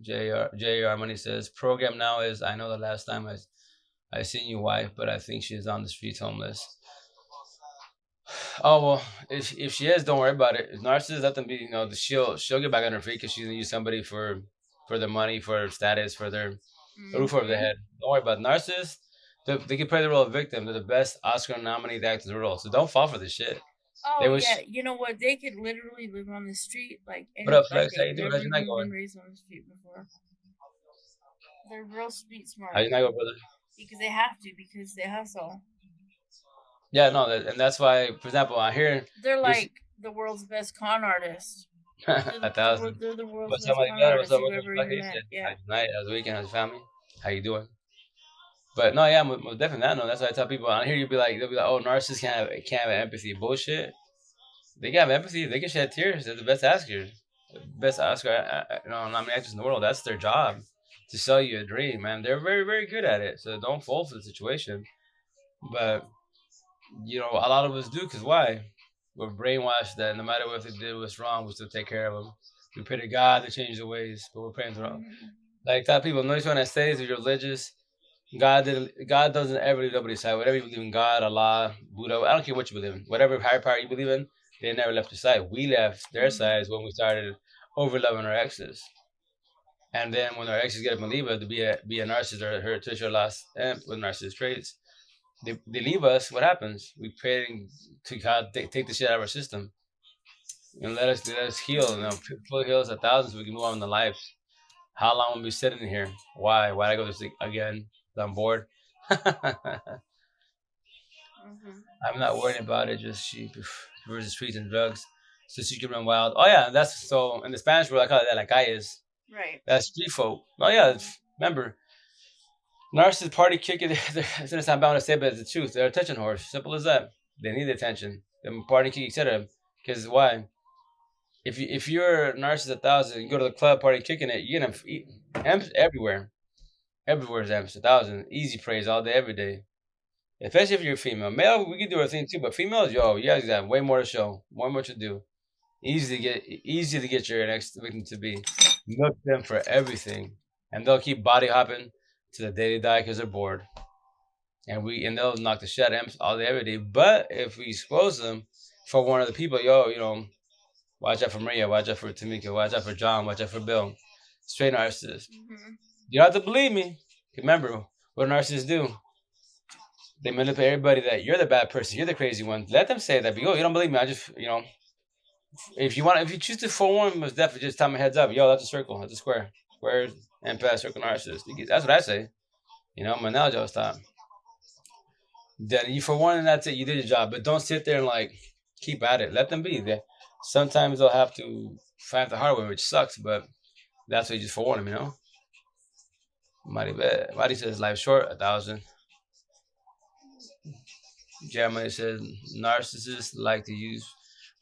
JR Money says, program now is, I know the last time I seen your wife, but I think she's on the streets homeless. Oh well, if she is, don't worry about it. If narcissists, let them be. She'll get back on her feet because she's gonna use somebody for their money, for their status, for their roof over their Mm-hmm. head. Don't worry about it. Narcissists. They can play the role of victim. They're the best Oscar nominated actors in the role. So don't fall for this shit. They Oh wish. yeah, you know what? They could literally live on the street What any up, like Flex? How they've you doing? never How's your night even been going? raised on the street before. They're real street How's smart your night going, brother? because they have to because they hustle. Yeah, no, and that's why, for example, I hear They're you like the world's best con artist. They're 1,000. they're the world's What's up, best my con brother? What's artists up? you've What's up, ever Flex? even He met. said, Yeah. how's your night? How's the weekend? How's your family? How you doing? But no, yeah, most definitely that. No, that's why I tell people. I hear they'll be like, oh, narcissists can't have empathy. Bullshit. They can have empathy. They can shed tears. They're the best Oscar, nominated actors in the world. That's their job to sell you a dream, man. They're very, very good at it. So don't fall for the situation. But a lot of us do because why? We're brainwashed that no matter what they did was wrong, we still take care of them. We pray to God to change the ways, but we're praying to wrong. Mm-hmm. Like that people, notice when I say if you're religious, God doesn't ever leave nobody's side. Whatever you believe in, God, Allah, Buddha, I don't care what you believe in. Whatever higher power you believe in, they never left your side. We left their Mm-hmm. sides when we started over loving our exes. And then when our exes get up and leave us to be a narcissist or her to your last emp with narcissist traits, they leave us. What happens? We pray to God take the shit out of our system and let us heal. You know, Mhm. full heals 1,000 so we can move on in the life. How long will we be sitting here? Why? Why did I go this again? I'm bored. Mhm. I'm not worrying about it. Just she versus streets and drugs, so she can run wild. Oh yeah, that's so in the Spanish word I call it that la calles. Right. That's street folk. Oh yeah, Mhm. remember narcissists party kicking. It's not bound to say, but it's the truth. They're attention whores. Simple as that. They need attention. They party kick, etc. Because why? If you're a narcissist 1,000, you go to the club party kicking it, you're gonna amps everywhere. Everywhere's amps 1,000. Easy praise all day, every day. Especially if you're female. Male, we can do our thing too, but females, yo, you guys got way more to show, more to do. Easy to get your next victim to be. Milk them for everything, and they'll keep body hopping to the day they die because they're bored. And they'll knock the shit out of them all day every day. But if we expose them for one of the people, yo, watch out for Maria, watch out for Tamika, watch out for John, watch out for Bill. Straight narcissists. Mhm. You don't have to believe me. Remember what narcissists do. They manipulate everybody that you're the bad person, you're the crazy one. Let them say that. But yo, you don't believe me. I just, if you choose to forewarn, most definitely just tell me heads up. Yo, that's a circle, that's a square. Squares and pass circle narcissist. That's what I say. My analogy all the time. Then you forewarn and that's it. You did your job, but don't sit there and like keep at it. Let them be. Sometimes they'll have to find the hard way, which sucks. But that's why you just forewarn them. Mari says life short 1,000. Jeremiah says narcissists like to use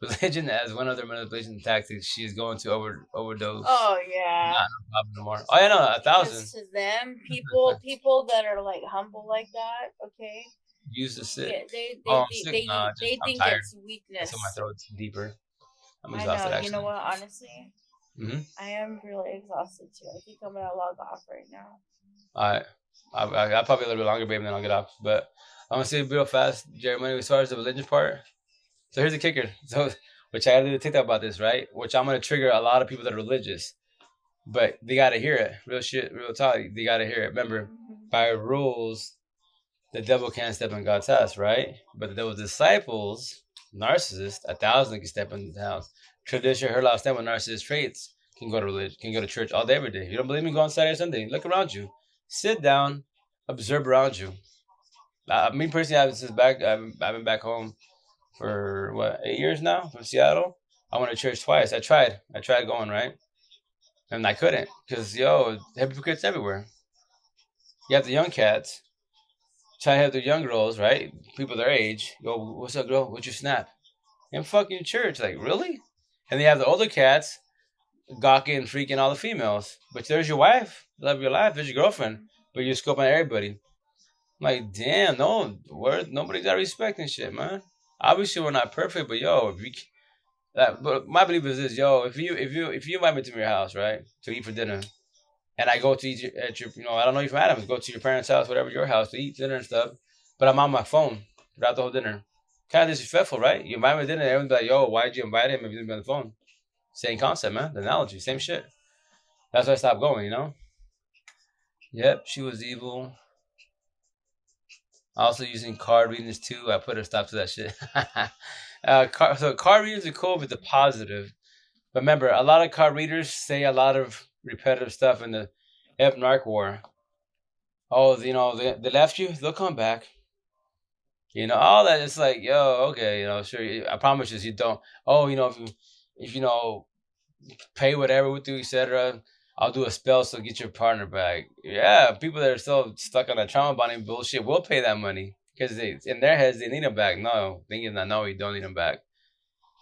religion as one of their manipulation tactics. She is going to overdose. Oh yeah. Not no problem no more. Oh yeah, no, 1,000. Because to them, people that are like humble like that, okay, Use the sick. yeah, they Oh, they I'm they sick. they, Nah, they I'm think tired. it's I feel my weakness. throat's deeper. I'm I know. exhausted You know actually. what? Honestly, Mm-hmm. I am really exhausted too. I think I'm gonna log off right now. All right. I'll probably a little bit longer, baby, then I'll get off. But I'm gonna say real fast, Jeremiah, as far as the religion part. So here's the kicker. So, which I gotta do a TikTok about this, right? Which I'm gonna trigger a lot of people that are religious, but they gotta hear it. Real shit, real talk. They gotta hear it. Remember, Mhm. by rules, the devil can't step in God's house, right? But the devil's disciples, narcissists, 1,000 can step in the house. Tradition, her last time with narcissist traits can go to religion, can go to church all day, every day. You don't believe me? Go on Saturday, Sunday. Look around you. Sit down, observe around you. Me personally, I've been back home for what 8 years now from Seattle. I went to church twice. I tried going right, and I couldn't because hypocrites everywhere. You have the young cats try to have the young girls, right? People their age. Go, what's up, girl? What's your snap? In fucking church, like really? And they have the older cats gawking, freaking all the females. But there's your wife, love your life. There's your girlfriend, Mhm. but you're scoping at everybody. I'm like, damn, no, nobody got respect and shit, man. Obviously, we're not perfect, but yo, if you, but my belief is this, yo, if you invite me to your house, right, to eat for dinner, and I go to eat at your, I don't know you from Adams, go to your parents' house, whatever, your house to eat dinner and stuff, but I'm on my phone throughout the whole dinner. Kind of disrespectful, right? You invite me to dinner, and everyone's like, yo, why'd you invite him if he's gonna be on the phone? Same concept, man. The analogy, same shit. That's why I stopped going. Yep, she was evil. Also using card readings too. I put a stop to that shit. So card readings are cool with the positive. But remember, a lot of card readers say a lot of repetitive stuff in the Narc war. Oh, they left you, they'll come back. All that. It's like, yo, okay, sure. I promise you don't. Oh, if you pay whatever with you, etc. I'll do a spell so get your partner back. Yeah, people that are still stuck on that trauma bonding bullshit will pay that money because they in their heads they need them back. No, thinking that no, you don't need them back.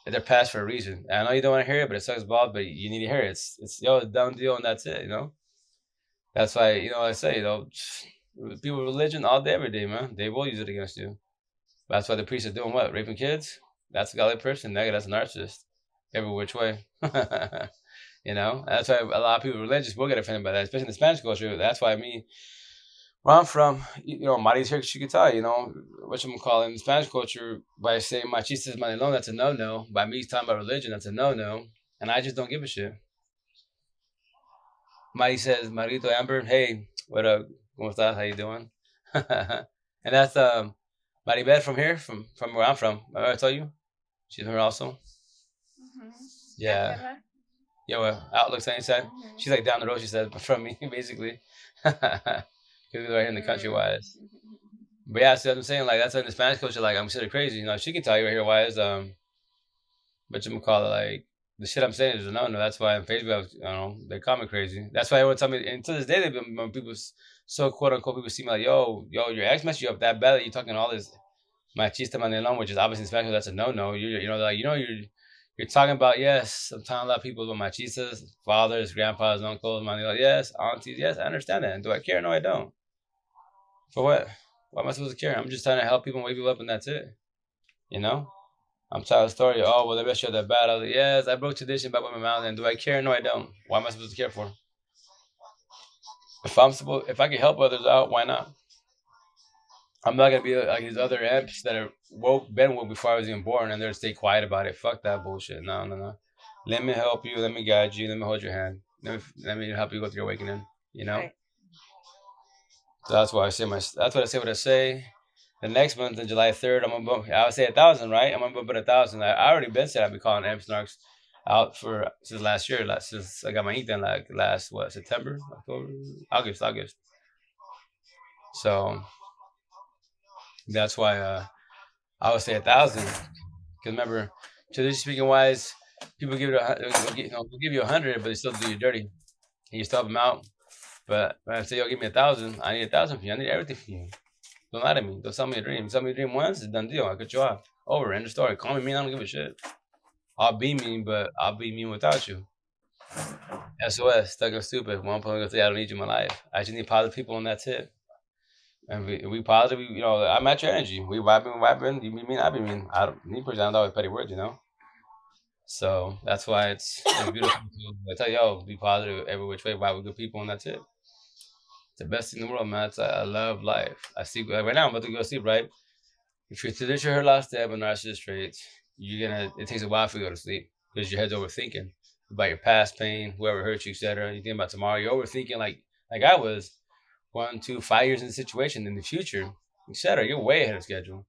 They're passed for a reason. I know you don't want to hear it, but it sucks balls. But you need to hear it. It's a done deal, and that's it. That's why I say people with religion all day every day, man. They will use it against you. That's why the priests are doing what? Raping kids? That's a godly person. That's a narcissist. Every which way. That's why a lot of people religious will get offended by that, especially in the Spanish culture. That's why where I'm from, Mari's here, she could tell, what you call in the Spanish culture, by saying machistas manilon, that's a no-no. By me talking about religion, that's a no-no. And I just don't give a shit. Mari says, Marito Amber, hey, what up? ¿Cómo estás? How you doing? And that's Maribel from here, from where I'm from. Remember I told you? She's from here also. Mm-hmm. Yeah. Yeah, well, Outlook Sunnyside. Mm-hmm. She's like down the road, she said, from me, basically. Because we're right here in the country wise. But yeah, so I'm saying, like, that's in the Spanish culture, like, I'm considered crazy. You know, she can tell you right here why is, but you call it, like, the shit I'm saying is a no no. That's why on Facebook, you know, they call me crazy. That's why everyone tell me, and to this day, they've been, when people, so quote unquote, people see me like, yo, your ex messed you up that bad that you're talking all this machista manelon, which is obviously in Spanish, that's a no no. You know, like, you're talking about, yes, I'm telling a lot of people about machistas, fathers, grandpas, uncles, manelon, yes, aunties, yes, I understand that. And do I care? No, I don't. For what? Why am I supposed to care? I'm just trying to help people and wake people up, and that's it. You know? I'm telling a story. Oh, well, the rest of that bad. I was like, yes, I broke tradition by my mouth. And do I care? No, I don't. Why am I supposed to care for? If I can help others out, why not? I'm not gonna be like these other emps that are woke, been woke before I was even born, and they're stay quiet about it. Fuck that bullshit. No, no, no. Let me help you. Let me guide you. Let me hold your hand. Let me help you go through your awakening. You know. Right. So that's why I say my. That's what I say. What I say. The next month, on July 3rd, I'm gonna bump. I would say 1,000, right? I'm gonna bump it 1,000. I already been said I've been calling emps narcs out for since last year. Since I got my ink done, like last what September, October, August. So that's why I would say 1,000. Because remember, traditionally speaking, wise, people give it they'll give you 100, but they still do you dirty, and you still help them out. But when I say, yo, give me 1,000, I need 1,000 for you. I need everything for you. Don't lie to me. Don't sell me a dream. Sell me a dream once, it's done deal. I cut you off. Over. End of story. Call me mean. I don't give a shit. I'll be mean, but I'll be mean without you. SOS. Stuck and stupid. One point gonna say I don't need you in my life. I just need positive people, and that's it. And we positive. You know, I match your energy. We vibing. You be mean. I be mean. I don't. Me personally, I don't always petty words. You know. So that's why it's beautiful. I tell you, yo, be positive every which way. Vibe with good people, and that's it. It's the best thing in the world, man. I love life. I see right now. I'm about to go sleep. Right. If you're traditional her last step of narcissist traits, it takes a while for you to go to sleep because your head's overthinking about your past pain, whoever hurt you, etc. You think about tomorrow, you're overthinking like I was 1, 2, 5 years in the situation in the future, etc. You're way ahead of schedule.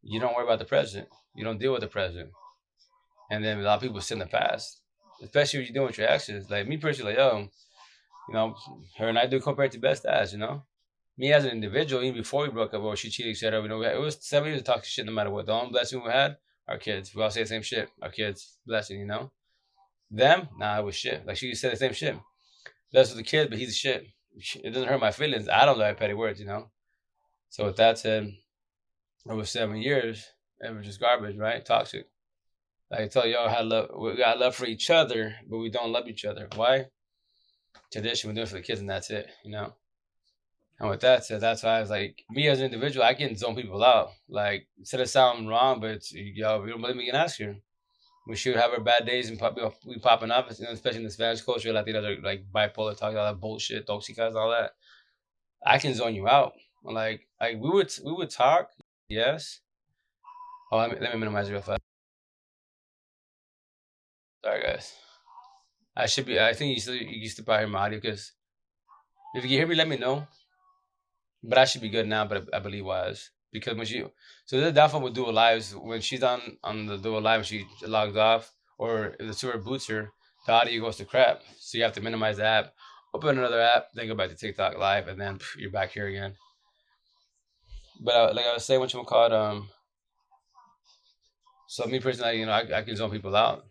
You don't worry about the present. You don't deal with the present. And then a lot of people sit in the past. Especially if you're doing with your exes. Like me personally, like, yo, you know, her and I do compare to best as, you know. Me as an individual, even before we broke up or she cheated, etc., you know, it was 7 years of toxic shit no matter what. The only blessing we had, our kids. We all say the same shit. Our kids, blessing, you know? Them, nah, it was shit. Like she said the same shit. That's with the kid, but he's a shit. It doesn't hurt my feelings. I don't like petty words, you know? So with that said, over 7 years, it was just garbage, right? Toxic. Like I tell y'all, we got love for each other, but we don't love each other. Why? Tradition, we do it for the kids and that's it, you know? And with that said, that's why I was like, me as an individual, I can zone people out. Like, instead of sounding wrong, but y'all, if you don't believe me, you can ask her. We should have our bad days and we popping up, you know, especially in the Spanish culture, like the other like bipolar talk, all that bullshit, toxicas, all that. I can zone you out. Like we would talk, yes. Oh, let me minimize it real fast. Sorry, guys. I should be. I think you still probably hear my audio because if you can hear me, let me know. But I should be good now, but I believe was because when she so the downfall with dual lives when she's on the dual live and she logs off or if the server boots her, the audio goes to crap. So you have to minimize the app, open another app, then go back to TikTok live, and then you're back here again. But like I was saying, what you call it, so me personally, you know, I can zone people out.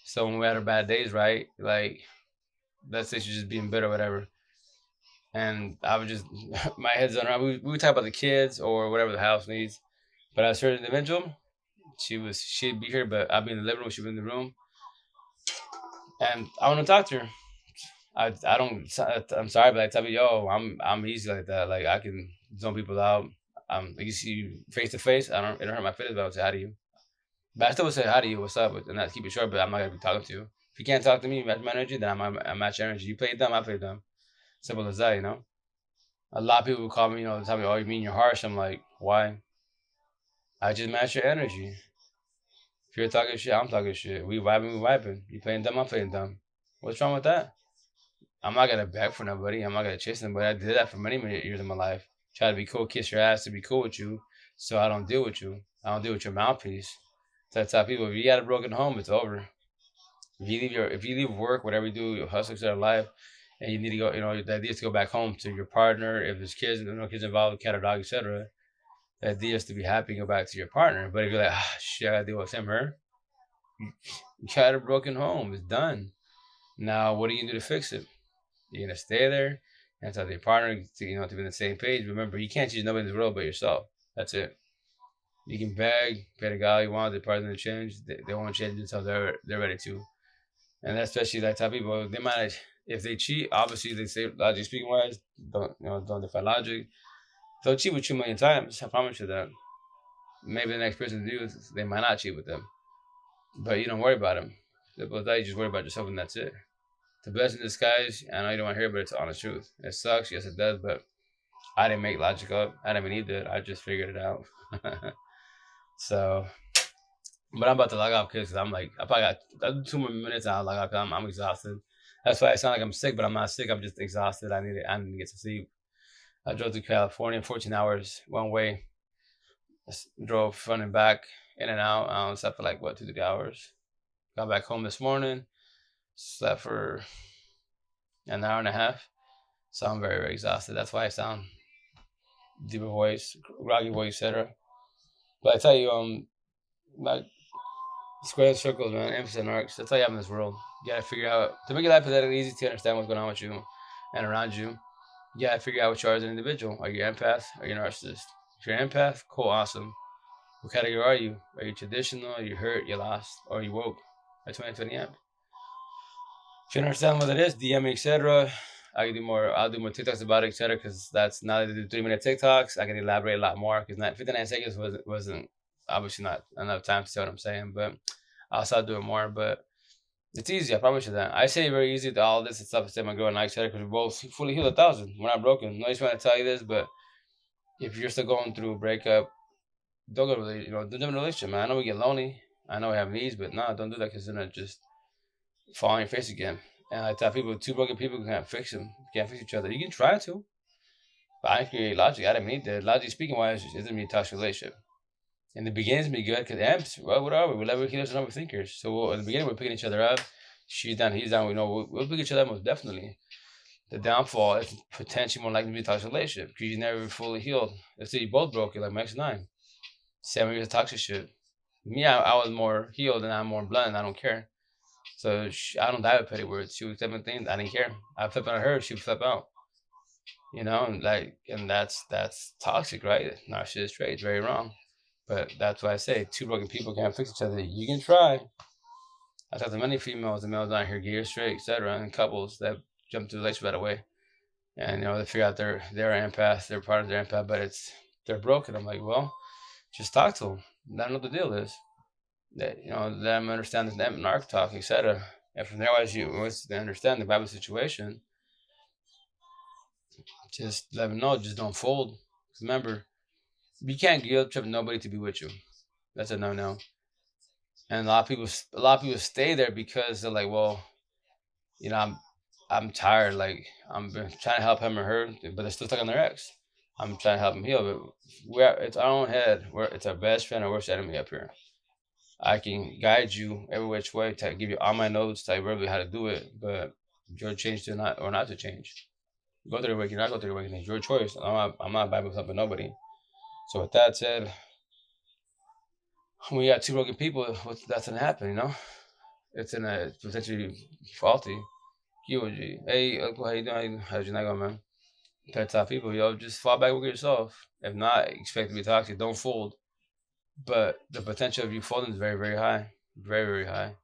So when we had our bad days, right, like let's say she's just being bitter or whatever, and I would just my head's on her. We would talk about the kids or whatever the house needs. But as a certain individual, she'd be here, but I'd be in the living room, she'd be in the room, and I want to talk to her. I don't. I'm sorry, but I tell you, yo, I'm easy like that. Like I can zone people out. Like you see you face to face. I don't. It don't hurt my feelings, but I would say hi to you. But I still would say hi to you. What's up? And not keep it short. But I'm not gonna be talking to you. If you can't talk to me, match my energy. Then I match your energy. You play dumb, I play dumb. Simple as that. You know. A lot of people will call me. You know, tell me, oh, you mean you're harsh? I'm like, why? I just match your energy. If you're talking shit, I'm talking shit. We vibing, we vibing. You playing dumb, I'm playing dumb. What's wrong with that? I'm not gonna beg for nobody. I'm not gonna chase nobody. I did that for many, many years of my life. Try to be cool, kiss your ass to be cool with you, so I don't deal with you. I don't deal with your mouthpiece. So I tell people, if you got a broken home, it's over. If you leave work, whatever you do, your hustle, etc. life, and you need to go, the idea is to go back home to your partner. If there's kids, no kids involved, cat or dog, etc. The idea is to be happy and go back to your partner. But if you're like, shit, I gotta deal with him, her, you got a broken home. It's done. Now, what are you gonna do to fix it? You're gonna stay there and tell your partner to, to be on the same page. Remember, you can't change nobody in the world but yourself. That's it. You can beg, pay the guy you want, the partner to change. They won't change until they're ready to. And especially that type of people, they might, if they cheat, obviously they say logic speaking wise, don't defy logic. They'll cheat with you a million times. I promise you that. Maybe the next person to do, they might not cheat with them, but you don't worry about them. But you just worry about yourself, and that's it. The blessing in disguise. I know you don't want to hear, it, but it's the honest truth. It sucks, yes, it does, but I didn't make logic up. I didn't even need it. I just figured it out. So, but I'm about to log off because I'm like, I probably got 2 more minutes and I'll log off. I'm exhausted. That's why I sound like I'm sick, but I'm not sick. I'm just exhausted. I need to get some sleep. I drove to California 14 hours one way. Drove front and back, in and out. I slept for like, 2 to 3 hours. Got back home this morning. Slept for an hour and a half. So I'm very, very exhausted. That's why I sound deeper voice, groggy voice, etc. But I tell you, like square circles, man, emphasis and arcs. That's all you have in this world. You gotta figure out to make your life pathetically easy to understand what's going on with you and around you. You gotta figure out what you are as an individual. Are you an empath? Are you a narcissist? If you're an empath, cool, awesome. What category are you? Are you traditional? Are you hurt? You lost? Or are you woke? By 2020 amp. If you understand what it is, DM me, etc. I'll do more TikToks about it, etc. Because that's now that I do 3 minute TikToks, I can elaborate a lot more. Because 59 seconds wasn't obviously not enough time to say what I'm saying, but I'll start doing more. But it's easy, I promise you that. I say very easy to all this and stuff. I say my girl and I, etc. Because we're both fully healed 1,000. We're not broken. Nobody's trying to tell you this, but if you're still going through a breakup, don't go to don't do a relationship, man. I know we get lonely. I know we have needs, but nah, don't do that because then it just fall on your face again. And I tell people, two broken people can't fix them, can't fix each other. You can try to, but I create logic. I didn't mean that. Logic speaking wise, it doesn't mean a toxic relationship. In the beginning, it's be good because amps, well, what are we? We're level healers and overthinkers. So in the beginning, we're picking each other up. She's down, he's down. We know we'll pick each other up most definitely. The downfall is potentially more likely to be a toxic relationship because you never fully healed. Let's say you both broke it, like my ex-9. 7 years of toxic shit. Me, I was more healed and I'm more blunt and I don't care. So I don't die with petty words. She would say things, I didn't care. I flip on her, she would flip out. And that's toxic, right? Narcissist trait, it's very wrong. But that's why I say two broken people can't fix each other. You can try. I talked to many females and males down here, gay or straight, etc., and couples that jump to the relationship right away. And they figure out they're an empath, they're part of their empath, but they're broken. I'm like, well, just talk to them. Let them know what the deal is. That let them understand the narc talk, etc. And from there, once they understand the Bible situation, just let them know. Just don't fold. Remember, you can't guilt trip nobody to be with you. That's a no. And a lot of people stay there because they're like, well, you know, I'm tired. Like I'm trying to help him or her, but they're still stuck on their ex. I'm trying to help them heal, but it's our own head. It's our best friend or worst enemy up here. I can guide you every which way, to give you all my notes, tell you verbally how to do it, but your change to not or not to change. Go through the awakening, not go through the awakening. It's your choice. I'm not Bible thumping nobody. So with that said, when you got two broken people, that's gonna happen, It's in a potentially faulty. QOG. Hey, Uncle, how you doing? How's your night going, man? Pet top people, just fall back with yourself. If not, expect to be toxic. Don't fold. But the potential of you folding is very, very high. Very, very high.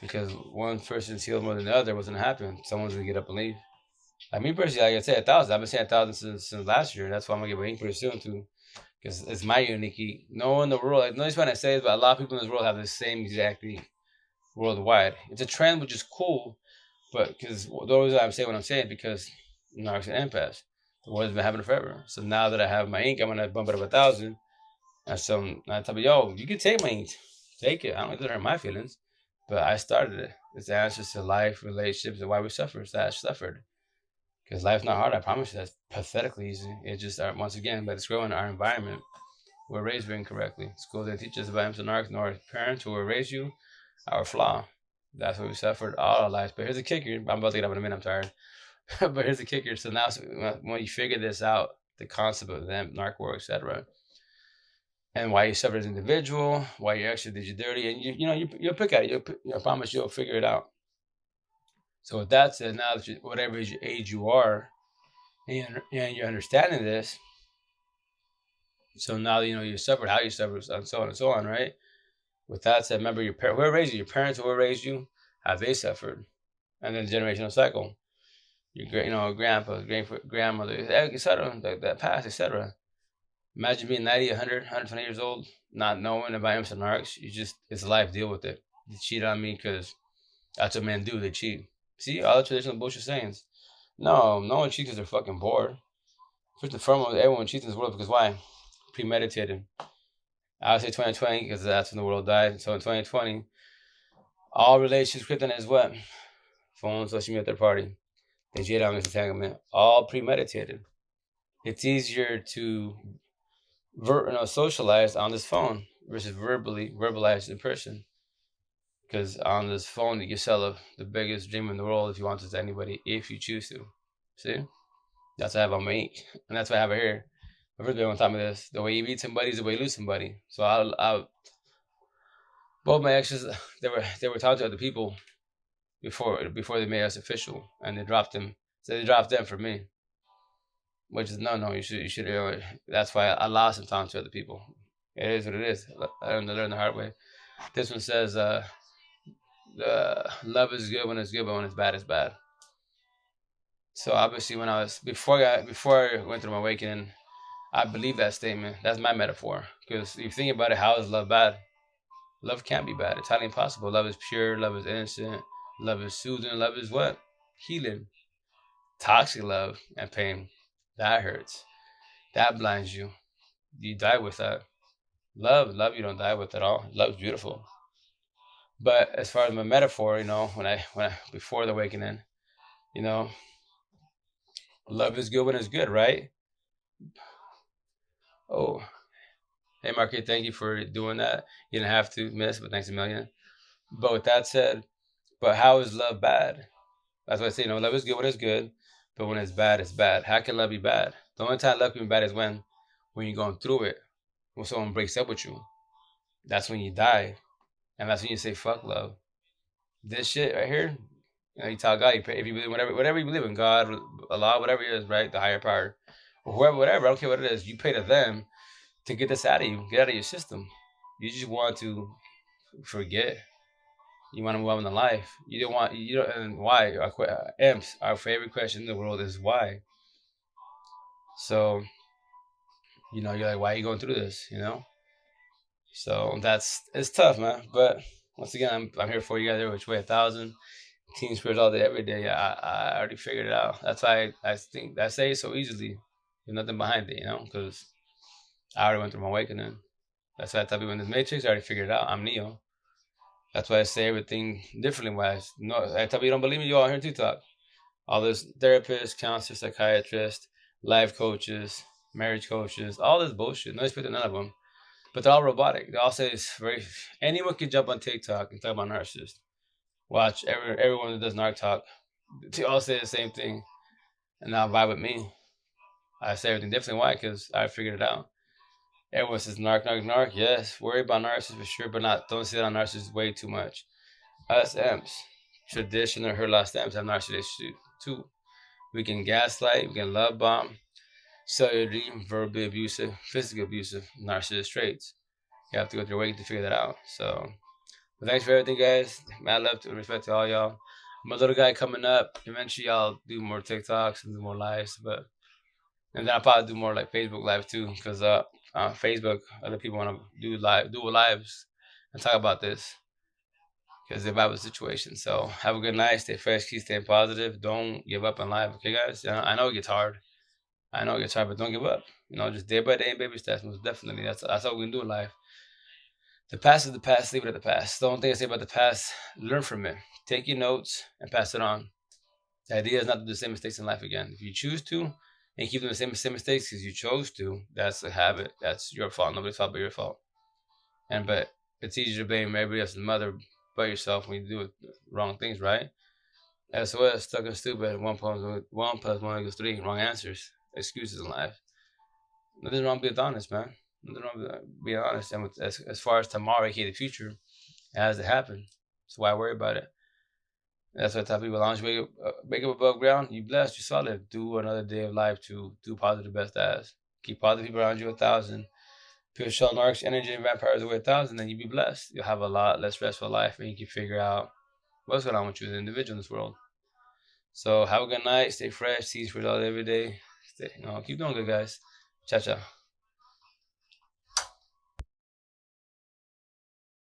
Because one person's healed more than the other, what's gonna happen? Someone's gonna get up and leave. Like me personally, like I said, 1,000. I've been saying 1,000 since last year. That's why I'm gonna get my ink pretty soon too, because it's my unique. No one in the world, like, nobody's trying to say it, but a lot of people in this world have the same exactly worldwide. It's a trend, which is cool, but because the reason I'm saying what I'm saying because narcs and empaths, the war has been happening forever. So now that I have my ink, I'm gonna bump it up 1,000. And so I tell me, yo, you can take my ink, take it. I don't let it hurt my feelings, but I started it. It's the answers to life, relationships, and why we suffer. That suffered. Because life's not hard. I promise you. That's pathetically easy. It's just once again, but it's growing our environment. We're raised incorrectly. School didn't teach us about emps and narcs, nor our parents who will raise you. Our flaw. That's what we suffered all our lives. But here's the kicker. I'm about to get up in a minute. I'm tired. But here's the kicker. So now, when you figure this out, the concept of them, narc war, etc., and why you suffer as an individual, why you actually did you dirty, and you'll pick at it. I promise you'll figure it out. So with that said, now that whatever age you are, and you're understanding this, so now you know you suffered, how you suffered, and so on, right? With that said, remember your parents, who raised you, your parents who raised you, how they suffered, and then the generational cycle. Your grandpa, grandmother, etc. That past, etc. Imagine being 90, 100, 120 years old, not knowing about emps and narcs. It's life. Deal with it. You cheat on me because that's what men do. They cheat. See, all the traditional bullshit sayings. No one cheats because they're fucking bored. First and foremost, everyone cheats in this world because why? Premeditated. I would say 2020 because that's when the world died. So in 2020, all relationships kryptonite is what? Phone, social media, third party. They cheat on this entanglement. All premeditated. It's easier to socialize on this phone versus verbalize in person. Because on this phone, you can sell the biggest dream in the world if you want it to anybody, if you choose to. See? That's what I have on my ink. And that's what I have here. My first one taught me this. The way you beat somebody is the way you lose somebody. So both my exes, they were talking to other people before they made us official, and they dropped them. So they dropped them for me, which is no. You should. That's why I lost some time to other people. It is what it is. I learned the hard way. This one says, the love is good when it's good, but when it's bad, it's bad. So obviously, when I was before I went through my awakening, I believe that statement. That's my metaphor. Because if you think about it, how is love bad? Love can't be bad. It's highly impossible. Love is pure. Love is innocent. Love is soothing. Love is what? Healing. Toxic love and pain. That hurts. That blinds you. You die with that. Love, you don't die with at all. Love's beautiful. But as far as my metaphor, when I before the awakening, you know, love is good when it's good, right? Oh, hey, Marquette, thank you for doing that. You didn't have to miss, but thanks a million. But with that said, but how is love bad? That's what I say. Love is good when it's good, but when it's bad, it's bad. How can love be bad? The only time love can be bad is when you're going through it. When someone breaks up with you, that's when you die, and that's when you say fuck love. This shit right here, you tell God, you pray, if you believe whatever you believe in, God, Allah, whatever it is, right, the higher power, or whoever, whatever, I don't care what it is, you pray to them to get this out of you, get out of your system. You just want to forget. You want to move on in life. You don't, and why? Emps, our favorite question in the world is why. So, you're like, why are you going through this? So it's tough, man. But once again, I'm here for you guys every which way, 1,000 team spirits all day, every day. Yeah, I already figured it out. That's why I think I say it so easily. There's nothing behind it, because I already went through my awakening. That's why I tell people in the Matrix, I already figured it out. I'm Neo. That's why I say everything differently. No, I tell people you don't believe me, you all here on TikTok. All those therapists, counselors, psychiatrists, life coaches, marriage coaches, all this bullshit. No respect to none of them. But they're all robotic. They all say it's very. Anyone can jump on TikTok and talk about narcissists. Watch everyone that does narc talk. They all say the same thing, and now vibe with me. I say everything differently. Why? Because I figured it out. Everyone says narc, narc, narc. Yes, worry about narcissists for sure, but not. Don't say that on narcissists way too much. Us emps, traditional her lost emps have narcissists too. We can gaslight, we can love bomb, cellularly, verbally abusive, physically abusive, narcissist traits. You have to go through your way to figure that out. So, but thanks for everything, guys. Mad love to respect to all y'all. My little guy coming up. Eventually, I'll do more TikToks and do more lives, but and then I'll probably do more like Facebook live too, because Facebook, other people want to do lives and talk about this because they vibe the situation. So have a good night. Stay fresh. Keep staying positive. Don't give up in life. Okay, guys. I know it gets hard. I know it gets hard, but don't give up. Just day by day, baby steps. Most definitely. That's all we can do in life. The past is the past. Leave it at the past. The only thing I say about the past: learn from it. Take your notes and pass it on. The idea is not to do the same mistakes in life again. If you choose to and keep doing the same mistakes because you chose to, that's a habit. That's your fault. Nobody's fault but your fault. But it's easier to blame everybody else's mother but yourself when you do wrong things, right? SOS, stuck and stupid. One plus one equals three. Wrong answers. Excuses in life. Nothing's wrong with being honest, man. Nothing wrong with being honest. And as far as tomorrow, aka the future, it has to happen. So why worry about it? That's what I tell people. As long as you wake up above ground, you blessed, you solid. Do another day of life to do positive best as. Keep positive people around you 1,000. People shell narcs, energy, and vampires away 1,000, then you'll be blessed. You'll have a lot less stressful life, and you can figure out what's going on with you as an individual in this world. So have a good night. Stay fresh. See you for every day. Keep doing good, guys. Ciao, ciao.